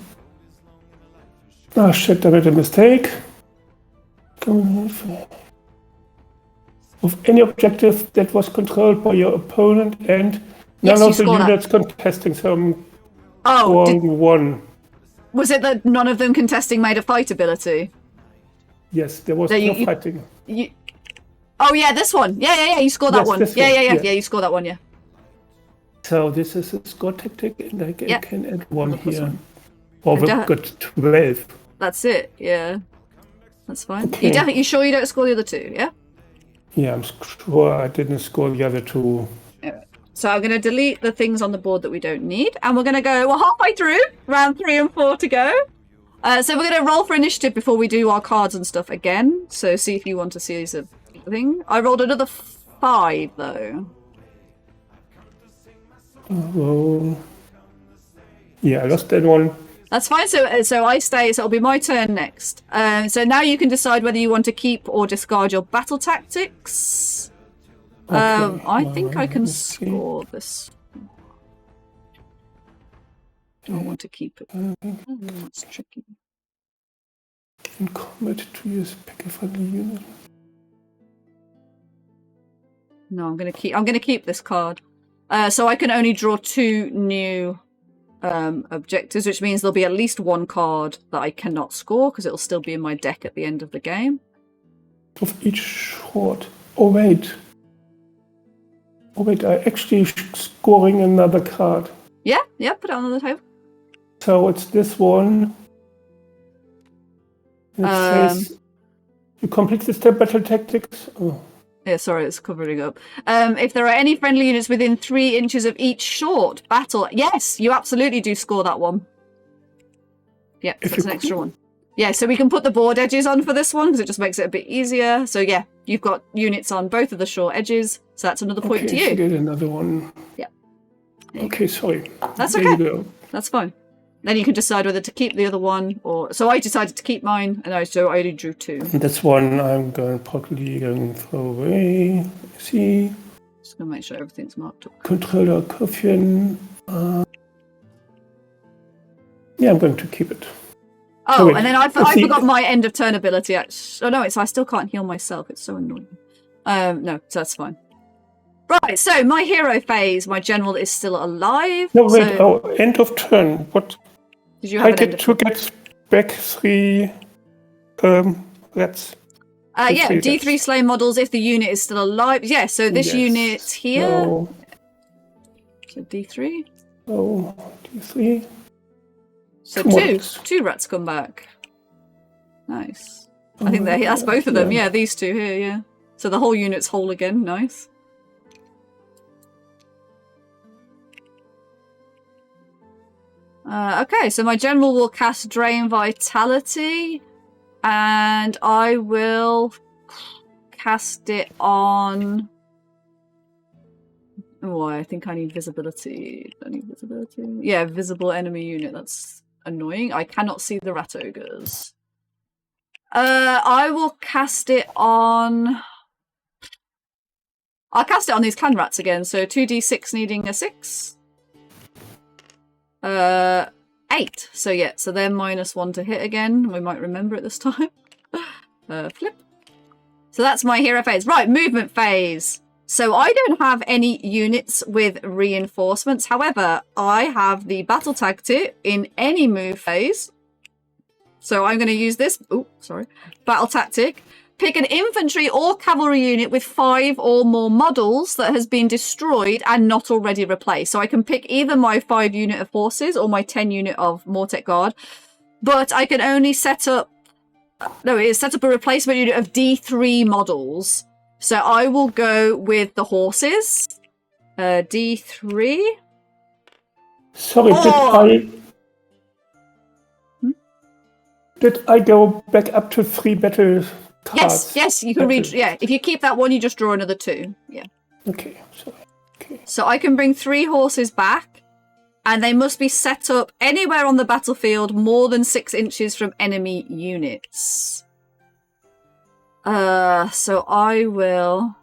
Speaker 1: Ah, shit, I made a mistake. Of any objective that was controlled by your opponent and
Speaker 4: Yes,
Speaker 1: none
Speaker 4: you
Speaker 1: of the
Speaker 4: score that.
Speaker 1: units contesting, so I'm
Speaker 4: Oh,
Speaker 1: scoring 1.
Speaker 4: was it that none of them contesting made a fight ability?
Speaker 1: Yes, there was
Speaker 4: No,
Speaker 1: no
Speaker 4: you-
Speaker 1: fighting.
Speaker 4: Oh yeah, this one. Yeah. You score that
Speaker 1: Yes,
Speaker 4: one.
Speaker 1: this
Speaker 4: Yeah,
Speaker 1: one,
Speaker 4: yeah.
Speaker 1: yeah.
Speaker 4: You score that one. Yeah.
Speaker 1: So this is a score tactic, and I
Speaker 4: Yeah.
Speaker 1: can add 1
Speaker 4: Plus
Speaker 1: here.
Speaker 4: 1.
Speaker 1: Or we've
Speaker 4: don't-
Speaker 1: got 12.
Speaker 4: That's it. Yeah. That's fine.
Speaker 1: Okay.
Speaker 4: You sure you don't score the other 2? Yeah.
Speaker 1: Yeah, I'm sure I didn't score the other 2.
Speaker 4: So I'm going to delete the things on the board that we don't need, and we're going to go. We're halfway through. Round 3 and 4 to go. So we're going to roll for initiative before we do our cards and stuff again. So see if you want to see a thing. I rolled another 5 though.
Speaker 1: Well, yeah, I lost that one.
Speaker 4: That's fine. So I stay. So it'll be my turn next. So now you can decide whether you want to keep or discard your battle tactics.
Speaker 1: Okay,
Speaker 4: I think I can
Speaker 1: let's see.
Speaker 4: score this. Do I want to keep it? That's tricky.
Speaker 1: In combat to use pick a friendly unit.
Speaker 4: No, I'm gonna keep this card. So I can only draw 2 new objectives, which means there'll be at least 1 card that I cannot score because it'll still be in my deck at the end of the game.
Speaker 1: Of each short. Oh wait, I actually scoring another card.
Speaker 4: Yeah, put it on the table.
Speaker 1: So it's this one. It says you complete the step battle tactics. Oh.
Speaker 4: Yeah, sorry, it's covering up. If there are any friendly units within 3 inches of each short battle, yes, you absolutely do score that one. Yeah, so that's an extra one. Yeah, so we can put the board edges on for this one because it just makes it a bit easier. So yeah, you've got units on both of the short edges, so that's another point to
Speaker 1: Okay,
Speaker 4: you.
Speaker 1: get another one.
Speaker 4: Yeah.
Speaker 1: Okay, sorry.
Speaker 4: That's
Speaker 1: There
Speaker 4: okay.
Speaker 1: you go.
Speaker 4: That's fine. Then you can decide whether to keep the other one or... So I decided to keep mine, and I only drew 2.
Speaker 1: This one I'm probably going to throw away. See,
Speaker 4: Just gonna make sure everything's marked up.
Speaker 1: controller Kofian. Yeah, I'm going to keep it.
Speaker 4: Oh,
Speaker 1: wait.
Speaker 4: and then I
Speaker 1: Let's see.
Speaker 4: forgot my end of turn ability. Oh no, I still can't heal myself. It's so annoying. No, so that's fine. Right, so my hero phase, my general is still alive.
Speaker 1: No, wait.
Speaker 4: So
Speaker 1: End of turn. What?
Speaker 4: did you have
Speaker 1: I
Speaker 4: an end
Speaker 1: get
Speaker 4: of
Speaker 1: to
Speaker 4: turn?
Speaker 1: get back 3 rats.
Speaker 4: Yeah,
Speaker 1: three
Speaker 4: D3
Speaker 1: rats.
Speaker 4: slain models if the unit is still alive. Yeah, so this
Speaker 1: Yes.
Speaker 4: unit here.
Speaker 1: No.
Speaker 4: So D3.
Speaker 1: Oh, D3.
Speaker 4: So
Speaker 1: Two models.
Speaker 4: two rats come back. Nice. I think that's both of them. Yeah, these two here. Yeah. So the whole unit's whole again. Nice. Okay, so my general will cast Drain Vitality, and I will cast it on. Oh, I think I need visibility. I need visibility. Yeah, visible enemy unit. That's annoying. I cannot see the rat ogres. I will cast it on. I'll cast it on these clan rats again. So 2d6 needing a 6. 8. So yeah, so they're -1 to hit again. We might remember it this time. Flip. So that's my hero phase. Right, movement phase. So I don't have any units with reinforcements. However, I have the battle tactic in any move phase. So I'm going to use this. Oh, sorry. Battle tactic. Pick an infantry or cavalry unit with 5 or more models that has been destroyed and not already replaced. So I can pick either my 5 unit of horses or my 10 unit of Mortek Guard. But I can only set up... No, it is set up a replacement unit of D3 models. So I will go with the horses. D3.
Speaker 1: Sorry, did I go back up to 3 battle cards?
Speaker 4: Yes, you can read. Yeah, if you keep that one, you just draw another 2. Yeah.
Speaker 1: Okay, sorry. Okay.
Speaker 4: So I can bring 3 horses back, and they must be set up anywhere on the battlefield more than 6 inches from enemy units. So I will...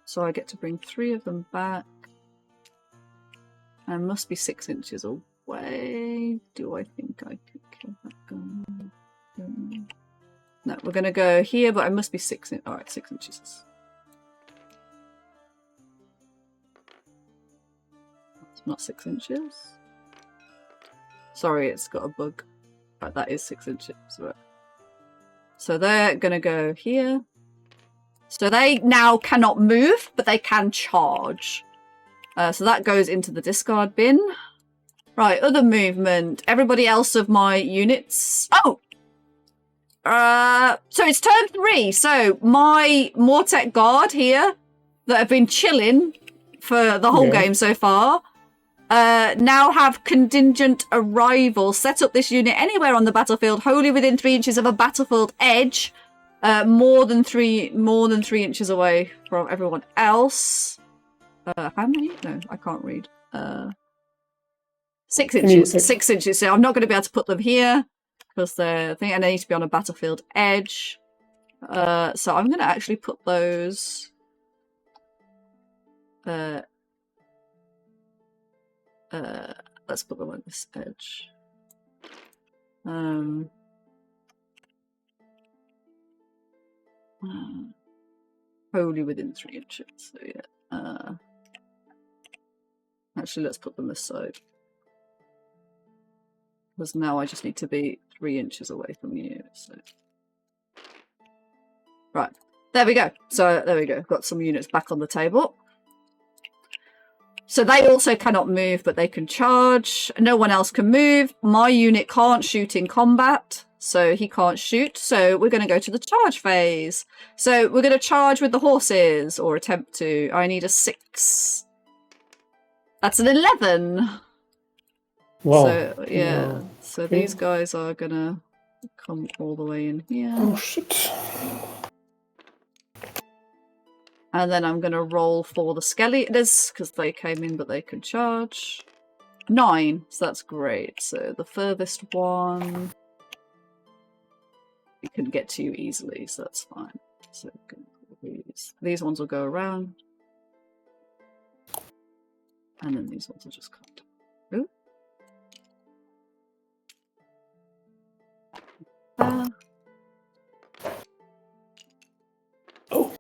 Speaker 4: So I get to bring 3 of them back. And must be 6 inches away. Do I think I could kill that guy? No, we're going to go here, but I must be 6 inches. Alright, 6 inches. It's not 6 inches. Sorry, it's got a bug. Right, that is 6 inches. Right. So they're going to go here. So they now cannot move, but they can charge. So that goes into the discard bin. Right, other movement. Everybody else of my units... Oh! So it's turn 3. So my Mortek Guard here, that have been chilling for the whole game so far, now have contingent arrival. Set up this unit anywhere on the battlefield, wholly within 3 inches of a battlefield edge, more than 3 inches away from everyone else. How many? No, I can't read. 6 inches. 6 inches. So I'm not going to be able to put them here because they're and they need to be on a battlefield edge. So I'm going to actually put those. Let's put them on this edge. Wholly within 3 inches. So yeah. Actually, let's put them this side. Because now I just need to be 3 inches away from you. So. Right. There we go. So there we go. Got some units back on the table. So they also cannot move, but they can charge. No one else can move. My unit can't shoot in combat, so he can't shoot. So we're going to go to the charge phase. So we're going to charge with the horses, or attempt to. I need a 6. That's an 11.
Speaker 1: Wow.
Speaker 4: So, yeah.
Speaker 1: Wow.
Speaker 4: So these guys are going to come all the way in here.
Speaker 1: Oh, shit.
Speaker 4: And then I'm going to roll for the skeletons, because they came in, but they can charge. 9, so that's great. So the furthest one... we can get to you easily, so that's fine. So these ones will go around. And then these ones will just cut. Ooh.
Speaker 1: Oh,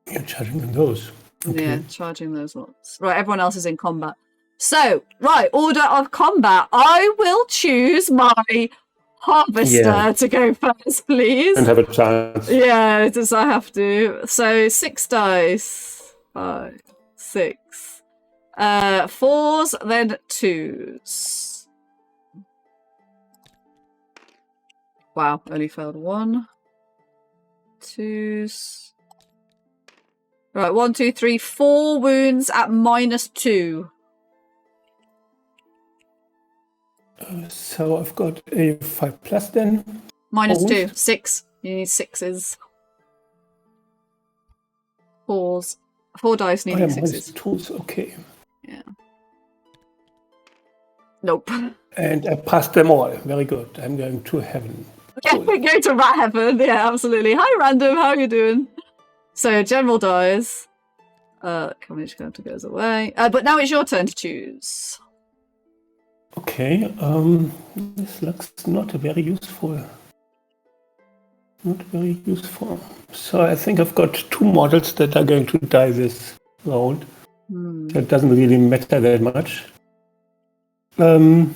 Speaker 1: you're charging on those. Okay.
Speaker 4: Yeah, charging those lots. Right, everyone else is in combat. So, right, order of combat. I will choose my harvester to go first, please.
Speaker 1: And have a chance.
Speaker 4: Yeah, does I have to? So 6 dice. 5, 6. 4s, then 2s. Wow, only failed 1. 2s. Right, 1, 2, 3, 4 wounds at -2.
Speaker 1: So I've got a 5+ then.
Speaker 4: -2. 6. You need 6s. 4s. 4 dice needing 6s.
Speaker 1: -2s, okay.
Speaker 4: Yeah. Nope.
Speaker 1: And I passed them all. Very good. I'm going to heaven.
Speaker 4: Yeah, we go to rat heaven. Yeah, absolutely. Hi, random. How are you doing? So, general dies. Coverage counter goes away. But now it's your turn to choose.
Speaker 1: Okay. This looks not very useful. Not very useful. So I think I've got 2 models that are going to die this round. So it doesn't really matter that much. I'm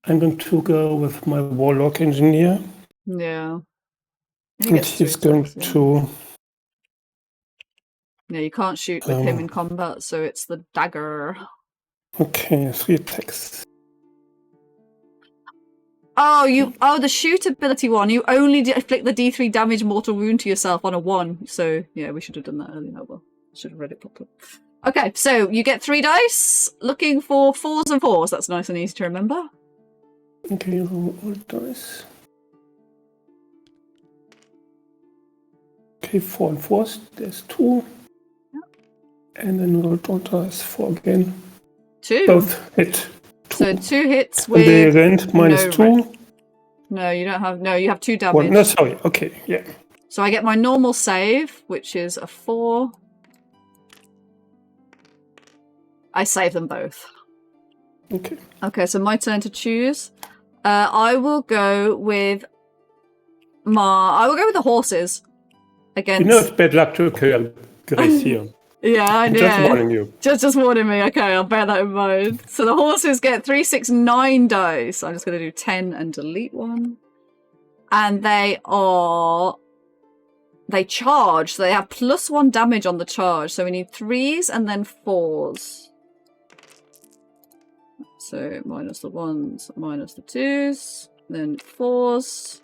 Speaker 1: going to go with my warlock engineer.
Speaker 4: Yeah.
Speaker 1: And he's going to...
Speaker 4: Yeah, you can't shoot with him in combat, so it's the dagger.
Speaker 1: Okay, 3 attacks.
Speaker 4: Oh, the shoot ability one. You only inflict the D3 damage mortal wound to yourself on a 1. So, yeah, we should have done that earlier. Oh, well, should have read it properly. Okay, so you get 3 dice, looking for 4s and 4s. That's nice and easy to remember.
Speaker 1: Okay, roll all dice. Okay, 4 and 4s. There's 2. And then roll all dice 4 again.
Speaker 4: 2.
Speaker 1: Both hit. 2.
Speaker 4: So 2 hits
Speaker 1: And the
Speaker 4: with
Speaker 1: rend -2.
Speaker 4: rend. No, you don't have. No, you have 2 damage.
Speaker 1: Well, no, sorry. Okay, yeah.
Speaker 4: So I get my normal save, which is a 4. I save them both.
Speaker 1: Okay.
Speaker 4: Okay, so my turn to choose. I will go with the horses against.
Speaker 1: You know it's bad luck to kill Grace here.
Speaker 4: Yeah, I know.
Speaker 1: Just warning you.
Speaker 4: Just warning me. Okay, I'll bear that in mind. So the horses get 3, 6, 9 dice. I'm just going to do 10 and delete 1. And they charge. So they have +1 damage on the charge. So we need 3s and then 4s. So minus the 1s, minus the 2s, then 4s,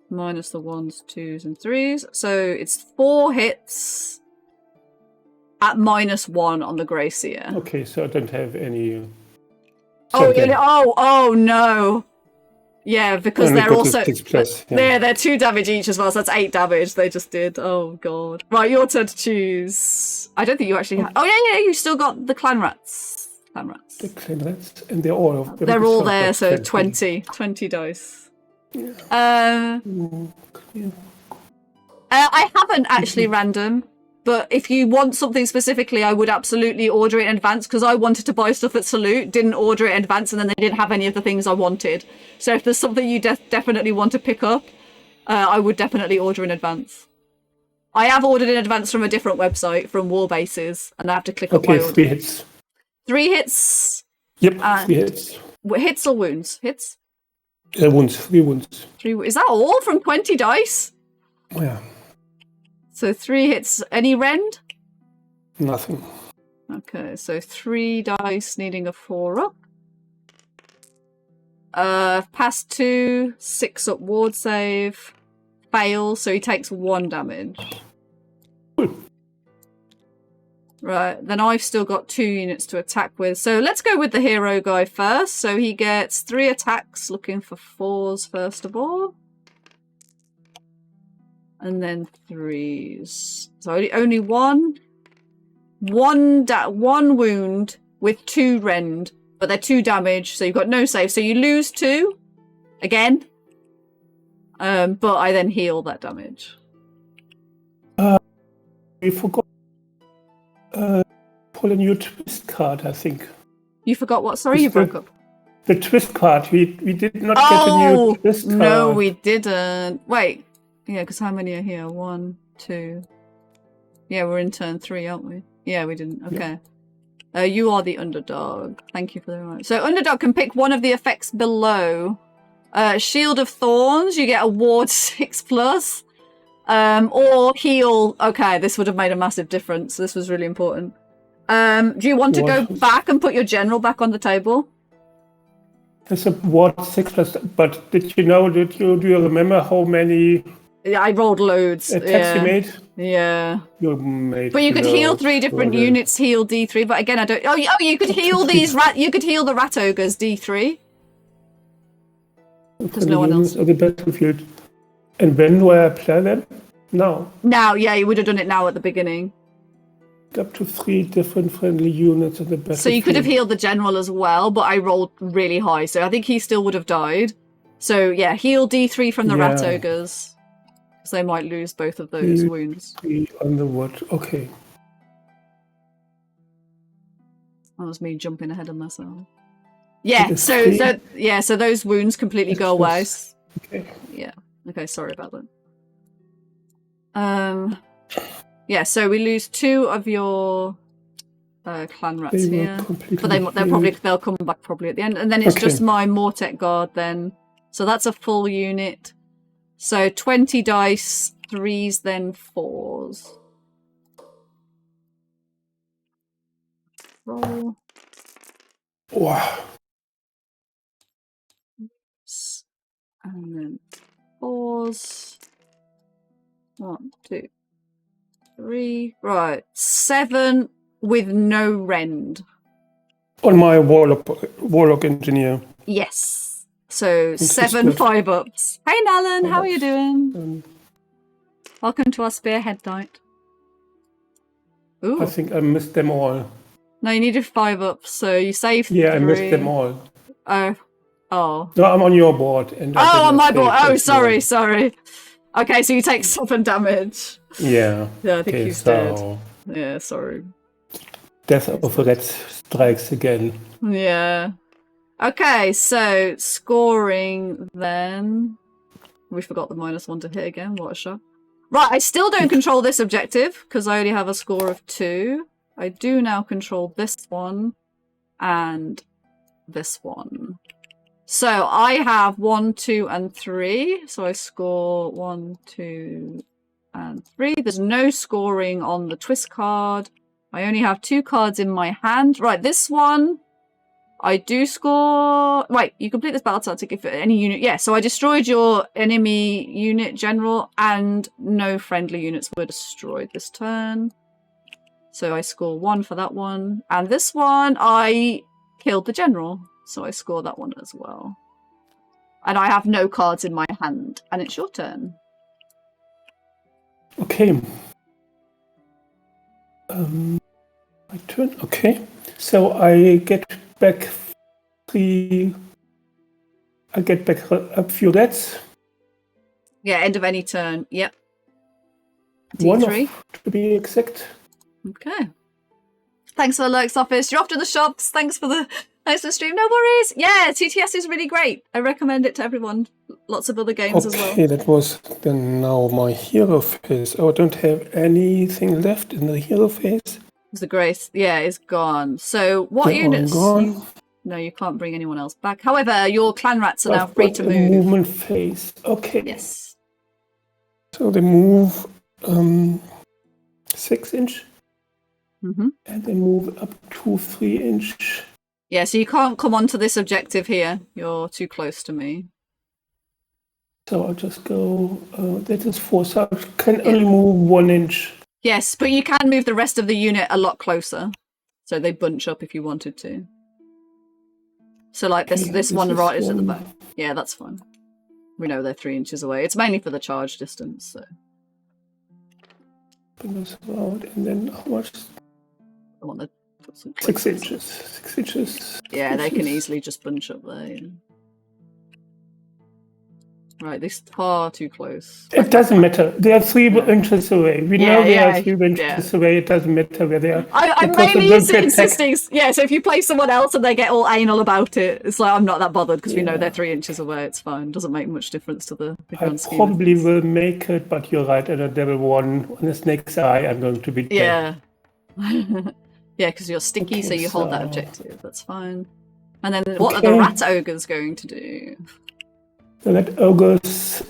Speaker 4: minus the 1s, 2s, and 3s. So it's 4 hits at -1 on the Gracia.
Speaker 1: Okay, so I don't have any...
Speaker 4: Oh no! Yeah, because they're also...
Speaker 1: Yeah.
Speaker 4: They're 2 damage each as well, so that's 8 damage they just did. Oh god. Right, your turn to choose. I don't think you actually have... Oh yeah, you still got the clan rats.
Speaker 1: The clan rats, and they're all...
Speaker 4: They're all there, so 20 dice.
Speaker 1: Yeah.
Speaker 4: I haven't actually random, but if you want something specifically, I would absolutely order it in advance, because I wanted to buy stuff at Salute, didn't order it in advance, and then they didn't have any of the things I wanted. So if there's something you definitely want to pick up, I would definitely order in advance. I have ordered in advance from a different website, from Warbases, and I have to click up my order.
Speaker 1: 3 hits.
Speaker 4: 3 hits?
Speaker 1: Yep, 3 hits.
Speaker 4: Hits or wounds? Hits?
Speaker 1: Wounds, 3 wounds.
Speaker 4: 3. Is that all from 20 dice?
Speaker 1: Oh, yeah.
Speaker 4: So 3 hits. Any rend?
Speaker 1: Nothing.
Speaker 4: Okay, so 3 dice needing a 4 up. Pass 2, 6 up ward save. Fail, so he takes 1 damage.
Speaker 1: Cool.
Speaker 4: Right, then I've still got 2 units to attack with. So let's go with the hero guy first. So he gets 3 attacks, looking for 4s first of all. And then 3s. So only 1 wound with 2 rend, but they're 2 damage, so you've got no save. So you lose 2 again. But I then heal that damage.
Speaker 1: We forgot. pull a new twist card, I think.
Speaker 4: You forgot what? Sorry, you broke up.
Speaker 1: The twist card. We did not get a new twist card.
Speaker 4: No, we didn't. Wait. Yeah, because how many are here? 1, 2. Yeah, we're in turn 3, aren't we? Yeah, we didn't. Okay. You are the underdog. Thank you for the reminder. So underdog can pick one of the effects below. Shield of Thorns, you get a ward 6+. Or heal. Okay, this would have made a massive difference. This was really important. Do you want to go back and put your general back on the table?
Speaker 1: There's a ward 6+, but do you remember how many
Speaker 4: Yeah, I rolled loads.
Speaker 1: attacks you made?
Speaker 4: Yeah.
Speaker 1: You made
Speaker 4: But you could heal
Speaker 1: loads.
Speaker 4: 3 different
Speaker 1: Well,
Speaker 4: units, heal D3, but again I don't you could heal these you could heal the rat ogres D3. Because no one else
Speaker 1: on the battlefield. And when do I apply them? Now.
Speaker 4: Now, yeah, you would have done it now at the beginning.
Speaker 1: Up to 3 different friendly units on the battlefield.
Speaker 4: So you could have healed the general as well, but I rolled really high, so I think he still would have died. So yeah, heal D3 from the rat ogres. Because they might lose both of those wounds.
Speaker 1: 3 on the wood. Okay.
Speaker 4: That was me jumping ahead of myself. Yeah, so those wounds completely go away.
Speaker 1: Okay.
Speaker 4: Yeah. Okay, sorry about that. Yeah, so we lose 2 of your clan rats here, but they'll come back probably at the end, and then it's just my Mortek guard then. So that's a full unit. So 20 dice, 3s, then 4s. Roll.
Speaker 1: Wow.
Speaker 4: And then 4s. 1, 2, 3. Right, 7 with no rend.
Speaker 1: On my warlock engineer.
Speaker 4: Yes. So 7 5-ups. Hey Nalan, how are you doing? Welcome to our Spearhead night. Ooh.
Speaker 1: I think I missed them all.
Speaker 4: No, you needed 5-ups, so you saved 3.
Speaker 1: Yeah, I missed them all.
Speaker 4: Oh.
Speaker 1: No, I'm on your board. And
Speaker 4: on my board. Oh, sorry. Okay, so you take 7 damage.
Speaker 1: Yeah.
Speaker 4: Yeah, I think he's dead. Yeah, sorry.
Speaker 1: Death of Red strikes again.
Speaker 4: Yeah. Okay, so scoring then. We forgot the -1 to hit again. What a shock. Right, I still don't control this objective because I only have a score of 2. I do now control this one and this one. So I have 1, 2, and 3. So I score 1, 2, and 3. There's no scoring on the twist card. I only have 2 cards in my hand. Right, this one, I do score... Right, you complete this battle tactic if any unit... Yeah, so I destroyed your enemy unit general and no friendly units were destroyed this turn. So I score 1 for that one. And this one, I killed the general. So I score that one as well. And I have no cards in my hand. And it's your turn.
Speaker 1: Okay. My turn. Okay. So I get back 3. I get back a few reds.
Speaker 4: Yeah, end of any turn. Yep.
Speaker 1: D3. 1 to be exact.
Speaker 4: Okay. Thanks for the lurks, Office. You're off to the shops. Thanks for the stream. No worries. Yeah, TTS is really great. I recommend it to everyone. Lots of other games as well.
Speaker 1: Okay, that was then now my hero phase. Oh, I don't have anything left in the hero phase.
Speaker 4: The grace, yeah, is gone. So what units? No, you can't bring anyone else back. However, your clan rats are now free to move.
Speaker 1: Movement phase. Okay.
Speaker 4: Yes.
Speaker 1: So they move 6 inch. And they move up to 3 inch.
Speaker 4: Yeah, so you can't come onto this objective here. You're too close to me.
Speaker 1: So I'll just go, that is 4, so I can only move 1 inch.
Speaker 4: Yes, but you can move the rest of the unit a lot closer. So they bunch up if you wanted to. So like this one right is at the back. Yeah, that's fine. We know they're 3 inches away. It's mainly for the charge distance, so.
Speaker 1: Bring us out, and then how much?
Speaker 4: I want to put some
Speaker 1: 6 inches. 6 inches.
Speaker 4: Yeah, they can easily just bunch up there. Yeah. Right, this is far too close.
Speaker 1: It doesn't matter. They are 3 inches away. We know they are 3 inches
Speaker 4: yeah.
Speaker 1: away. It doesn't matter where they are.
Speaker 4: I'm
Speaker 1: because
Speaker 4: mainly
Speaker 1: they're going to attack.
Speaker 4: insisting. Yeah, so if you play someone else and they get all anal about it, it's like I'm not that bothered because we know they're 3 inches away. It's fine. Doesn't make much difference to the
Speaker 1: I
Speaker 4: grand scheme of
Speaker 1: probably
Speaker 4: things.
Speaker 1: will make it, but you're right. At a level 1 on a snake's eye, I'm going to be dead.
Speaker 4: Yeah. Yeah, because you're sticky,
Speaker 1: Okay,
Speaker 4: so you hold that
Speaker 1: so-
Speaker 4: objective. That's fine. And then what are the
Speaker 1: Okay.
Speaker 4: rat ogres going to do?
Speaker 1: So that ogres.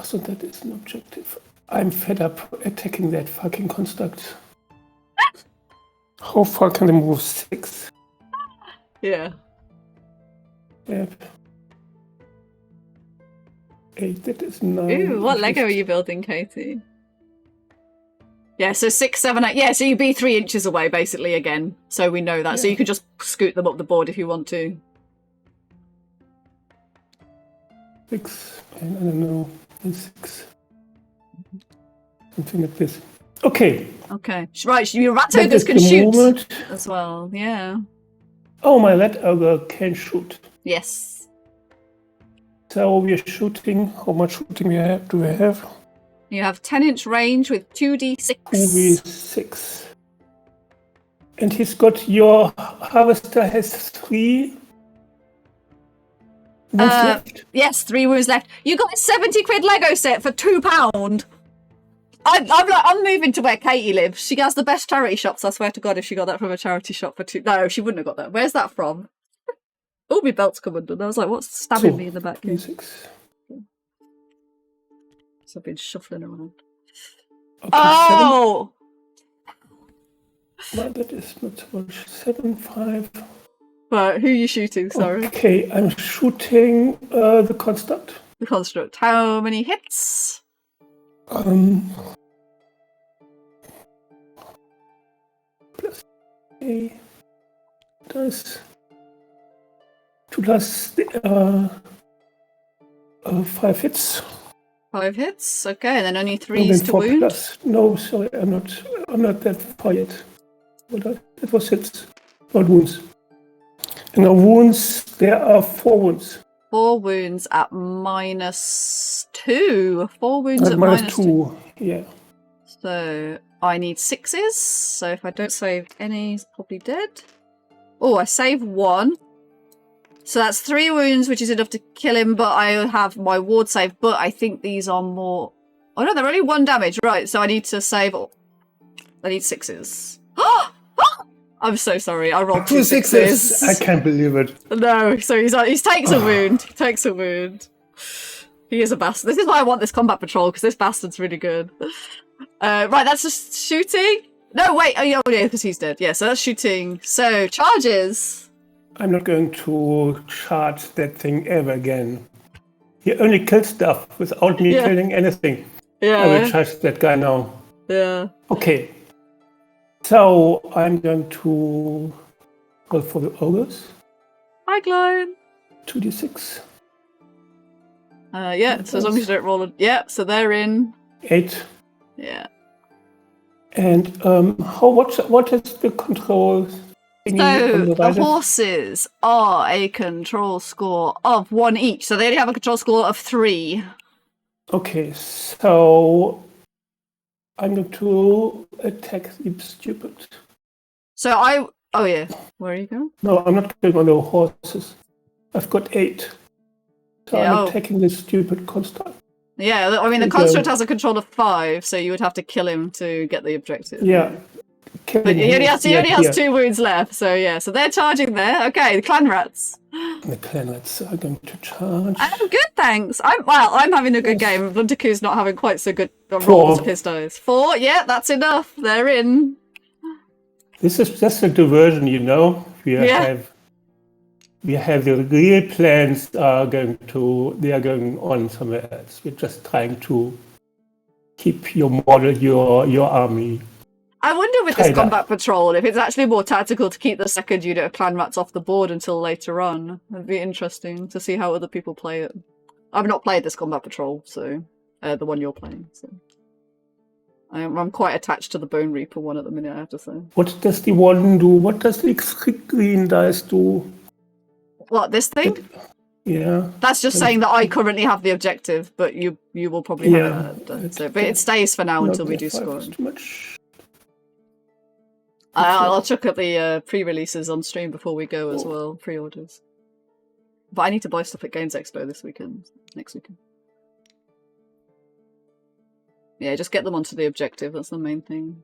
Speaker 1: So that is an objective. I'm fed up attacking that fucking construct. How far can they move? 6.
Speaker 4: Yeah.
Speaker 1: Yep. 8. That is 9.
Speaker 4: Ooh, what Lego are
Speaker 1: 15.
Speaker 4: you building, Katie? Yeah, so 6, 7, 8. Yeah, so you'd be 3 inches away, basically, again. So we know that. So
Speaker 1: Yeah.
Speaker 4: you could just scoot them up the board if you want to.
Speaker 1: 6. And I don't know. 6. Something like this. Okay.
Speaker 4: Okay. Right, your rat
Speaker 1: That
Speaker 4: ogres
Speaker 1: is
Speaker 4: can
Speaker 1: the
Speaker 4: shoot
Speaker 1: movement.
Speaker 4: as well. Yeah.
Speaker 1: Oh, my red ogre can shoot.
Speaker 4: Yes.
Speaker 1: So we're shooting. How much shooting do we have?
Speaker 4: You have 10-inch range with 2d6.
Speaker 1: 2v6. And he's got your harvester has 3 wounds left.
Speaker 4: Yes, 3 wounds left. You got a 70 quid Lego set for £2. I'm moving to where Katie lives. She has the best charity shops. I swear to God, if she got that from a charity shop for 2, no, she wouldn't have got that. Where's that from? Oh, my belt's come undone. I was like, what's stabbing me in the back here?
Speaker 1: 6.
Speaker 4: So I've been shuffling around.
Speaker 1: Okay,
Speaker 4: Oh!
Speaker 1: 7. Well, that is not so much. 7, 5.
Speaker 4: Right, who are you shooting? Sorry.
Speaker 1: Okay, I'm shooting the construct.
Speaker 4: The construct. How many hits?
Speaker 1: Plus a dice. 2 plus 5 hits.
Speaker 4: 5 hits. Okay, and then only
Speaker 1: And
Speaker 4: 3s
Speaker 1: then
Speaker 4: to
Speaker 1: 4
Speaker 4: wound.
Speaker 1: plus. No, sorry, I'm not that far yet. It was hits, not wounds. And the wounds, there are 4 wounds.
Speaker 4: 4 wounds at -2. 4 wounds at
Speaker 1: minus
Speaker 4: -2.
Speaker 1: 2, yeah.
Speaker 4: So I need 6s. So if I don't save any, he's probably dead. Oh, I save 1. So that's 3 wounds, which is enough to kill him, but I have my ward save. But I think these are more... Oh no, they're only 1 damage. Right, so I need to save... I need 6s. I'm so sorry, I rolled 2 6s.
Speaker 1: I can't believe it.
Speaker 4: No, so he takes a wound. He takes a wound. He is a bastard. This is why I want this combat patrol, because this bastard's really good. Right, that's just shooting. No, wait. Oh, yeah, because he's dead. Yeah, so that's shooting. So, charges.
Speaker 1: I'm not going to charge that thing ever again. He only kills stuff without me killing anything.
Speaker 4: Yeah.
Speaker 1: I will charge that guy now.
Speaker 4: Yeah.
Speaker 1: Okay. So I'm going to go for the ogres.
Speaker 4: Hi, Clone.
Speaker 1: 2d6.
Speaker 4: Yeah, so as long as you don't roll a... Yeah, so they're in.
Speaker 1: 8.
Speaker 4: Yeah.
Speaker 1: And what is the control thingy on
Speaker 4: So the
Speaker 1: riders?
Speaker 4: horses are a control score of 1 each. So they only have a control score of 3.
Speaker 1: Okay, so I'm going to attack the stupid.
Speaker 4: So oh yeah, where are you going?
Speaker 1: No, I'm not going on the horses. I've got 8. So
Speaker 4: Yeah,
Speaker 1: I'm attacking the stupid construct.
Speaker 4: Yeah, I mean the
Speaker 1: Okay.
Speaker 4: construct has a control of 5, so you would have to kill him to get the objective.
Speaker 1: Yeah.
Speaker 4: But he only has 2 wounds left, so yeah. So they're charging there. Okay, the clan rats.
Speaker 1: The planets are going to charge.
Speaker 4: I'm good, thanks. I'm having a good game. Bluntaku's not having quite so good rolls
Speaker 1: 4.
Speaker 4: of his dice. 4, yeah, that's enough. They're in.
Speaker 1: This is just a diversion, you know. We have the real plans they are going on somewhere else. We're just trying to keep your model, your army.
Speaker 4: I wonder with this
Speaker 1: Tied up.
Speaker 4: combat patrol if it's actually more tactical to keep the second unit of clan rats off the board until later on. It'd be interesting to see how other people play it. I've not played this combat patrol, so the one you're playing. So. I'm quite attached to the Bone Reaper one at the minute, I have to say.
Speaker 1: What does the one do? What does the green dice do?
Speaker 4: What, this thing?
Speaker 1: Yeah.
Speaker 4: That's just saying that I currently have the objective, but you will probably have it done. So, but it stays for now until we do scoring.
Speaker 1: Too much.
Speaker 4: I'll chuck at the pre-releases on stream before we go as well, pre-orders. But I need to buy stuff at Games Expo next weekend. Yeah, just get them onto the objective, that's the main thing.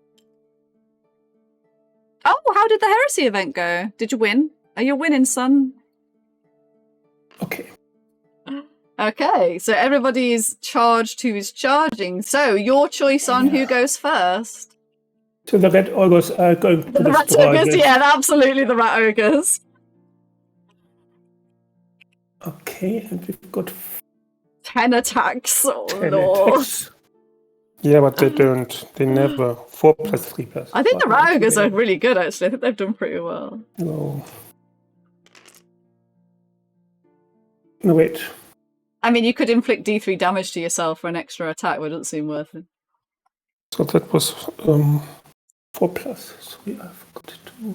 Speaker 4: Oh, how did the Heresy event go? Did you win? Are you winning, son?
Speaker 1: Okay.
Speaker 4: Okay, so everybody's charged who is charging. So, your choice on who goes first.
Speaker 1: So the red ogres are going to
Speaker 4: The rat
Speaker 1: destroy
Speaker 4: ogres,
Speaker 1: this.
Speaker 4: yeah, absolutely the rat ogres.
Speaker 1: Okay, and we've got
Speaker 4: 10 attacks. Oh,
Speaker 1: 10
Speaker 4: Lord.
Speaker 1: attacks. Yeah, but they never. 4 plus 3 plus.
Speaker 4: I think the rat ogres are really good, actually. I think they've done pretty well.
Speaker 1: No. No, wait.
Speaker 4: I mean, you could inflict D3 damage to yourself for an extra attack, but it doesn't seem worth it.
Speaker 1: So that was 4 plus. So I've got to.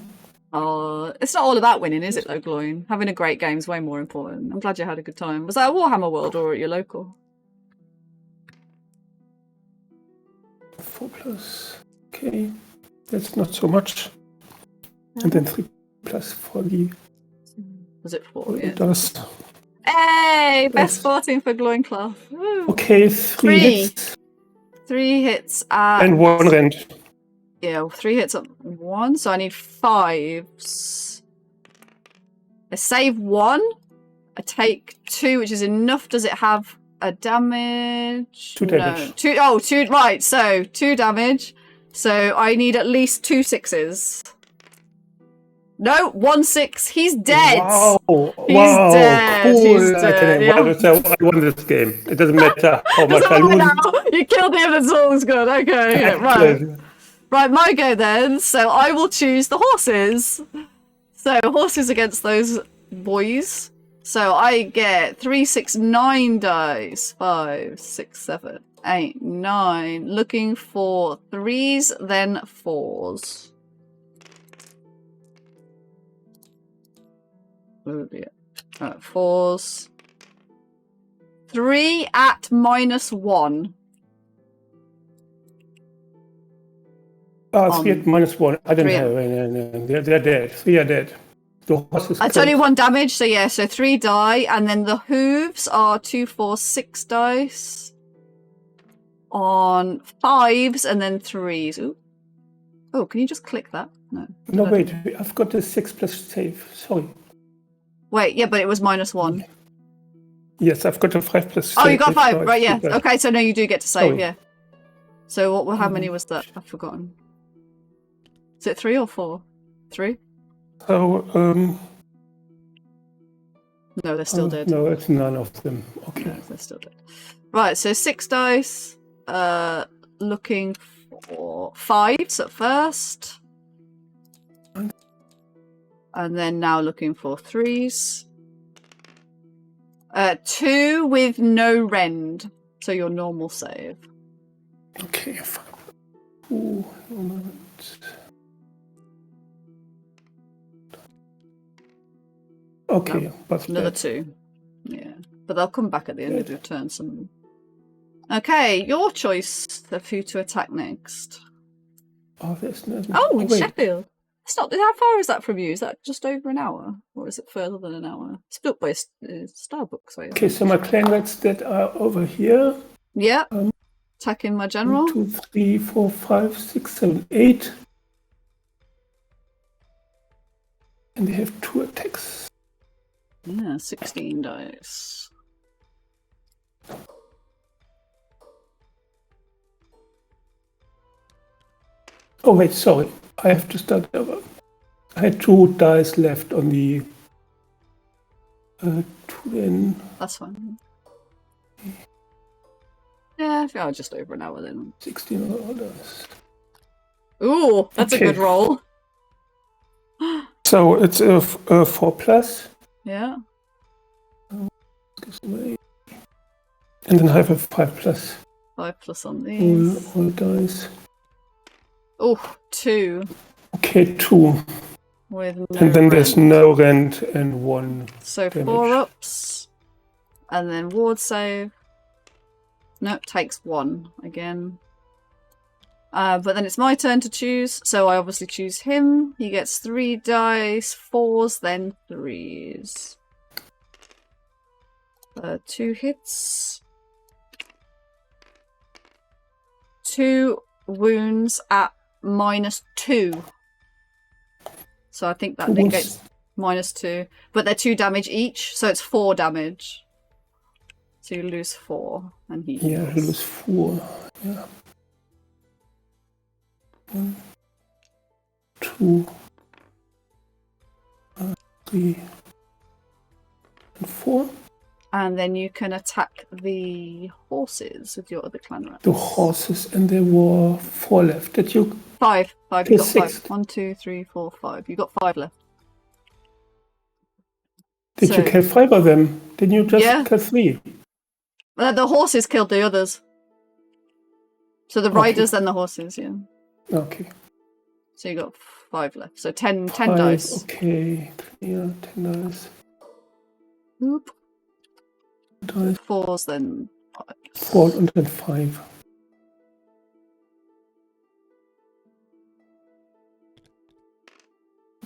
Speaker 4: Oh, it's not all about winning, is it, though, Gloin? Having a great game is way more important. I'm glad you had a good time. Was that a Warhammer World or at your local?
Speaker 1: 4 plus. Okay. That's not so much. And then 3 plus for the.
Speaker 4: Was it 4? Yeah.
Speaker 1: Dust.
Speaker 4: Hey! Best 14 for Loincloth. Woo.
Speaker 1: Okay, 3 hits.
Speaker 4: 3 hits at...
Speaker 1: And 1 rend.
Speaker 4: Yeah, 3 hits at 1, so I need 5s. I save 1. I take 2, which is enough. Does it have a damage?
Speaker 1: 2 damage.
Speaker 4: No. 2, right, so 2 damage. So I need at least 2 6s. No, 1 6. He's dead.
Speaker 1: Wow.
Speaker 4: He's
Speaker 1: wow.
Speaker 4: dead.
Speaker 1: Cool.
Speaker 4: He's dead.
Speaker 1: I won this game. It doesn't matter how much I
Speaker 4: Doesn't
Speaker 1: lose.
Speaker 4: matter. You killed him, it's all good. Okay, yeah, right. Right, my go then. So I will choose the horses. So horses against those boys. So I get 3, 6, 9 dice. 5, 6, 7, 8, 9. Looking for 3s, then 4s. Oh dear. 4s. 3 at -1.
Speaker 1: Oh, 3 at -1. I don't have any. They're dead. 3 are dead. The horses.
Speaker 4: It's only 1 damage, so yeah, so 3 die, and then the hooves are 2, 4, 6 dice on 5s, and then 3s. Ooh. Oh, can you just click that? No.
Speaker 1: No, wait. I've got the 6 plus save. Sorry.
Speaker 4: Wait, yeah, but it was -1.
Speaker 1: Yes, I've got a 5 plus save.
Speaker 4: Oh, you got 5,
Speaker 1: so
Speaker 4: right? Yeah.
Speaker 1: it's
Speaker 4: Okay, so no, you do get to save.
Speaker 1: Sorry.
Speaker 4: Yeah. So what? How many was that? I've forgotten. Is it 3 or 4? 3?
Speaker 1: So,
Speaker 4: No, they're still dead.
Speaker 1: No, it's none of them. Okay.
Speaker 4: No, they're still dead. Right, so 6 dice. Looking for 5s at first. And then now looking for 3s. 2 with no rend. So your normal save.
Speaker 1: Okay. Ooh, no moment. Okay,
Speaker 4: No,
Speaker 1: but
Speaker 4: another 2. Yeah. But they'll come back at the end of your turn. Some. Okay, your choice of who to attack next.
Speaker 1: Oh, there's no.
Speaker 4: Oh, in
Speaker 1: wait.
Speaker 4: Sheffield. It's not. How far is that from you? Is that just over an hour, or is it further than an hour? It's built by Starbucks. So
Speaker 1: Okay, so my clan rats that are over here.
Speaker 4: Yeah. Attacking my general.
Speaker 1: 1, 2, 3, 4, 5, 6, 7, 8. And they have 2 attacks.
Speaker 4: Yeah, 16 dice.
Speaker 1: Oh wait, sorry. I have to start over. I had 2 dice left on the twin.
Speaker 4: That's fine. Yeah, I think just over an hour then.
Speaker 1: 16 orders.
Speaker 4: Ooh, that's a
Speaker 1: Okay.
Speaker 4: good roll.
Speaker 1: So it's a 4 plus.
Speaker 4: Yeah.
Speaker 1: And then I have a 5 plus.
Speaker 4: 5+ on these.
Speaker 1: All dice.
Speaker 4: Oh, 2
Speaker 1: Okay, 2.
Speaker 4: with no
Speaker 1: And then there's
Speaker 4: rend.
Speaker 1: no rend and 1.
Speaker 4: So
Speaker 1: damage.
Speaker 4: 4 ups. And then ward save. Nope, takes 1 again. But then it's my turn to choose, so I obviously choose him. He gets 3 dice, 4s, then 3s. 2 hits. 2 wounds at -2. So I think that negates -2. But they're 2 damage each, so it's 4 damage. So you lose 4, and he
Speaker 1: Yeah, I
Speaker 4: heals.
Speaker 1: lose 4. Yeah. 1, 2, 3, and 4.
Speaker 4: And then you can attack the horses with your other clan rats.
Speaker 1: The horses, and there were 4 left. Did you?
Speaker 4: 5. You got
Speaker 1: 6.
Speaker 4: 5. 1, 2, 3, 4, 5. You got 5 left.
Speaker 1: Did you kill 5 of them? Didn't you just kill 3?
Speaker 4: The horses killed the others. So the riders and the horses, yeah.
Speaker 1: Okay.
Speaker 4: So you got 5 left. So 10
Speaker 1: 5,
Speaker 4: dice.
Speaker 1: Okay, yeah, 10 dice.
Speaker 4: Oop.
Speaker 1: Dice.
Speaker 4: 4s, then
Speaker 1: 4 and then 5.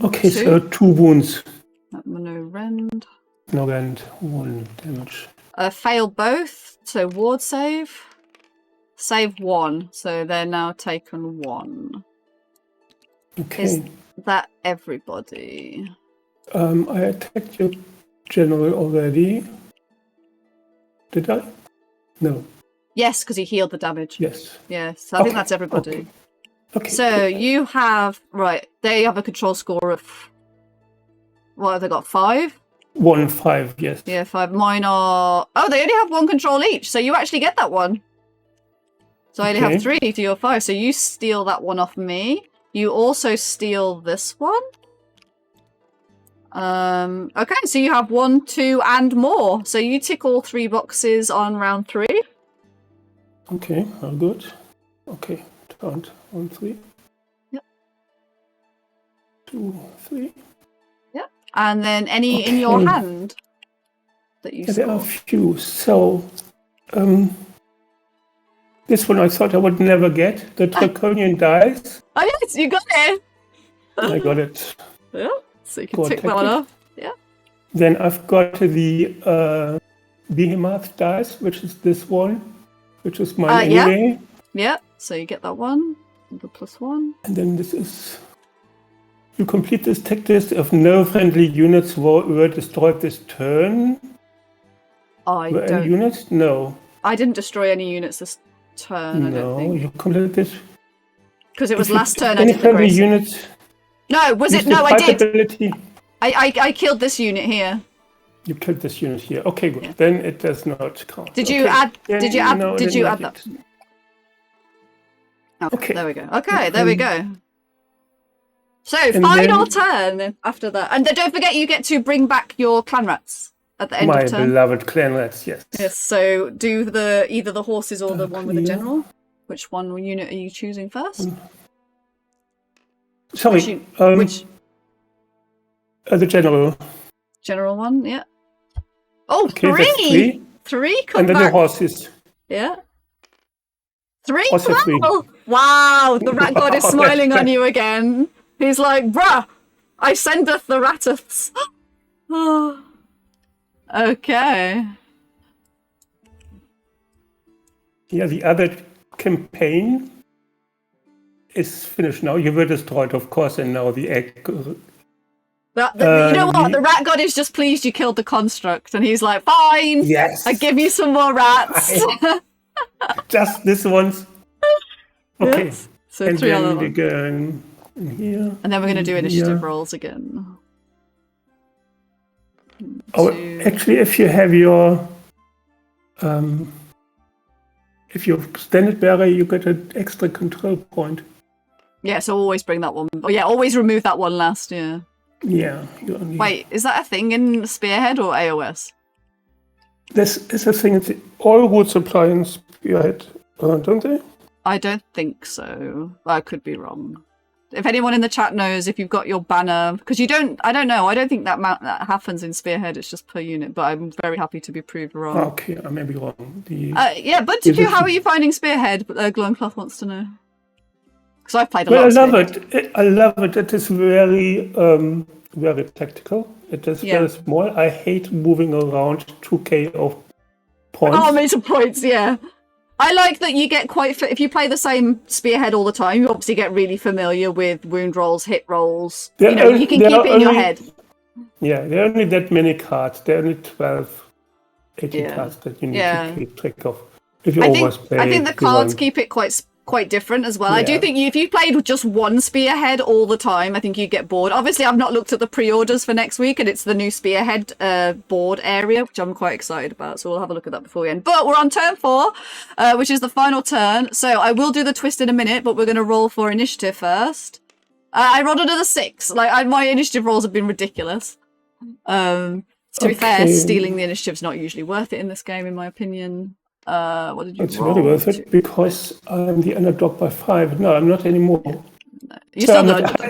Speaker 1: Okay, so 2 wounds.
Speaker 4: no rend.
Speaker 1: No rend, 1 damage.
Speaker 4: Fail both, so ward save. Save 1, so they're now taken 1.
Speaker 1: Okay.
Speaker 4: Is that everybody?
Speaker 1: I attacked your general already. Did I? No.
Speaker 4: Yes, because he healed the damage.
Speaker 1: Yes.
Speaker 4: Yes, I think that's everybody.
Speaker 1: Okay.
Speaker 4: So you have, right, they have a control score of, what have they got, 5?
Speaker 1: 1, 5, yes.
Speaker 4: Yeah, 5. Mine are, oh, they only have 1 control each, so you actually get that one. So I only have 3 to your 5, so you steal that one off me. You also steal this one. Okay, so you have 1, 2, and more. So you tick all 3 boxes on round 3.
Speaker 1: Okay, how good. Okay, count 1, 3.
Speaker 4: Yep.
Speaker 1: 2, 3.
Speaker 4: Yep. And then any in your hand that you
Speaker 1: there are a
Speaker 4: score.
Speaker 1: few. So, this one I thought I would never get. The Draconian dice.
Speaker 4: Oh yes, you got it.
Speaker 1: I got it.
Speaker 4: Yeah. So you can tick that one off. Yeah.
Speaker 1: Then I've got the Behemoth dice, which is this one, which is mine anyway.
Speaker 4: Yeah. So you get that one, the +1.
Speaker 1: And then this is... You complete this tech test if no friendly units were destroyed this turn.
Speaker 4: Were
Speaker 1: any units? No.
Speaker 4: I didn't destroy any units this turn, I don't think.
Speaker 1: You completed this.
Speaker 4: Because it was last turn I
Speaker 1: Any
Speaker 4: did the
Speaker 1: friendly
Speaker 4: grace.
Speaker 1: units?
Speaker 4: No, was it? No, I did.
Speaker 1: Ability.
Speaker 4: I killed this unit here.
Speaker 1: You killed this unit here. Okay, good. Yeah. Then it does not count.
Speaker 4: Did you add? Did you add?
Speaker 1: No,
Speaker 4: did you add that?
Speaker 1: Okay.
Speaker 4: There we go. Okay, there we go. So final turn after that, and don't forget you get to bring back your clan rats at the end of turn.
Speaker 1: My beloved clan rats, yes.
Speaker 4: Yes. So do either the horses or the one with the general. Which one unit are you choosing first?
Speaker 1: Sorry.
Speaker 4: Which?
Speaker 1: The general.
Speaker 4: General one, yeah. Oh,
Speaker 1: okay,
Speaker 4: 3! 3 come
Speaker 1: and then
Speaker 4: back.
Speaker 1: the horses.
Speaker 4: Yeah. 3
Speaker 1: also 3.
Speaker 4: Wow, the rat god is smiling on you again. He's like, bruh, I sendeth the rateths. Okay.
Speaker 1: Yeah, the other campaign is finished now. You were destroyed, of course, and now the egg...
Speaker 4: you know what? The rat god is just pleased you killed the construct, and he's like, fine,
Speaker 1: yes,
Speaker 4: I give you some more rats.
Speaker 1: Just this once. Okay.
Speaker 4: Yes. So
Speaker 1: and
Speaker 4: 3
Speaker 1: then
Speaker 4: other
Speaker 1: again here.
Speaker 4: And then we're going to do initiative rolls again.
Speaker 1: Actually, if you have your if you standard bearer, you get an extra control point.
Speaker 4: Yeah, so always bring that one. Oh yeah, always remove that one last. Yeah.
Speaker 1: Yeah.
Speaker 4: Wait, is that a thing in Spearhead or AOS?
Speaker 1: This is a thing. All rules apply in Spearhead. Don't they?
Speaker 4: I don't think so. I could be wrong. If anyone in the chat knows if you've got your banner, because you don't, I don't know. I don't think that that happens in Spearhead. It's just per unit, but I'm very happy to be proved wrong.
Speaker 1: Okay, I may be wrong.
Speaker 4: Yeah, but how are you finding Spearhead? Gloncloth wants to know. Because I've played a lot.
Speaker 1: Well,
Speaker 4: of
Speaker 1: I love it. I love it. It is very, very tactical. It is very small. I hate moving around 2k of points.
Speaker 4: Armies of points, yeah. I like that you get quite... If you play the same Spearhead all the time, you obviously get really familiar with wound rolls, hit rolls. You know, you can keep it in your head.
Speaker 1: Yeah, there are only that many cards. There are only 12, 18 cards that you need to keep track of. If you always play,
Speaker 4: I think the cards keep it quite different as well. Yeah. I do think if you played with just one Spearhead all the time, I think you'd get bored. Obviously, I've not looked at the pre-orders for next week, and it's the new Spearhead board area, which I'm quite excited about. So we'll have a look at that before we end. But we're on turn 4, which is the final turn. So I will do the twist in a minute, but we're going to roll for initiative first. I rolled another 6. My initiative rolls have been ridiculous. To be fair, stealing the initiative's not usually worth it in this game, in my opinion. What did you
Speaker 1: It's very worth it because I'm the underdog by 5. No, I'm not anymore.
Speaker 4: No. You're still not.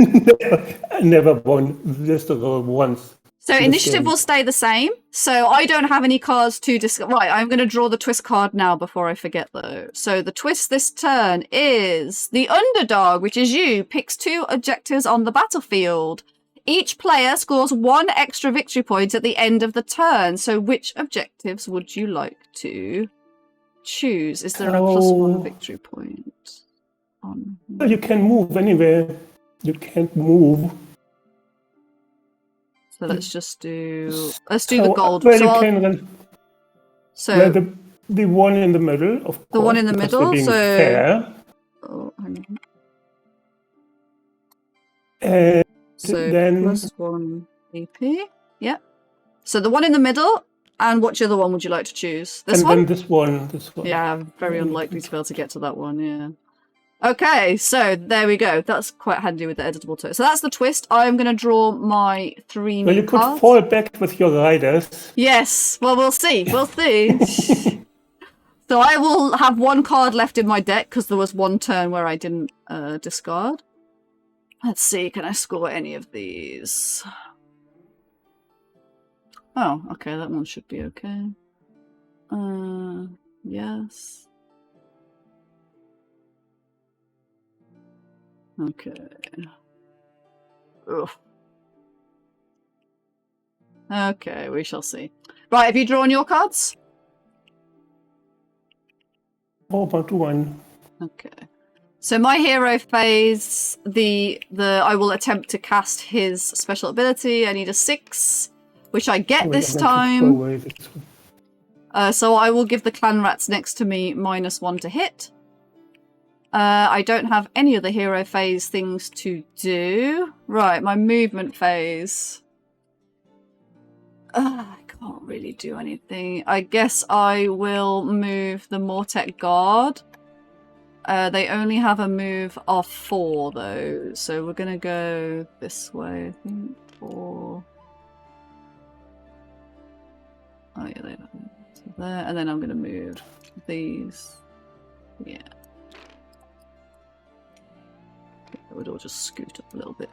Speaker 1: I never won this roll once.
Speaker 4: So initiative will stay the same. So I don't have any cards to discuss. Right, I'm going to draw the twist card now before I forget though. So the twist this turn is the underdog, which is you, picks 2 objectives on the battlefield. Each player scores 1 extra victory point at the end of the turn. So which objectives would you like to choose? Is there a +1 victory point on?
Speaker 1: Well, you can move anywhere. You can't move.
Speaker 4: So let's just do. Let's do the gold.
Speaker 1: Well,
Speaker 4: so
Speaker 1: the one in the middle, of course.
Speaker 4: The one in the middle. So
Speaker 1: fair.
Speaker 4: Oh, hang on.
Speaker 1: And
Speaker 4: so
Speaker 1: then
Speaker 4: +1 AP. Yeah. So the one in the middle. And which other one would you like to choose? This one?
Speaker 1: And then this one.
Speaker 4: Yeah, I'm very unlikely to be able to get to that one, yeah. Okay, so there we go. That's quite handy with the editable tool. So that's the twist. I'm going to draw my 3
Speaker 1: Well, you could fall back with your riders.
Speaker 4: Yes, well, we'll see. We'll see. So I will have 1 card left in my deck because there was 1 turn where I didn't discard. Let's see, can I score any of these? Oh, okay, that one should be okay. Yes. Okay. Ugh. Okay, we shall see. Right, have you drawn your cards?
Speaker 1: Oh, but one.
Speaker 4: Okay. So my hero phase, I will attempt to cast his special ability. I need a 6. Which I get this time. So I will give the clan rats next to me -1 to hit. I don't have any other hero phase things to do. Right, my movement phase. I can't really do anything. I guess I will move the Mortek Guard. They only have a move of 4 though. So we're going to go this way, I think. 4. Oh yeah, they don't. So there, and then I'm going to move these. Yeah. It would all just scoot up a little bit.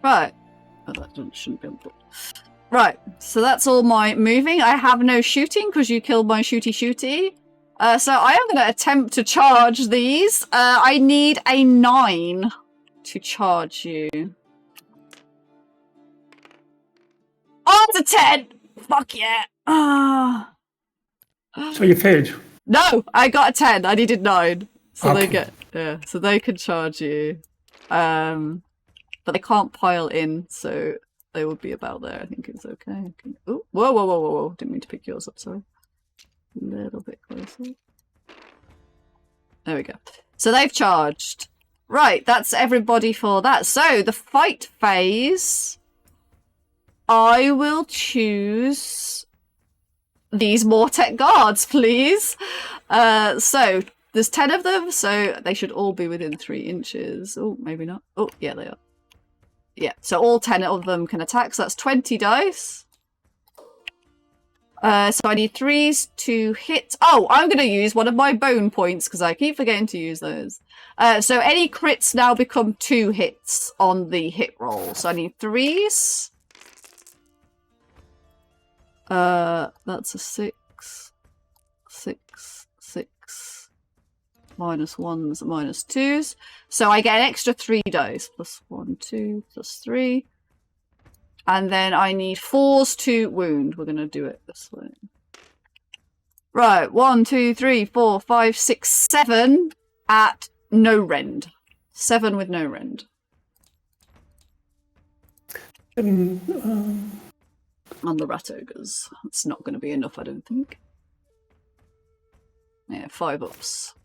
Speaker 4: Right. Oh, that shouldn't be on board. Right, so that's all my moving. I have no shooting because you killed my shooty. So I am going to attempt to charge these. I need a 9 to charge you. Oh, it's a 10! Fuck yeah!
Speaker 1: So you failed?
Speaker 4: No, I got a 10. I needed 9. So
Speaker 1: okay.
Speaker 4: so they can charge you. But they can't pile in, so they will be about there. I think it's okay. Ooh, whoa. Didn't mean to pick yours up, sorry. A little bit closer. There we go. So they've charged. Right, that's everybody for that. So the fight phase... I will choose these Mortek Guards, please. So there's 10 of them, so they should all be within 3 inches. Oh, maybe not. Oh, yeah, they are. Yeah, so all 10 of them can attack, so that's 20 dice. So I need 3s to hit. Oh, I'm going to use one of my bone points because I keep forgetting to use those. So any crits now become 2 hits on the hit roll. So I need 3s. That's a 6, 6, 6. -1s, -2s. So I get an extra 3 dice. +1, 2, +3. And then I need 4s to wound. We're going to do it this way. Right, 1, 2, 3, 4, 5, 6, 7 at no rend. 7 with no rend. On the rat ogres. It's not going to be enough, I don't think. Yeah, 5 ups.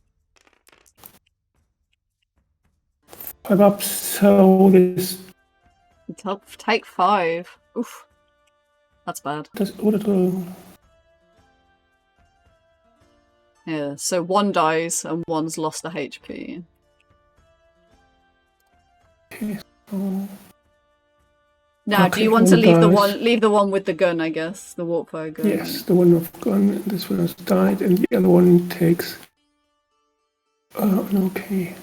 Speaker 1: 5 ups, so this...
Speaker 4: Take 5. Oof. That's bad. Yeah, so 1 dies and 1's lost a HP.
Speaker 1: Okay, so...
Speaker 4: Now, do you want to leave the one with the gun, I guess? The warpfire gun.
Speaker 1: Yes, the one with gun, this one has died, and the other one takes... okay.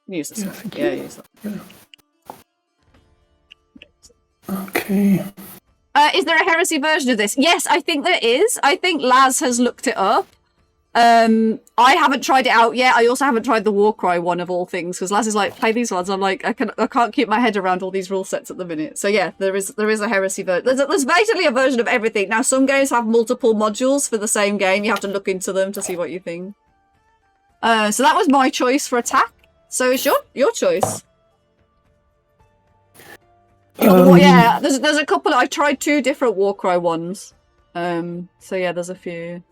Speaker 4: Use this one. Yeah, use that.
Speaker 1: Yeah. Okay.
Speaker 4: Is there a heresy version of this? Yes, I think there is. I think Laz has looked it up. I haven't tried it out yet. I also haven't tried the Warcry one of all things because Laz is like, play these ones. I'm like, I can't keep my head around all these rule sets at the minute. So yeah, there is a heresy version. There's basically a version of everything. Now some games have multiple modules for the same game. You have to look into them to see what you think. So that was my choice for attack. So it's your choice. Yeah, there's a couple. I tried 2 different Warcry ones. So yeah, there's a few.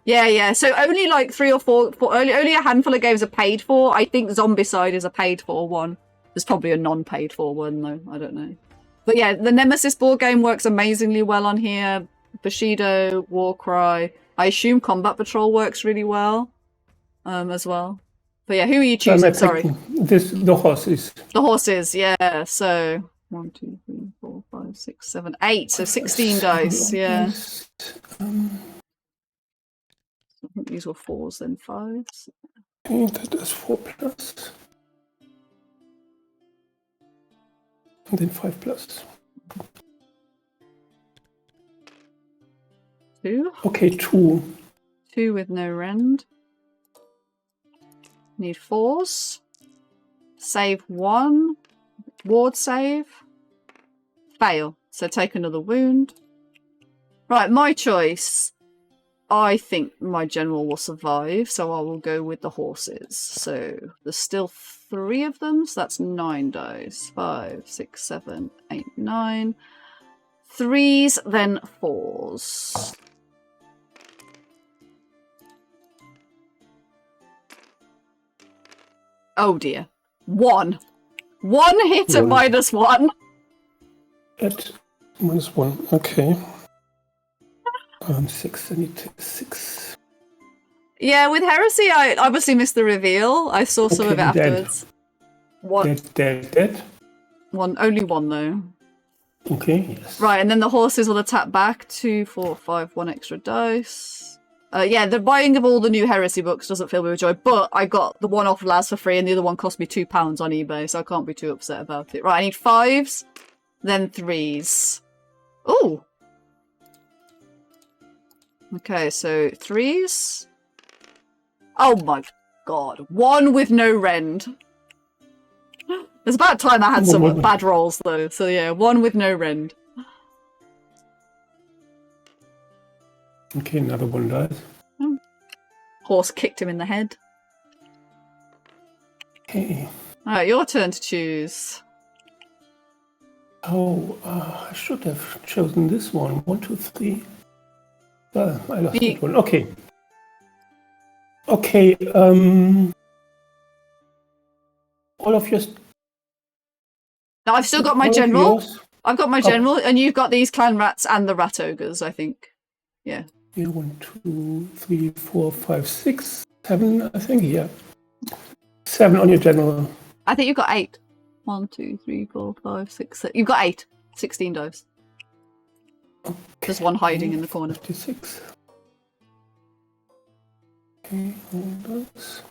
Speaker 4: Yeah. So only like 3 or 4. Only a handful of games are paid for. I think Zombicide is a paid for one. There's probably a non-paid for one though. I don't know. But yeah, the Nemesis board game works amazingly well on here. Bushido, Warcry. I assume Combat Patrol works really well, as well. But yeah, who are you choosing? Sorry.
Speaker 1: The horses.
Speaker 4: The horses, yeah. So 1, 2, 3, 4, 5, 6, 7, 8. So 16 dice, yeah. I think these were 4s and 5s.
Speaker 1: Okay, that is 4 plus. And then 5 plus.
Speaker 4: 2.
Speaker 1: Okay, 2.
Speaker 4: 2 with no rend. Need 4s. Save 1. Ward save. Fail. So take another wound. Right, my choice. I think my general will survive, so I will go with the horses. So there's still 3 of them, so that's 9 dice. 5, 6, 7, 8, 9. 3s, then 4s. Oh dear. 1. 1 hit at -1.
Speaker 1: At -1, okay. 6, I need 6.
Speaker 4: Yeah, with Heresy, I obviously missed the reveal. I saw some of it afterwards.
Speaker 1: Dead.
Speaker 4: Only 1 though.
Speaker 1: Okay, yes.
Speaker 4: Right, and then the horses will attack back. 2, 4, 5, 1 extra dice. Yeah, the buying of all the new Heresy books doesn't fill me with joy, but I got the one off Laz for free and the other one cost me £2 on eBay, so I can't be too upset about it. Right, I need 5s, then 3s. Ooh! Okay, so 3s. Oh my god. 1 with no rend. It's about time I had some bad rolls though, so yeah, 1 with no rend.
Speaker 1: Okay, another 1 dies.
Speaker 4: Horse kicked him in the head.
Speaker 1: Okay.
Speaker 4: Alright, your turn to choose.
Speaker 1: Oh, I should have chosen this one. 1, 2, 3. Well, I lost that one. Okay. Okay, all of yours.
Speaker 4: Now I've still got my general. I've got my general, and you've got these clan rats and the rat ogres, I think. Yeah.
Speaker 1: Yeah, 1, 2, 3, 4, 5, 6, 7, I think, yeah. 7 on your general.
Speaker 4: I think you've got 8. 1, 2, 3, 4, 5, 6, 7. You've got 8. 16 dice. There's one hiding in the corner.
Speaker 1: 56. Okay, hold those.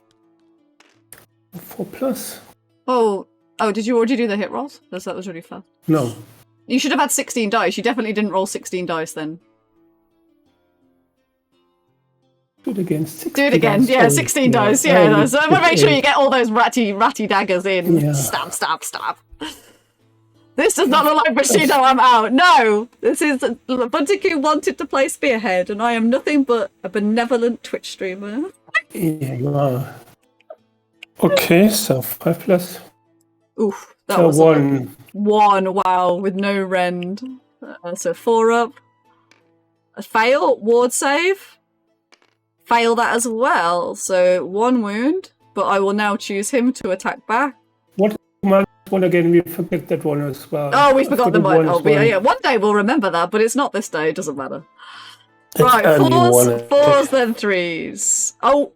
Speaker 1: 4 plus.
Speaker 4: Oh, did you already do the hit rolls? Because that was really fast.
Speaker 1: No.
Speaker 4: You should have had 16 dice. You definitely didn't roll 16 dice then.
Speaker 1: Do it again. 16
Speaker 4: Do it again.
Speaker 1: dice.
Speaker 4: Yeah,
Speaker 1: Oh,
Speaker 4: 16 dice. Yeah, so make sure
Speaker 1: eight.
Speaker 4: you get all those ratty daggers in.
Speaker 1: Yeah.
Speaker 4: Stab, stab, stab. This does not look like Bushido, I'm out. No! This is... Buntiku wanted to play Spearhead, and I am nothing but a benevolent Twitch streamer.
Speaker 1: Yeah, you are. Okay, so 5 plus.
Speaker 4: Oof. That
Speaker 1: So
Speaker 4: was
Speaker 1: 1.
Speaker 4: 1, wow, with no rend. So 4 up. A fail, ward save. Fail that as well. So 1 wound, but I will now choose him to attack back.
Speaker 1: What one again? We forget that one as well.
Speaker 4: Oh, we forgot the one. Oh,
Speaker 1: as well.
Speaker 4: yeah, one day we'll remember that, but it's not this day. It doesn't matter.
Speaker 1: It's
Speaker 4: Right,
Speaker 1: only one.
Speaker 4: 4s, then 3s. Oh,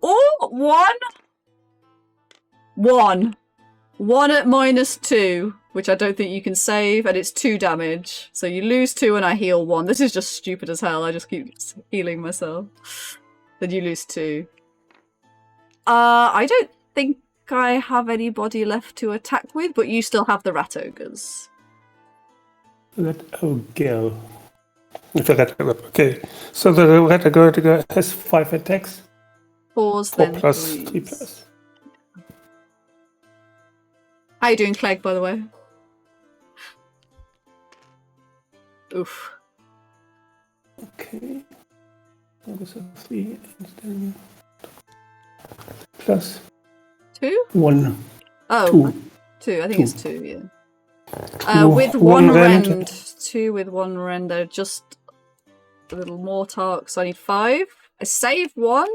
Speaker 4: 1. 1 at -2, which I don't think you can save, and it's 2 damage. So you lose 2 and I heal 1. This is just stupid as hell. I just keep healing myself. Then you lose 2. I don't think I have anybody left to attack with, but you still have the rat ogres.
Speaker 1: Girl. The rat ogre. Okay, so the rat ogre has 5 attacks.
Speaker 4: 4s,
Speaker 1: 4
Speaker 4: then
Speaker 1: plus
Speaker 4: 3s.
Speaker 1: 3 plus.
Speaker 4: How you doing, Clegg, by the way? Oof.
Speaker 1: Okay. Those are 3 and then plus
Speaker 4: 2?
Speaker 1: 1.
Speaker 4: Oh,
Speaker 1: 2.
Speaker 4: 2. I think it's 2, yeah.
Speaker 1: 2
Speaker 4: With 1 rend. 2 with 1 rend. They're just a little more talk. So I need 5. I save 1.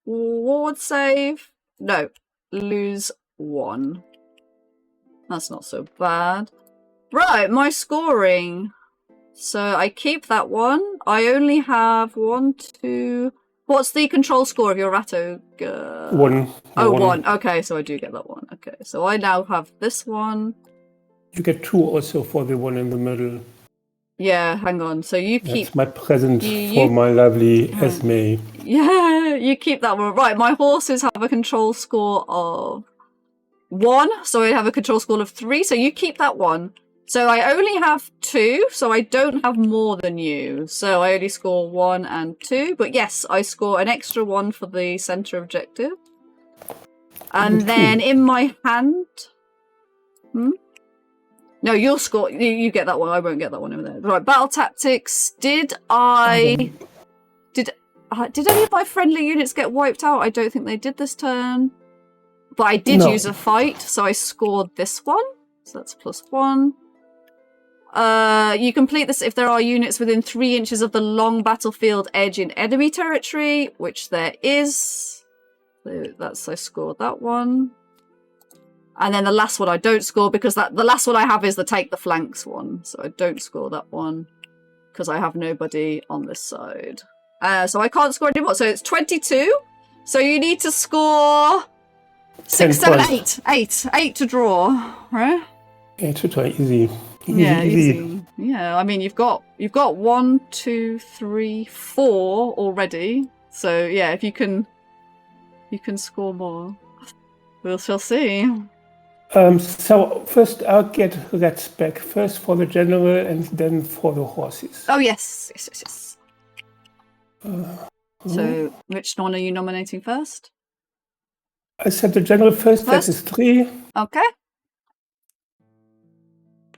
Speaker 4: Ward save. No. Lose 1. That's not so bad. Right, my scoring. So I keep that 1. I only have 1, 2... What's the control score of your rat ogre?
Speaker 1: 1.
Speaker 4: Oh, 1. Okay, so I do get that 1. Okay, so I now have this one.
Speaker 1: You get 2 also for the one in the middle.
Speaker 4: Yeah, hang on. So you keep...
Speaker 1: That's my present
Speaker 4: you-
Speaker 1: for my lovely Esme.
Speaker 4: Yeah, you keep that one. Right, my horses have a control score of 1. So I have a control score of 3. So you keep that 1. So I only have 2, so I don't have more than you. So I only score 1 and 2. But yes, I score an extra 1 for the center objective. And then in my hand... No, you'll score... You get that one. I won't get that one over there. Right, battle tactics. Did any of my friendly units get wiped out? I don't think they did this turn. But I did use a fight, so I scored this one. So that's +1. You complete this if there are units within 3 inches of the long battlefield edge in enemy territory, which there is. So that's I scored that one. And then the last one I don't score because the last one I have is the take the flanks one. So I don't score that one because I have nobody on this side. So I can't score anymore. So it's 22. So you need to score 6, 7, 8. 8 to draw, right?
Speaker 1: 8 to draw, easy.
Speaker 4: Yeah, easy. Yeah, I mean you've got 1, 2, 3, 4 already. So yeah, if you can score more, we shall see.
Speaker 1: So first I'll get rats back. First for the general and then for the horses.
Speaker 4: Oh yes. So which one are you nominating first?
Speaker 1: I said the general first. That is 3.
Speaker 4: Okay.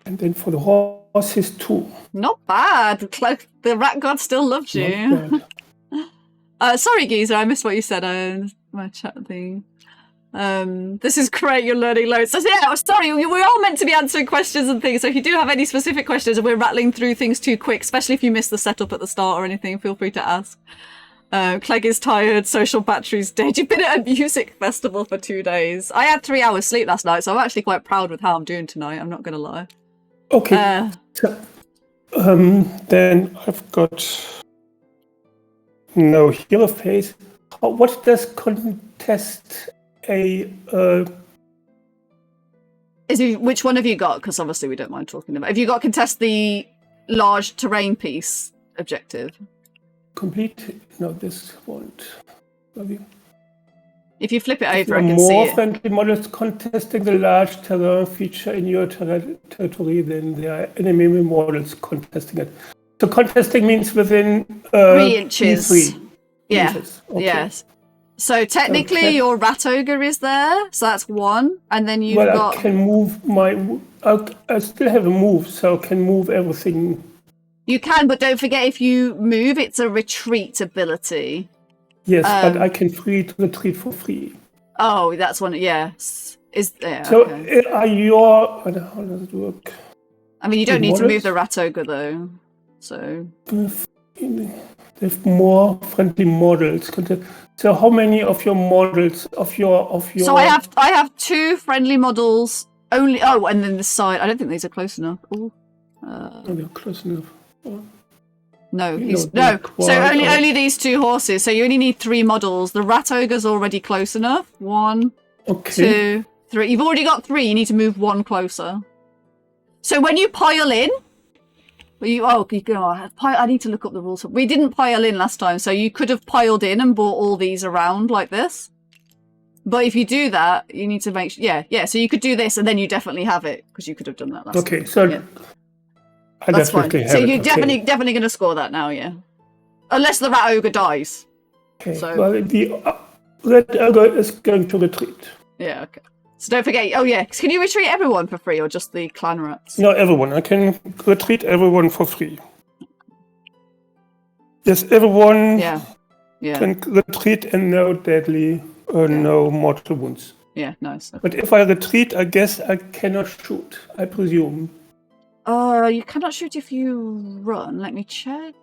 Speaker 1: And then for the horses 2.
Speaker 4: Not bad. The rat god still loves you. Sorry, Geezer, I missed what you said on my chat thing. This is great, you're learning loads. So yeah, sorry, we're all meant to be answering questions and things, so if you do have any specific questions and we're rattling through things too quick, especially if you missed the setup at the start or anything, feel free to ask. Clegg is tired, social battery's dead. You've been at a music festival for 2 days. I had 3 hours sleep last night, so I'm actually quite proud with how I'm doing tonight, I'm not going to lie.
Speaker 1: Okay. Then I've got no hero phase. What does contest a?
Speaker 4: Which one have you got? Because obviously we don't mind talking about. Have you got contest the large terrain piece? objective.
Speaker 1: Complete. No, this won't. Maybe.
Speaker 4: If you flip it over, I can
Speaker 1: more
Speaker 4: see it.
Speaker 1: friendly models contesting the large terrain feature in your territory than there are enemy models contesting it. So contesting means within
Speaker 4: 3 inches.
Speaker 1: 3
Speaker 4: Yeah.
Speaker 1: inches. Okay.
Speaker 4: Yes. So technically, your rat ogre is there. So that's 1, and then you've got.
Speaker 1: I can move my. I still have a move, so I can move everything.
Speaker 4: You can, but don't forget if you move, it's a retreat ability.
Speaker 1: Yes, but I can retreat for free.
Speaker 4: Oh, that's one. Yes.
Speaker 1: So
Speaker 4: okay.
Speaker 1: are your? How does it work?
Speaker 4: I mean, you don't need
Speaker 1: models?
Speaker 4: to move the rat ogre though. So.
Speaker 1: They have more friendly models. So how many of your models of your?
Speaker 4: So I have 2 friendly models only. Oh, and then this side. I don't think these are close enough. Oh.
Speaker 1: They're close enough.
Speaker 4: No,
Speaker 1: No.
Speaker 4: So only these 2 horses. So you only need 3 models. The rat ogre's already close enough. 1, 2, 3. You've already got 3. You need to move 1 closer. So when you pile in, I need to look up the rules. We didn't pile in last time, so you could have piled in and brought all these around like this. But if you do that, you need to make sure. Yeah. So you could do this, and then you definitely have it because you could have done that last time.
Speaker 1: Okay, so
Speaker 4: yeah.
Speaker 1: I
Speaker 4: That's
Speaker 1: definitely
Speaker 4: fine.
Speaker 1: have
Speaker 4: So
Speaker 1: it.
Speaker 4: you're
Speaker 1: Okay.
Speaker 4: definitely going to score that now, yeah. Unless the rat ogre dies.
Speaker 1: Okay.
Speaker 4: So
Speaker 1: well, the red ogre is going to retreat.
Speaker 4: yeah, okay. So don't forget. Oh yeah, can you retreat everyone for free or just the clan rats?
Speaker 1: No, everyone. I can retreat everyone for free. Yes, everyone
Speaker 4: Yeah.
Speaker 1: can retreat and no deadly or no mortal wounds.
Speaker 4: Yeah, nice. Okay.
Speaker 1: But if I retreat, I guess I cannot shoot, I presume.
Speaker 4: You cannot shoot if you run. Let me check.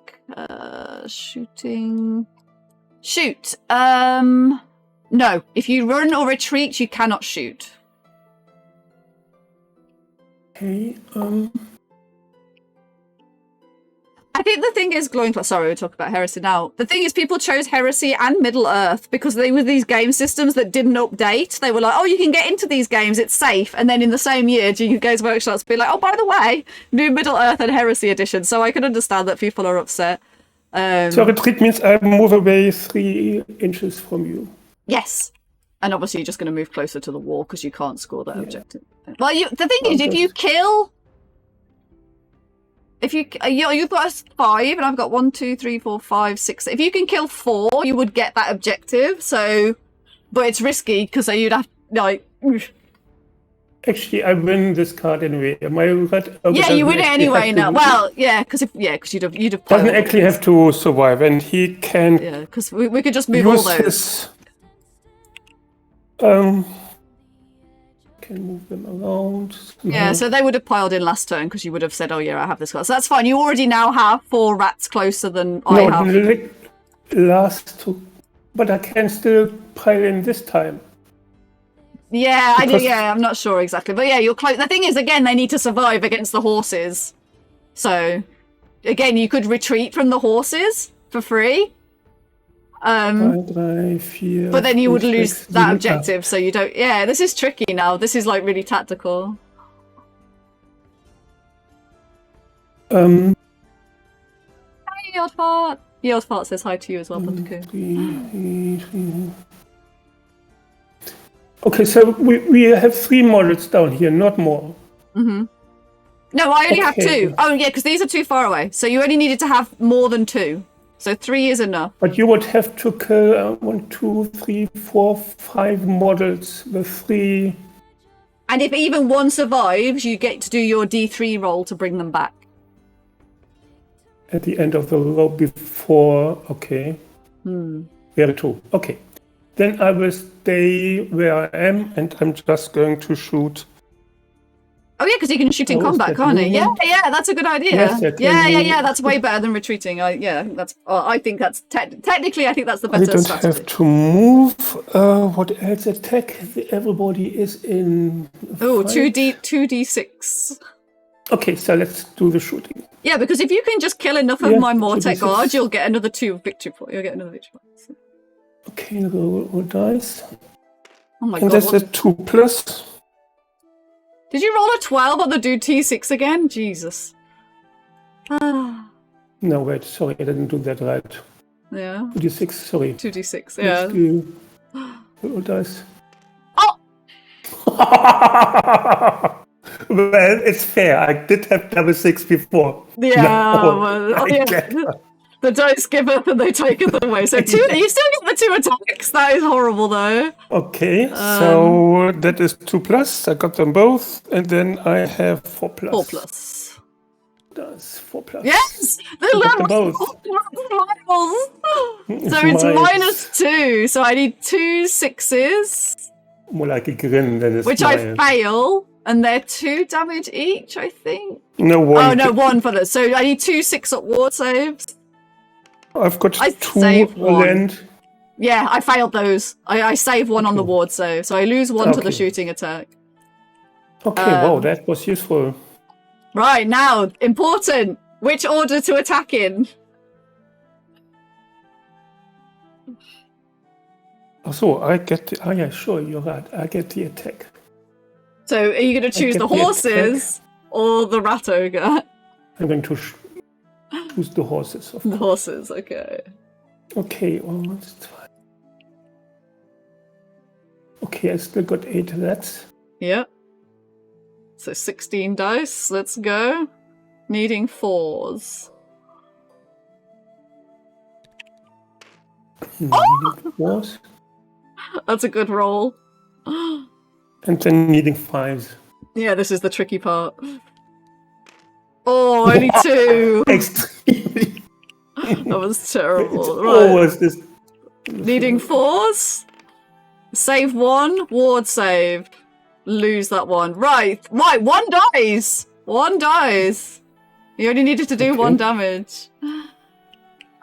Speaker 4: Shooting. Shoot. No. If you run or retreat, you cannot shoot.
Speaker 1: Okay.
Speaker 4: I think the thing is, glowing. Sorry, we'll talk about heresy now. The thing is, people chose heresy and Middle Earth because they were these game systems that didn't update. They were like, "Oh, you can get into these games; it's safe." And then in the same year, Games Workshop's be like, "Oh, by the way, new Middle Earth and Heresy edition." So I can understand that people are upset.
Speaker 1: So retreat means I move away 3 inches from you.
Speaker 4: Yes, and obviously you're just going to move closer to the wall because you can't score that objective. Well, the thing is, if you kill. If you've got 5 and I've got 1, 2, 3, 4, 5, 6. If you can kill 4, you would get that objective. So, but it's risky because you'd have like.
Speaker 1: Actually, I win this card anyway. My red
Speaker 4: you win it anyway now. Well, because you'd have.
Speaker 1: Doesn't actually have to survive, and he can.
Speaker 4: Yeah, because we could just move all those.
Speaker 1: Can move them around.
Speaker 4: Yeah, so they would have piled in last turn because you would have said, "Oh yeah, I have this card." So that's fine. You already now have 4 rats closer than I have.
Speaker 1: Last 2, but I can still pile in this time.
Speaker 4: Yeah, I do. Yeah, I'm not sure exactly, but yeah, you're close. The thing is, again, they need to survive against the horses. So, again, you could retreat from the horses for free. But then you would lose that objective, so you don't. Yeah, this is tricky now. This is like really tactical.
Speaker 1: Hi,
Speaker 4: Yodfart. Yodfart says hi to you as well, Thundercoo.
Speaker 1: Okay, so we have 3 models down here, not more.
Speaker 4: Mm-hmm. No, I only have 2. Oh yeah, because these are too far away. So you only needed to have more than 2. So 3 is enough.
Speaker 1: But you would have to kill 1, 2, 3, 4, 5 models with 3.
Speaker 4: And if even 1 survives, you get to do your D3 roll to bring them back.
Speaker 1: At the end of the row before, okay. We have 2. Okay. Then I will stay where I am, and I'm just going to shoot.
Speaker 4: Oh yeah, because you can shoot in combat, can't you? Yeah, that's a good idea.
Speaker 1: Yes,
Speaker 4: yeah, that's way better than retreating. I think that's technically, I think that's the better strategy.
Speaker 1: I don't have to move. What else? Attack. Everybody is in.
Speaker 4: 2d6.
Speaker 1: Okay, so let's do the shooting.
Speaker 4: Yeah, because if you can just kill enough of my Mortec guards, you'll get another 2 victory points. You'll get another victory points.
Speaker 1: Okay, roll dice.
Speaker 4: Oh my
Speaker 1: god. And that's a 2+.
Speaker 4: Did you roll a 12 on the dude T6 again? Jesus.
Speaker 1: No, wait, sorry, I didn't do that right.
Speaker 4: Yeah.
Speaker 1: 2d6, sorry.
Speaker 4: 2d6, yeah.
Speaker 1: Let's do roll dice.
Speaker 4: Oh!
Speaker 1: Well, it's fair. I did have double 6 before.
Speaker 4: Yeah,
Speaker 1: No,
Speaker 4: well,
Speaker 1: I
Speaker 4: yeah.
Speaker 1: get that.
Speaker 4: The dice giveth and they taketh away. So two, you still get the 2 attacks. That is horrible, though.
Speaker 1: Okay, so that is 2+. I got them both, and then I have 4+.
Speaker 4: 4+.
Speaker 1: That's 4+.
Speaker 4: Yes! The
Speaker 1: got them
Speaker 4: levels! So it's
Speaker 1: Nice.
Speaker 4: -2, so I need 2 6s,
Speaker 1: More like a grin than a
Speaker 4: which
Speaker 1: smile.
Speaker 4: I fail, and they're 2 damage each, I think.
Speaker 1: No, 1.
Speaker 4: Oh, no, 1 for this. So I need 2 6-up ward saves.
Speaker 1: I've got
Speaker 4: I
Speaker 1: 2
Speaker 4: saved 1.
Speaker 1: land.
Speaker 4: Yeah, I failed those. I saved 1 on the ward save, so I lose 1 to the
Speaker 1: Okay.
Speaker 4: shooting attack.
Speaker 1: Okay, wow, that was useful.
Speaker 4: Right, now, important! Which order to attack in?
Speaker 1: Oh, so I get the... Oh, yeah, sure, you're right. I get the attack.
Speaker 4: So are you going to choose
Speaker 1: get
Speaker 4: the
Speaker 1: the
Speaker 4: horses or the rat ogre?
Speaker 1: I'm going to choose the horses.
Speaker 4: The horses, okay.
Speaker 1: Okay, almost. Okay, I still got 8 rats.
Speaker 4: Yep. So 16 dice, let's go. Needing 4s.
Speaker 1: Needing 4s.
Speaker 4: That's a good roll.
Speaker 1: And then needing 5s.
Speaker 4: Yeah, this is the tricky part. Oh, only 2.
Speaker 1: Extremely.
Speaker 4: That was terrible.
Speaker 1: It's
Speaker 4: Right.
Speaker 1: always this.
Speaker 4: Needing 4s. Save 1, ward save. Lose that one. Right, 1 dies! 1 dies. You only needed to do 1 damage.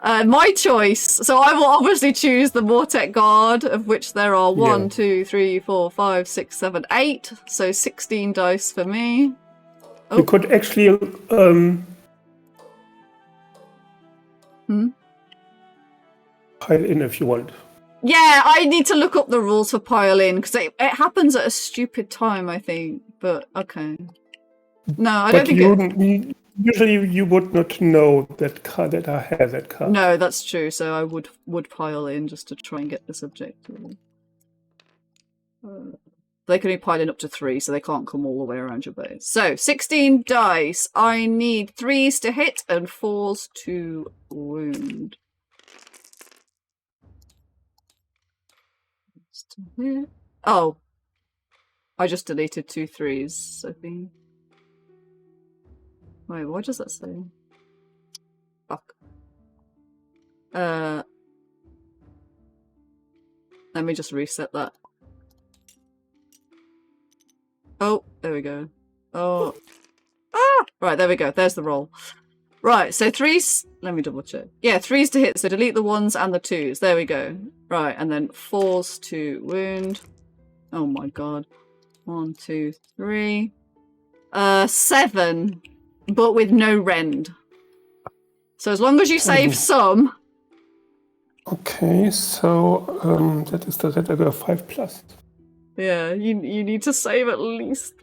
Speaker 4: My choice. So I will obviously choose the Mortek Guard, of which there are 1,
Speaker 1: Yeah.
Speaker 4: 2, 3, 4, 5, 6, 7, 8. So 16 dice for me.
Speaker 1: You could actually pile in if you want.
Speaker 4: Yeah, I need to look up the rules for pile in because it happens at a stupid time, I think. But okay. No, I don't
Speaker 1: But
Speaker 4: think
Speaker 1: usually you would not know that card that I have that card.
Speaker 4: No, that's true. So I would pile in just to try and get this objective. They can only pile in up to 3, so they can't come all the way around your base. So 16 dice. I need 3s to hit and 4s to wound. Oh, I just deleted 2 3s, I think. Wait, what does that say? Fuck. Let me just reset that. Oh, there we go. Oh. Ah! Right, there we go. There's the roll. Right, so 3s... Let me double check. Yeah, 3s to hit, so delete the 1s and the 2s. There we go. Right, and then 4s to wound. Oh my god. 1, 2, 3. 7, but with no rend. So as long as you save some...
Speaker 1: Okay, so that is the red. I got 5+.
Speaker 4: Yeah, you need to save at least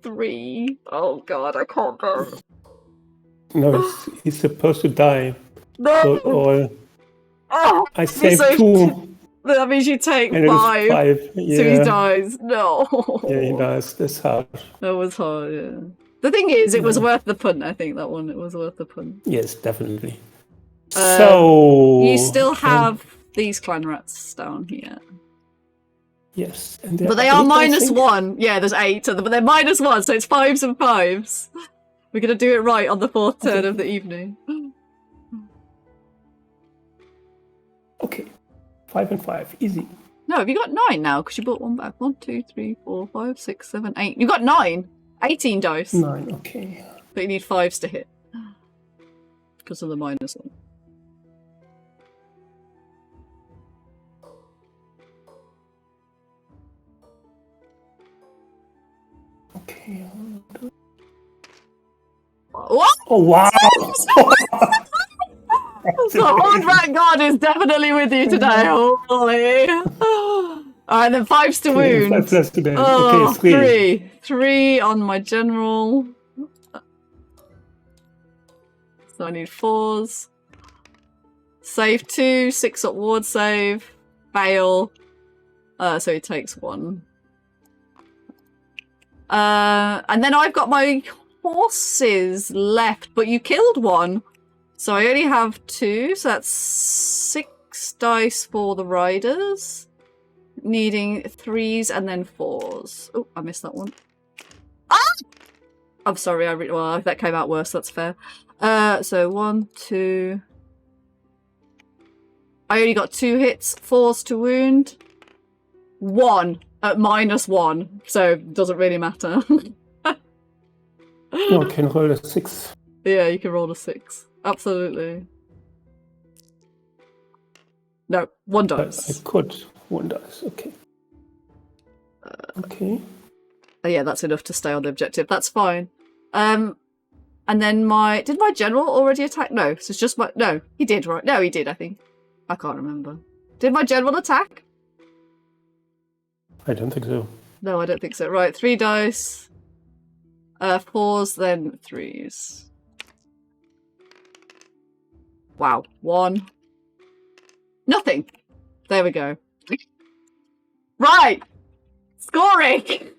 Speaker 4: 3. Oh god, I can't go.
Speaker 1: No, he's supposed to die.
Speaker 4: No!
Speaker 1: Or
Speaker 4: Oh,
Speaker 1: I saved 2.
Speaker 4: That means you take
Speaker 1: And it was
Speaker 4: 5.
Speaker 1: 5.
Speaker 4: So he
Speaker 1: Yeah.
Speaker 4: dies. No.
Speaker 1: Yeah, he dies. That's hard.
Speaker 4: That was hard, yeah. The thing is, it was worth the punt, I think, that one. It was worth the punt.
Speaker 1: Yes, definitely. So
Speaker 4: You still have these clan rats down here.
Speaker 1: Yes, and
Speaker 4: But they are -1. Yeah, there's 8, but they're -1, so it's 5s and 5s. We're going to do it right on the 4th turn of the evening.
Speaker 1: Okay, 5 and 5, easy.
Speaker 4: No, have you got 9 now? Because you brought 1 back. 1, 2, 3, 4, 5, 6, 7, 8. You got 9! 18 dice.
Speaker 1: 9, okay.
Speaker 4: But you need 5s to hit. Because of the -1.
Speaker 1: Okay.
Speaker 4: What?
Speaker 1: Oh wow!
Speaker 4: The Horde Rat God is definitely with you today, holy. Alright, then 5s to wound.
Speaker 1: 5+ today.
Speaker 4: Oh,
Speaker 1: okay, 3.
Speaker 4: 3 on my general. So I need 4s. Save 2, 6 up ward save. Fail. So he takes 1. And then I've got my horses left, but you killed 1. So I only have 2, so that's 6 dice for the riders. Needing 3s and then 4s. Oh, I missed that one. Ah! I'm sorry, well, that came out worse, that's fair. So 1, 2... I only got 2 hits, 4s to wound. 1 at -1, so it doesn't really matter.
Speaker 1: No, I can roll a 6.
Speaker 4: Yeah, you can roll a 6. Absolutely. No, 1 dice.
Speaker 1: I could. 1 dice, okay. Okay.
Speaker 4: Yeah, that's enough to stay on the objective. That's fine. And then did my general already attack? No, so it's just no, he did, right? No, he did, I think. I can't remember. Did my general attack?
Speaker 1: I don't think so.
Speaker 4: No, I don't think so. Right, 3 dice. 4s, then 3s. Wow, 1. Nothing. There we go. Right! Scoring!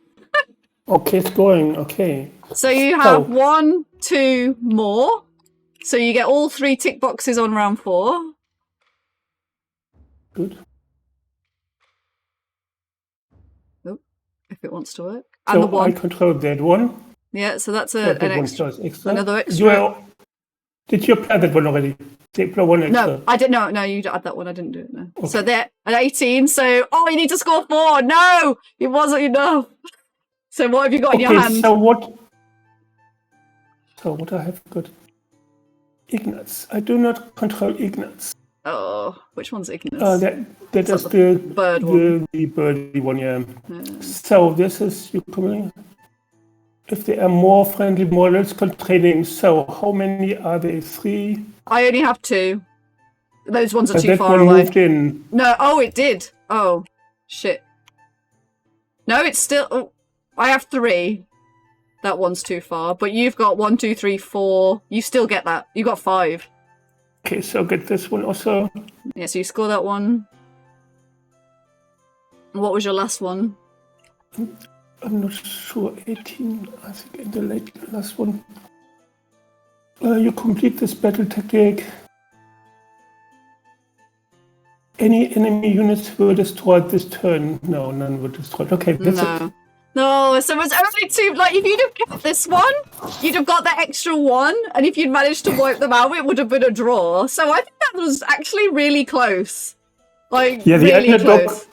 Speaker 1: Okay, scoring, okay.
Speaker 4: So you have 1, 2 more. So you get all 3 tick boxes on round 4.
Speaker 1: Good.
Speaker 4: Oh, if it wants to work.
Speaker 1: So
Speaker 4: And the 1.
Speaker 1: I control that one.
Speaker 4: Yeah, so that's
Speaker 1: That
Speaker 4: an
Speaker 1: one
Speaker 4: extra.
Speaker 1: does extra.
Speaker 4: Another extra.
Speaker 1: Did you apply that one already? Take one extra.
Speaker 4: No, I didn't. No, you had that one. I didn't do it. No. Okay. So they're at 18. So you need to score 4. No, it wasn't enough. So what have you got in your hand?
Speaker 1: So what I have got? Ignatz. I do not control Ignatz.
Speaker 4: Oh, which one's Ignatz?
Speaker 1: That is the
Speaker 4: bird one.
Speaker 1: The birdie one, yeah. So this is you coming. If there are more friendly models containing, so how many are there? 3?
Speaker 4: I only have 2. Those ones are too
Speaker 1: that
Speaker 4: far
Speaker 1: one
Speaker 4: away.
Speaker 1: Moved in.
Speaker 4: No, it did. Oh, shit. No, it's still. Oh, I have 3. That one's too far. But you've got 1, 2, 3, 4. You still get that. You got 5.
Speaker 1: Okay, so get this one also.
Speaker 4: Yeah, so you score that one. What was your last one?
Speaker 1: I'm not sure. 18, I think, in the last one. You complete this battle tactic. Any enemy units were destroyed this turn. No, none were destroyed. Okay, that's it.
Speaker 4: No, so it's only 2. Like, if you'd have kept this one, you'd have got the extra 1. And if you'd managed to wipe them out, it would have been a draw. So I think that was actually really close. Like,
Speaker 1: yeah,
Speaker 4: really close.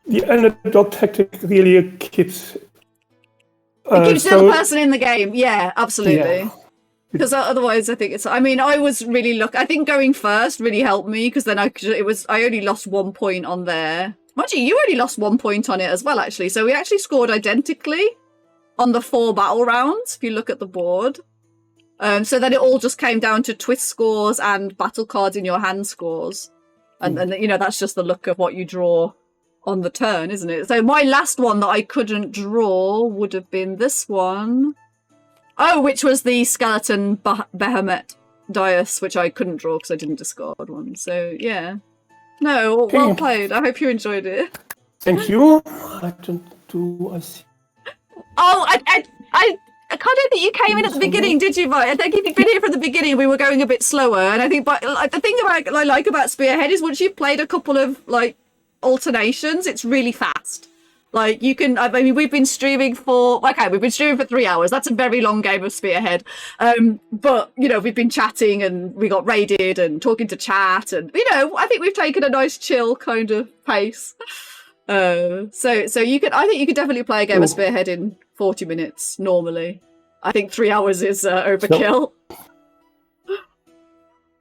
Speaker 1: The underdog tactic really keeps...
Speaker 4: it keeps the other person in the game. Yeah, absolutely. Because otherwise, I think it's... I mean, I was really lucky. I think going first really helped me, because then I only lost 1 point on there. Actually, you only lost 1 point on it as well, actually. So we actually scored identically on the 4 battle rounds, if you look at the board. So then it all just came down to twist scores and battle cards in your hand scores. And that's just the look of what you draw on the turn, isn't it? So my last one that I couldn't draw would have been this one. Oh, which was the skeleton behemoth dais, which I couldn't draw because I didn't discard one. So, yeah. No, well played. I hope you enjoyed it.
Speaker 1: Thank you. I see.
Speaker 4: Oh, I kind of think you came in at the beginning, did you, Vi? I think if you'd been here from the beginning, we were going a bit slower. And I think, but the thing that I like about Spearhead is once you've played a couple of alternations, it's really fast. Like you can, I mean, we've been streaming for 3 hours. That's a very long game of Spearhead. But we've been chatting and we got raided and talking to chat, and I think we've taken a nice chill kind of pace. So I think you could definitely play a game of Spearhead in 40 minutes normally. I think 3 hours is overkill.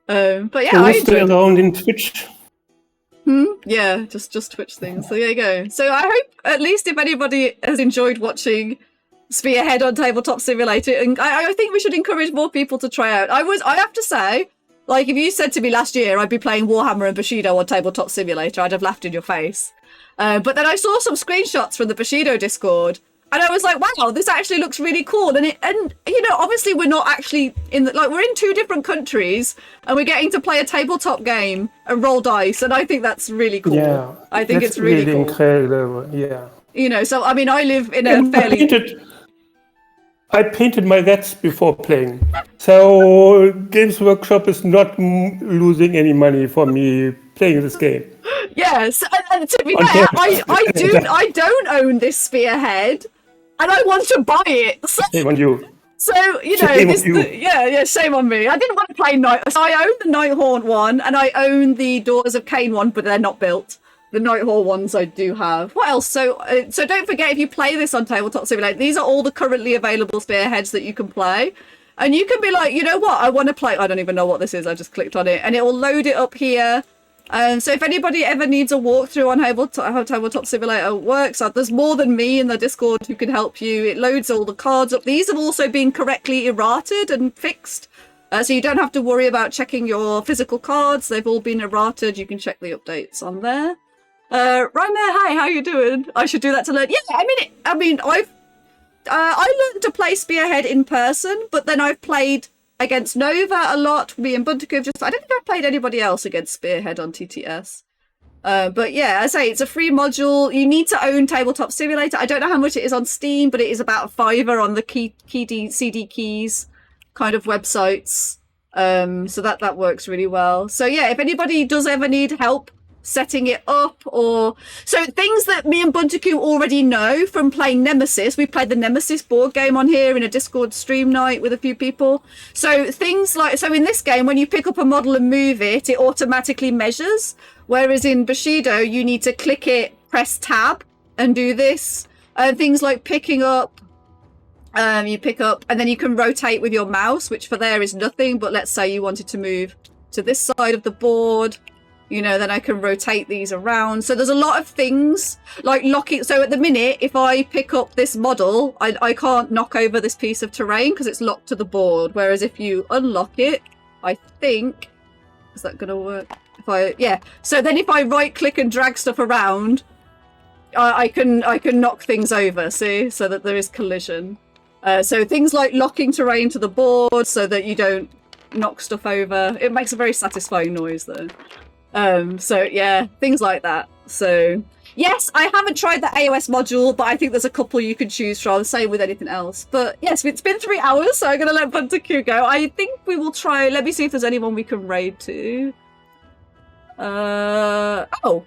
Speaker 4: But yeah, I enjoyed
Speaker 1: around in Twitch.
Speaker 4: Yeah, just Twitch things. So there you go. So I hope at least if anybody has enjoyed watching Spearhead on Tabletop Simulator, and I think we should encourage more people to try out. I have to say, like if you said to me last year I'd be playing Warhammer and Bushido on Tabletop Simulator, I'd have laughed in your face. But then I saw some screenshots from the Bushido Discord, And I was like, wow, this actually looks really cool. And you know, obviously we're not actually we're in 2 different countries and we're getting to play a tabletop game and roll dice. And I think that's really cool.
Speaker 1: Yeah,
Speaker 4: I think
Speaker 1: that's
Speaker 4: it's really cool.
Speaker 1: incredible. Yeah.
Speaker 4: You know, so I mean, I live in a fairly...
Speaker 1: I painted my vets before playing. So Games Workshop is not losing any money for me playing this game.
Speaker 4: Yes, and to be fair, I don't own this Spearhead, and I want to buy it. So,
Speaker 1: Shame on you.
Speaker 4: So you know, shame on me. I didn't want to play Night. So I own the Nighthaunt one, and I own the Daughters of Cain one, but they're not built. The Nighthaunt ones I do have. What else? So don't forget, if you play this on Tabletop Simulator, these are all the currently available Spearheads that you can play. And you can be like, you know what, I want to play... I don't even know what this is. I just clicked on it. And it will load it up here. So if anybody ever needs a walkthrough on how Tabletop Simulator works, there's more than me in the Discord who can help you. It loads all the cards up. These have also been correctly errated and fixed. So you don't have to worry about checking your physical cards. They've all been errated. You can check the updates on there. Right there, hi, how you doing? I should do that to learn. Yeah, I learned to play Spearhead in person, but then I've played against Nova a lot. Me and Buntaku I don't think I've played anybody else against Spearhead on TTS. But yeah, I say it's a free module. You need to own Tabletop Simulator. I don't know how much it is on Steam, but it is about $5 on the CD Keys kind of websites. So that works really well. So yeah, if anybody does ever need help setting it up, or so things that me and Buntaku already know from playing Nemesis. We played the Nemesis board game on here in a Discord stream night with a few people. So things like, so in this game, when you pick up a model and move it, it automatically measures. Whereas in Bushido, you need to click it, press tab and do this. Things like picking up, you pick up and then you can rotate with your mouse, which for there is nothing. But let's say you wanted to move to this side of the board, you know, then I can rotate these around. So there's a lot of things like locking. So at the minute, if I pick up this model, I can't knock over this piece of terrain because it's locked to the board. Whereas if you unlock it, I think, is that going to work? So then if I right click and drag stuff around, I can knock things over, see, so that there is collision. So things like locking terrain to the board so that you don't knock stuff over. It makes a very satisfying noise though. So yeah, things like that. So yes, I haven't tried the AOS module, but I think there's a couple you can choose from. Same with anything else. But yes, it's been 3 hours, so I'm going to let Buntaku go. I think we will try. Let me see if there's anyone we can raid to. Oh,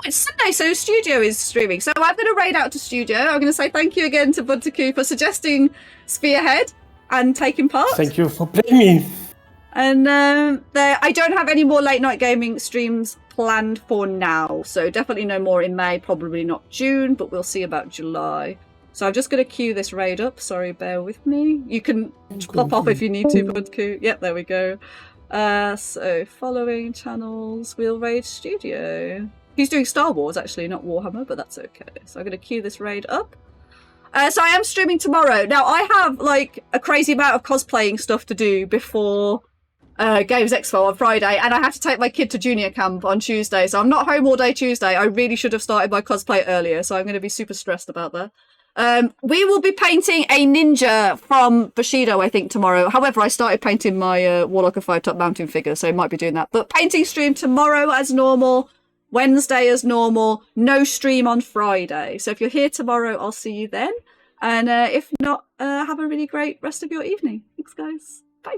Speaker 4: it's Sunday, so Studio is streaming. So I'm going to raid out to Studio. I'm going to say thank you again to Buntaku for suggesting Spearhead and taking part.
Speaker 1: Thank you for playing me.
Speaker 4: And I don't have any more late night gaming streams planned for now. So definitely no more in May, probably not June, but we'll see about July. So I'm just going to queue this raid up. Sorry, bear with me. You can pop off if you need to, Buntaku. Yep, there we go. So following channels, we'll raid Studio. He's doing Star Wars, actually, not Warhammer, but that's okay. So I'm going to queue this raid up. So I am streaming tomorrow. Now, I have, like, a crazy amount of cosplaying stuff to do before Games Expo on Friday, and I have to take my kid to junior camp on Tuesday, so I'm not home all day Tuesday. I really should have started my cosplay earlier, so I'm going to be super stressed about that. We will be painting a ninja from Bushido, I think, tomorrow. However, I started painting my Warlock of 5-top mountain figure, so I might be doing that. But painting stream tomorrow as normal, Wednesday as normal, no stream on Friday. So if you're here tomorrow, I'll see you then. And if not, have a really great rest of your evening. Thanks, guys. Bye.